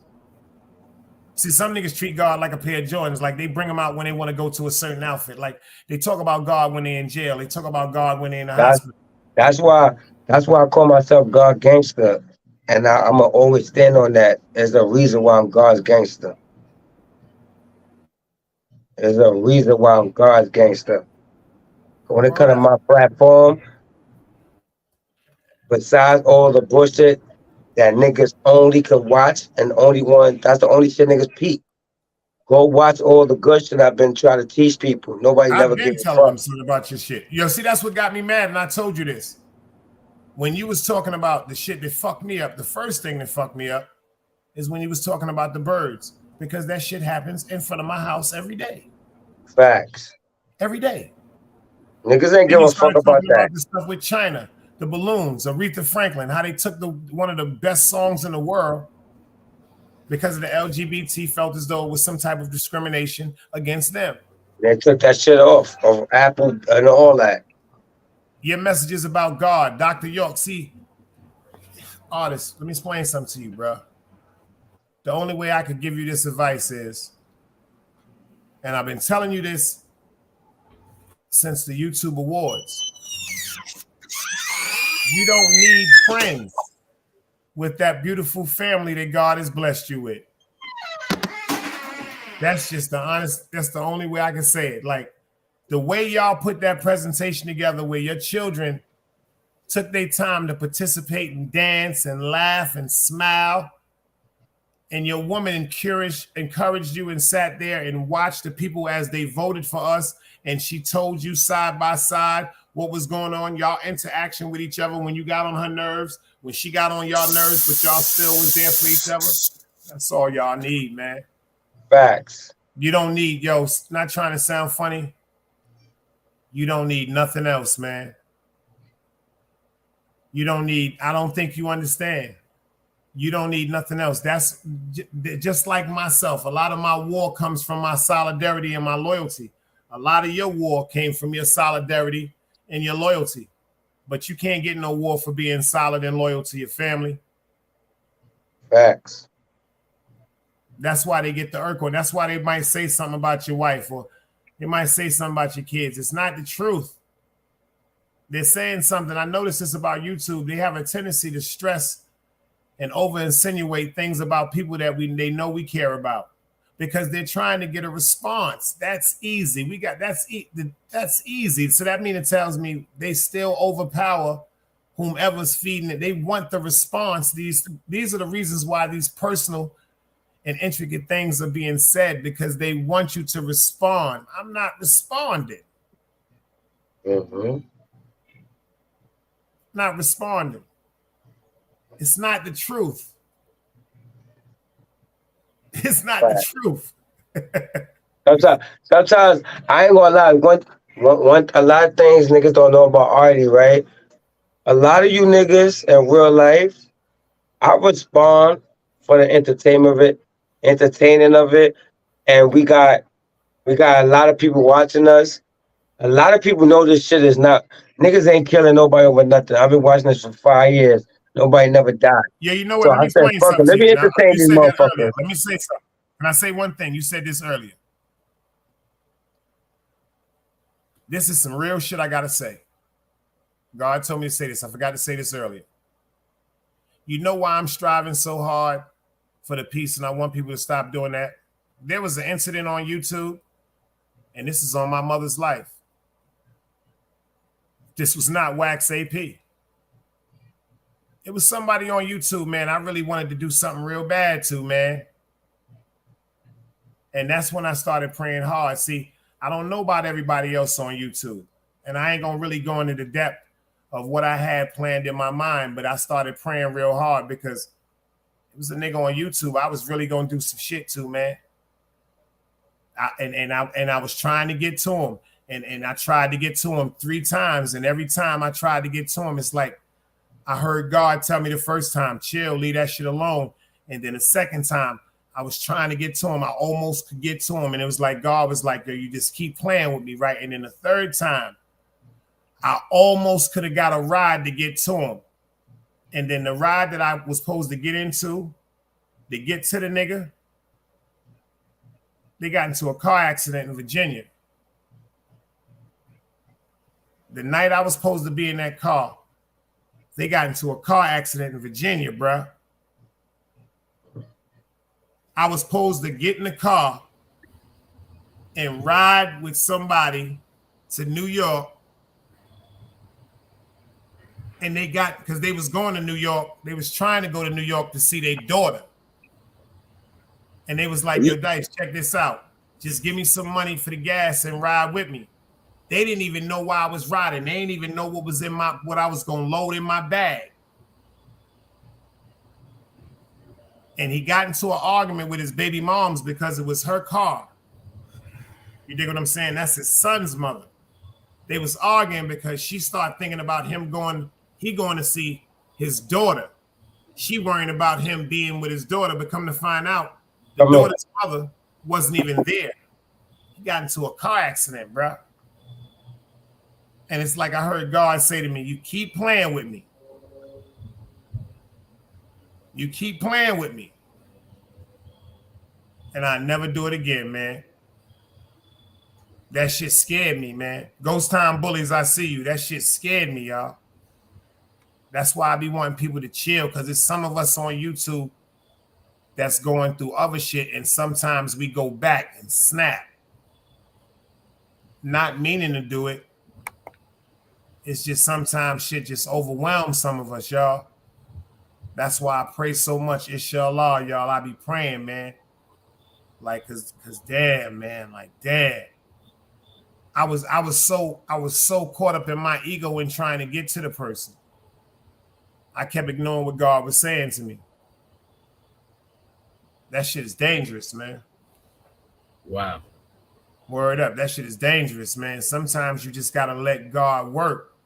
See, some niggas treat God like a pair of Jordans. Like they bring them out when they want to go to a certain outfit. Like they talk about God when they're in jail. They talk about God when they're in the hospital. That's why I call myself God gangster. And I'm going to always stand on that as a reason why I'm God's gangster. There's a reason why I'm God's gangster. When it comes to my platform, besides all the bullshit that niggas only could watch and only one. That's the only shit niggas peep. Go watch all the good shit I've been trying to teach people. Nobody I've never been give a telling them fuck. something about your shit. Yo, see, that's what got me mad, and I told you this. When you was talking about the shit that fucked me up, the first thing that fucked me up is when you was talking about the birds, because that shit happens in front of my house every day. Facts. Every day. Niggas ain't Then give you a fuck started about talking that. about the stuff with China, the balloons, Aretha Franklin, how they took one of the best songs in the world because of the LGBT, felt as though it was some type of discrimination against them. They took that shit off of Apple and all that. Your messages about God, Dr. York. See, artists, let me explain something to you, bro. The only way I could give you this advice is, and I've been telling you this since the YouTube Awards, you don't need friends with that beautiful family that God has blessed you with. That's just the honest, that's the only way I can say it. Like the way y'all put that presentation together where your children took their time to participate and dance and laugh and smile, and your woman encouraged you and sat there and watched the people as they voted for us, and she told you side by side what was going on, y'all interaction with each other when you got on her nerves, when she got on y'all nerves, but y'all still was there for each other. That's all y'all need, man. Facts. You don't need, yo, not trying to sound funny. You don't need nothing else, man. You don't need, I don't think you understand. You don't need nothing else. That's just like myself. A lot of my war comes from my solidarity and my loyalty. A lot of your war came from your solidarity and your loyalty. But you can't get no war for being solid and loyal to your family. Facts. That's why they get the irk. That's why they might say something about your wife, or they might say something about your kids. It's not the truth. They're saying something. I noticed this about YouTube. They have a tendency to stress and over insinuate things about people that they know we care about, because they're trying to get a response. That's easy. That's easy. So that means it tells me they still overpower whomever's feeding it. They want the response. These are the reasons why these personal and intricate things are being said, because they want you to respond. I'm not responding. Not responding. It's not the truth. It's not the truth. sometimes I ain't gonna lie. One a lot of things niggas don't know about Artie, right? A lot of you niggas in real life, I respond for the entertaining of it, and we got a lot of people watching us. A lot of people know this shit is not, niggas ain't killing nobody over nothing. I've been watching this for 5 years. Nobody never died. Yeah, you know what? So Let I me said, explain fuck it, something let to me you. Now, entertain you these said that earlier. motherfuckers. Let me say something. Can I say one thing? You said this earlier. This is some real shit I gotta say. God told me to say this. I forgot to say this earlier. You know why I'm striving so hard for the peace, and I want people to stop doing that? There was an incident on YouTube, and this is on my mother's life. This was not Wax AP. It was somebody on YouTube, man, I really wanted to do something real bad to, man. And that's when I started praying hard. See, I don't know about everybody else on YouTube, and I ain't gonna really go into the depth of what I had planned in my mind, but I started praying real hard because it was a nigga on YouTube I was really gonna do some shit to, man. I was trying to get to him, and I tried to get to him 3 times, and every time I tried to get to him, it's like I heard God tell me the first time, chill, leave that shit alone. And then the second time, I was trying to get to him. I almost could get to him. And it was like, God was like, yo, you just keep playing with me, right? And then the third time, I almost could have got a ride to get to him. And then the ride that I was supposed to get into, to get to the nigga, they got into a car accident in Virginia. The night I was supposed to be in that car, they got into a car accident in Virginia, bruh. I was supposed to get in the car and ride with somebody to New York And they got, because they was going to New York, they was trying to go to New York to see their daughter. And they was like, yo, Dice, check this out. Just give me some money for the gas and ride with me. They didn't even know why I was riding. They didn't even know what was in what I was gonna load in my bag. And he got into an argument with his baby moms because it was her car. You dig what I'm saying? That's his son's mother. They was arguing because she started thinking about him going to see his daughter. She worrying about him being with his daughter, but come to find out, the daughter's mother wasn't even there. He got into a car accident, bro. And it's like I heard God say to me, you keep playing with me. You keep playing with me. And I never do it again, man. That shit scared me, man. Ghost Town Bullies, I see you. That shit scared me, y'all. That's why I be wanting people to chill, because there's some of us on YouTube that's going through other shit, and sometimes we go back and snap. Not meaning to do it. It's just sometimes shit just overwhelms some of us, y'all. That's why I pray so much, inshallah, y'all. I be praying, man. Like, cause damn, man, like damn. I was so caught up in my ego in trying to get to the person. I kept ignoring what God was saying to me. That shit is dangerous, man. Wow. Word up. That shit is dangerous, man. Sometimes you just gotta let God work.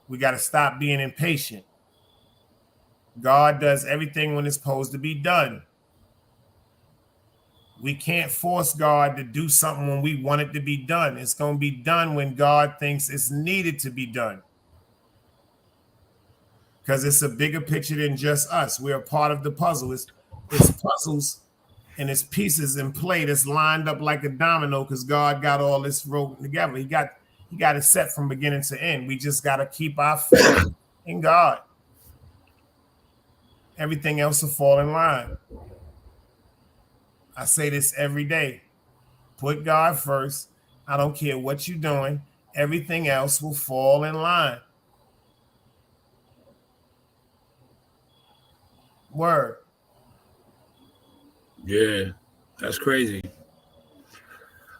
We gotta stop being impatient. God does everything when it's supposed to be done. We can't force God to do something when we want it to be done. It's going to be done when God thinks it's needed to be done. Because it's a bigger picture than just us. We're a part of the puzzle. It's puzzles and it's pieces in play that's lined up like a domino, because God got all this rope together. He got it set from beginning to end. We just got to keep our faith in God. Everything else will fall in line. I say this every day. Put God first. I don't care what you're doing. Everything else will fall in line. Word. Yeah, that's crazy.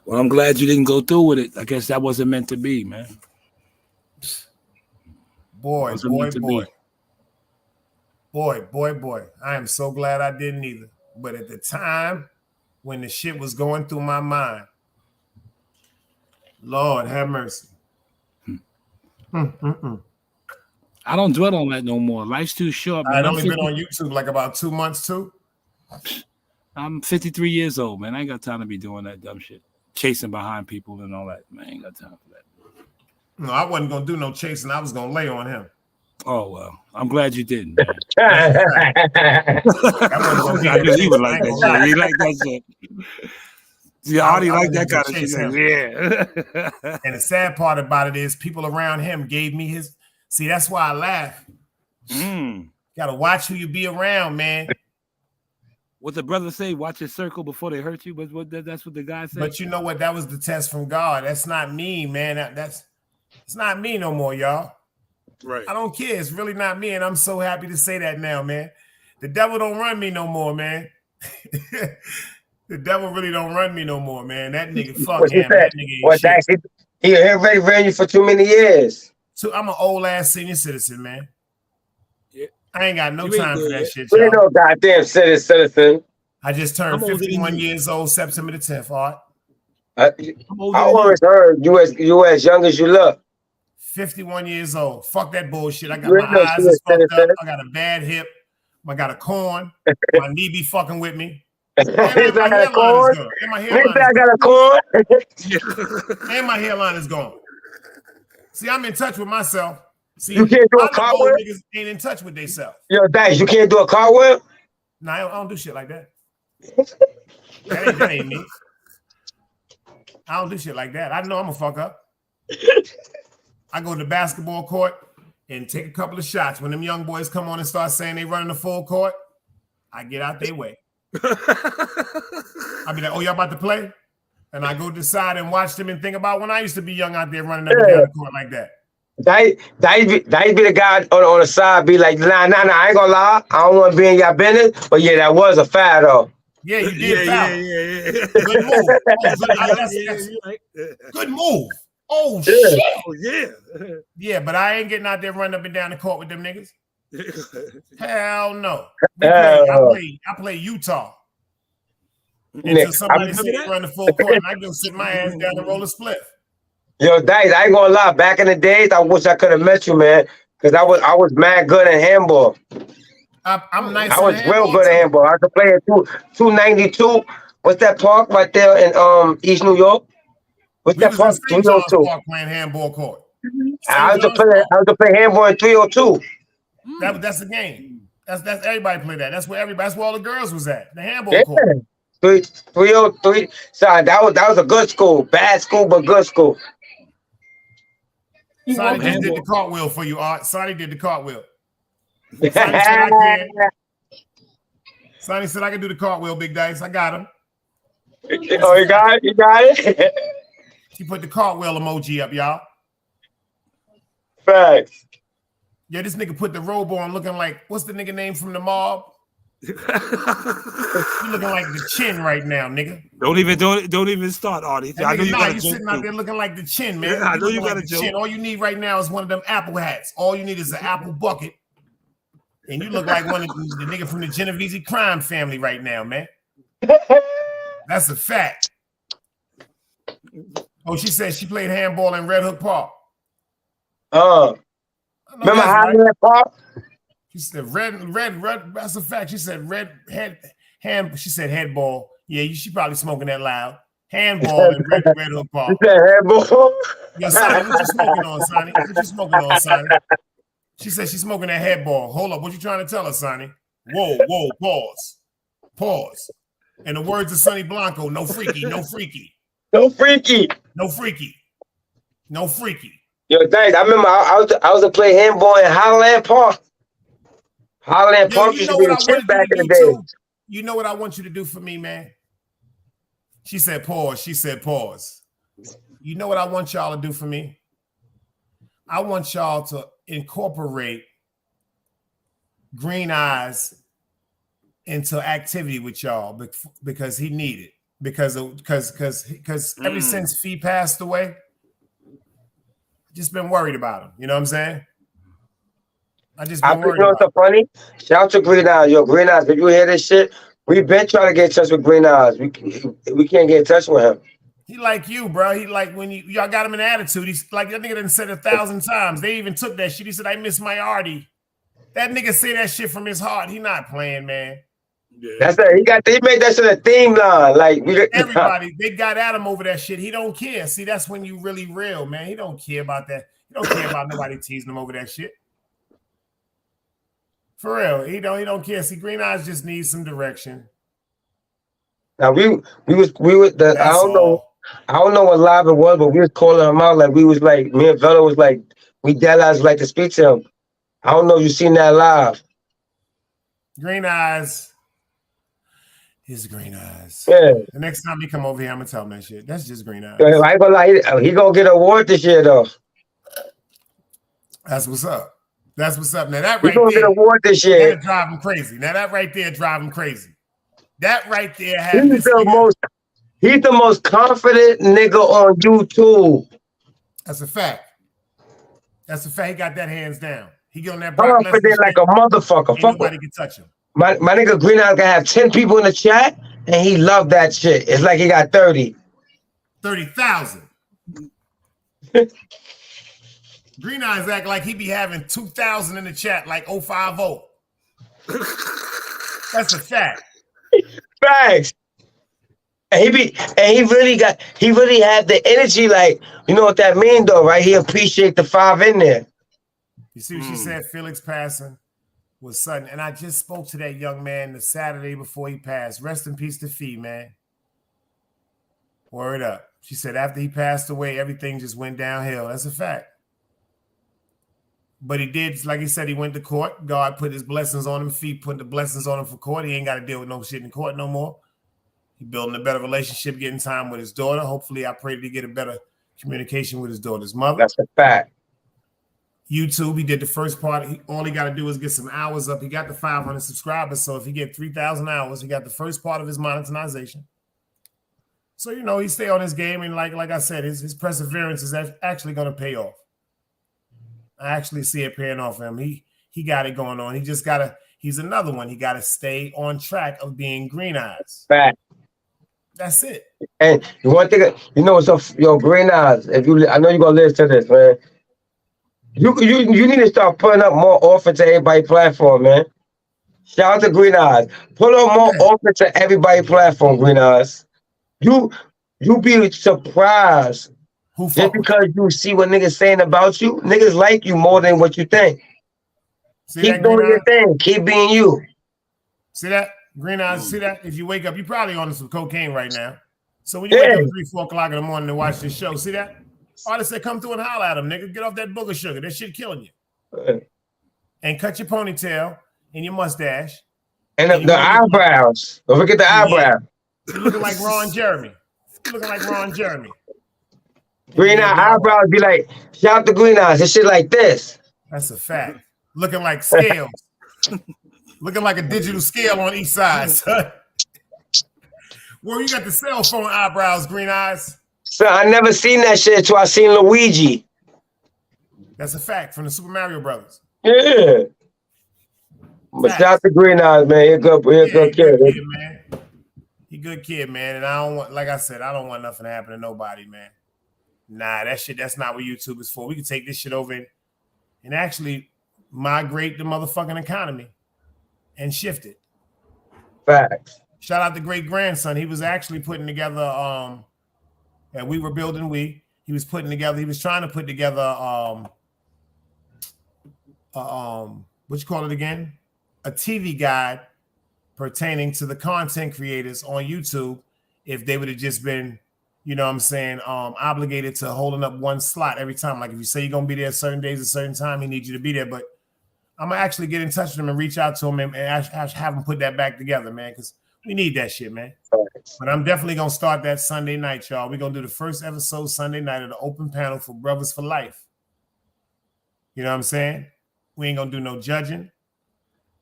Well, I'm glad you didn't go through with it. I guess that wasn't meant to be, man. Boy. I am so glad I didn't either. But at the time, when the shit was going through my mind, Lord have mercy. I don't dwell on that no more. Life's too short, man. I've only been on YouTube like about 2 months too. I'm 53 years old, man. I ain't got time to be doing that dumb shit. Chasing behind people and all that. Man, I ain't got time for that. No, I wasn't going to do no chasing. I was going to lay on him. Oh, well. I'm glad you didn't. I knew he would like that shit. He like that shit. See, I already like that kind of shit. Yeah. And the sad part about it is people around him gave me his... See, that's why I laugh. Got to watch who you be around, man. What the brother say? Watch your circle before they hurt you. But that's what the guy said. But you know what? That was the test from God. That's not me, man. It's not me no more, y'all. Right. I don't care. It's really not me, and I'm so happy to say that now, man. The devil don't run me no more, man. The devil really don't run me no more, man. That nigga, fuck him. That nigga ain't shit. He already ran you for too many years. So I'm an old ass senior citizen, man. Yeah. I ain't got no time for that shit, You ain't no goddamn citizen. I just turned 51 years old September the 10th, Art. I always heard you as young as you look. 51 years old. Fuck that bullshit. I got my eyes is fucked up. I got a bad hip. I got a corn. My knee be fucking with me. And my hairline is gone. And my hairline is gone. See, I'm in touch with myself. See, you can't do a cartwheel. Niggas ain't in touch with themselves. Yo, Dice, you can't do a cartwheel. Nah, I don't do shit like that. That ain't me. I don't do shit like that. I know I'm a fuck up. I go to the basketball court and take a couple of shots. When them young boys come on and start saying they running the full court, I get out their way. I be like, oh, y'all about to play? And I go decide and watch them and think about when I used to be young out there running up and down the court like that. Dice be the guy on the side, be like, nah, I ain't gonna lie. I don't want to be in your business. But yeah, that was a foul, though. Yeah, you did foul. Yeah. Good move. Oh, good move. Oh, shit. Oh, yeah. Yeah, but I ain't getting out there running up and down the court with them niggas. Hell no. I play Utah. Until somebody say they run the full court, and I go sit my ass down and roll a spliff. Yo, Dice, I ain't gonna lie. Back in the days, I wish I could have met you, man. Because I was mad good at handball. I'm nice. I was real good at handball. I could play at 292. What's that park right there in East New York? What's that park? 302. Park playing handball court. I was to play handball in 302. That's the game. That's everybody play that. That's where all the girls was at. The handball court. 303. Sorry, that was a good school. Bad school, but good school. Sonny just did the cartwheel for you, Art. Sonny did the cartwheel. Sonny said I can do the cartwheel, Big Dice. I got him. Oh, you got it? He put the cartwheel emoji up, y'all. Facts. Yeah, this nigga put the robe on looking like, what's the nigga name from the mob? You looking like the Chin right now, nigga. Don't even start, Artie. I know you sitting out there looking like the Chin, man. Yeah, I know you got a joke. Chin. All you need right now is one of them apple hats. All you need is an apple bucket. And you look like one of the nigga from the Genovese crime family right now, man. That's a fact. Oh, she said she played handball in Red Hook Park. Remember Highland Park? She said red. That's a fact. She said she said headball. Yeah, she probably smoking that loud. Handball in Red Hook Park. She said handball? Yeah, Sonny, what you smoking on, Sonny? What you smoking on, Sonny? She said she's smoking that headball. Hold up, what you trying to tell us, Sonny? Whoa, pause. In the words of Sonny Blanco, no freaky. No freaky. Yo, Dice, I remember I was to play handball in Highland Park. Highland Park used to be the shit back in the day. You know what I want you to do for me, man? She said pause. You know what I want y'all to do for me? I want y'all to incorporate Green Eyes into activity with y'all because he needed. Because ever since Fee passed away, just been worried about him. You know what I'm saying? I just been worried. You know what's so funny? Shout out to Green Eyes. Yo, Green Eyes, did you hear this shit? We've been trying to get in touch with Green Eyes. We can't get in touch with him. He like you, bro. He like when y'all got him an attitude. He's like that nigga done said 1,000 times. They even took that shit. He said, I miss my Artie. That nigga say that shit from his heart. He not playing, man. Yeah. That's that. He made that shit a theme line. Like everybody, they got at him over that shit. He don't care. See, that's when you really real, man. He don't care about that. He don't care about nobody teasing him over that shit. For real, he don't care. See, Green Eyes just needs some direction. Now we was the I don't know what live it was, but we was calling him out like we was like me and Velo was like we dead eyes like to speak to him. I don't know if you seen that live. Green Eyes. His Green Eyes. Yeah. The next time he come over here, I'm gonna tell him that shit. That's just Green Eyes. Yeah, I ain't gonna lie, he gonna get an award this year though. That's what's up. That's what's up. Now that right there, get an award this year. That'll drive him crazy. Now that right there drive him crazy. That right there has he's the most confident nigga on YouTube. That's a fact. That's a fact. He got that hands down. He get on that confident like a motherfucker. Fuck nobody can touch him. My nigga Green Eyes gonna have 10 people in the chat, and he love that shit. It's like he got 30,000. Green Eyes act like he be having 2,000 in the chat, like 050. That's a fact. Facts. And he really had the energy, like, you know what that mean though, right? He appreciate the 5 in there. You see what she said? Felix passing was sudden. And I just spoke to that young man the Saturday before he passed. Rest in peace to Fee, man. Word up. She said after he passed away, everything just went downhill. That's a fact. But he did, like he said, he went to court. God put his blessings on him. Fee put the blessings on him for court. He ain't got to deal with no shit in court no more. He building a better relationship, getting time with his daughter. Hopefully, I pray that he get a better communication with his daughter's mother. That's a fact. YouTube. He did the first part. All he got to do is get some hours up. He got the 500 subscribers. So if he get 3,000 hours, he got the first part of his monetization. So, you know, he stay on his game. And like I said, his perseverance is actually going to pay off. I actually see it paying off for him. He got it going on. He just got to, he's another one. He got to stay on track of being Green Eyes. Fact. That's it. And one thing, you know, so your Green Eyes, if you, I know you're going to listen to this, man. You need to start putting up more offers to everybody's platform, man. Shout out to Green Eyes. Put up more offers to everybody's platform, Green Eyes. You be surprised just because you see what niggas saying about you. Niggas like you more than what you think. See Keep doing your thing. Keep being you. See that? Green Eyes, see that? If you wake up, you're probably on some cocaine right now. So when you wake up 3, 4 o'clock in the morning to watch this show, see that? Artists said, come through and holler at him, nigga. Get off that booger sugar. That shit killing you. And cut your ponytail and your mustache. And the eyebrows. Don't forget the eyebrow. You're looking like Ron Jeremy. You're looking like Ron Jeremy. Green Eye eyebrows be like, shout out to Green Eyes. This shit like this. That's a fact. Looking like scales. Looking like a digital scale on each side, son. Well, you got the cell phone eyebrows, Green Eyes. So I never seen that shit until I seen Luigi. That's a fact from the Super Mario Brothers. Yeah. But shout out to Green Eyes, man. He a good kid, man. He good kid, man. And I don't want, like I said, I don't want nothing to happen to nobody, man. Nah, that's not what YouTube is for. We can take this shit over and actually migrate the motherfucking economy and shift it. Facts. Shout out to great grandson. He was actually putting together and we were building he was trying to put together what you call it again? A TV guide pertaining to the content creators on YouTube if they would have just been, you know what I'm saying, obligated to holding up one slot every time. Like if you say you're gonna be there certain days, a certain time, he needs you to be there. But I'm gonna actually get in touch with him and reach out to him and have him put that back together, man, because we need that shit, man. But I'm definitely gonna start that Sunday night, y'all. We're gonna do the first episode Sunday night of the open panel for Brothers for Life. You know what I'm saying? We ain't gonna do no judging.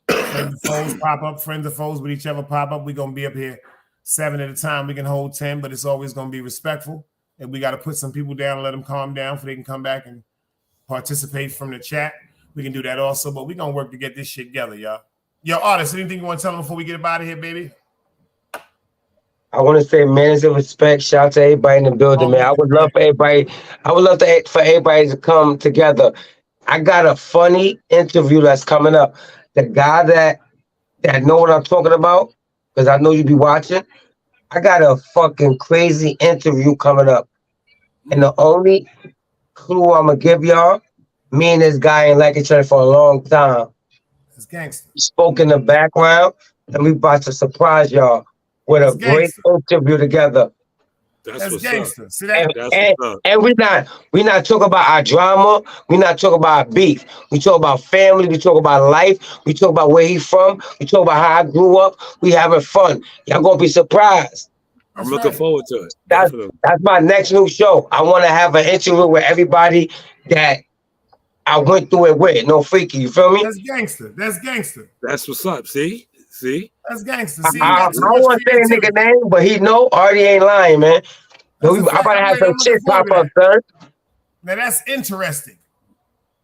Friends of foes pop up, friends of foes, but each other pop up. We're gonna be up here 7 at a time. We can hold 10, but it's always gonna be respectful. And we got to put some people down and let them calm down so they can come back and participate from the chat. We can do that also, but we're gonna work to get this shit together, y'all. Yo, artists, anything you want to tell them before we get up out of here, baby? I want to say manners and respect. Shout out to everybody in the building, man. I would love for everybody to come together. I got a funny interview that's coming up. The guy that know what I'm talking about, because I know you be watching. I got a fucking crazy interview coming up. And the only clue I'm going to give y'all, me and this guy ain't like each other for a long time. It's gangster. We spoke in the background, and we about to surprise y'all with a great interview together. That's gangster. See that? And we not talking about our drama. We not talking about beef. We talk about family. We talk about life. We talk about where he from. We talk about how I grew up. We having fun. Y'all gonna be surprised. I'm looking forward to it. That's my next new show. I want to have an interview with everybody that I went through it with. No freaky. You feel me? That's gangster. That's gangster. That's what's up. See? That's gangster. See, I don't want to say a nigga name, but he know already ain't lying, man. I'm about to have some shit pop up, sir. Now that's interesting.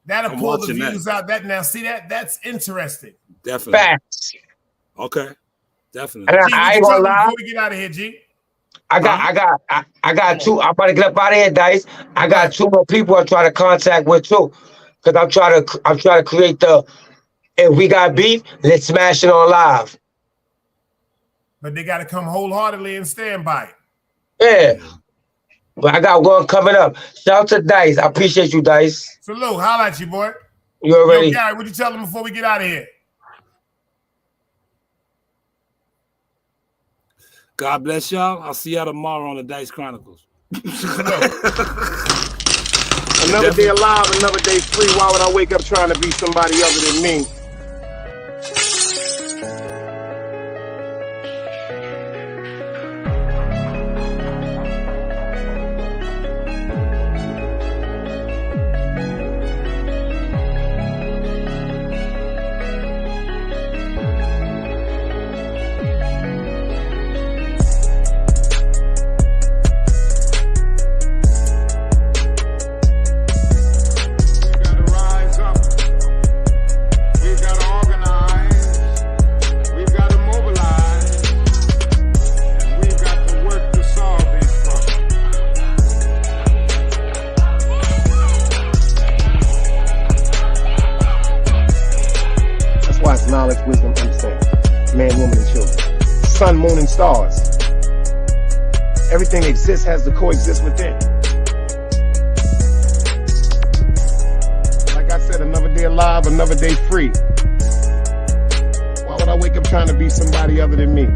That'll pull the views out. That now, see that? That's interesting. Definitely. Facts. Okay. Definitely. And I ain't gonna lie. Before we get out of here, G. I got two. I'm about to get up out of here, Dice. I got 2 more people I'm trying to contact with too, because I'm trying to create the. If we got beef, let's smash it on live. But they got to come wholeheartedly and stand by it. Yeah. But I got one coming up. Shout out to Dice. I appreciate you, Dice. Salute. Holla at you, boy. You already. Yo, Gary, what you tell them before we get out of here? God bless y'all. I'll see y'all tomorrow on the Dice Chronicles. Another day alive, another day free. Why would I wake up trying to be somebody other than me? knowledge, wisdom, understanding. Man, woman, and children. Sun, moon, and stars. Everything that exists has to coexist within. Like I said, another day alive, another day free. Why would I wake up trying to be somebody other than me?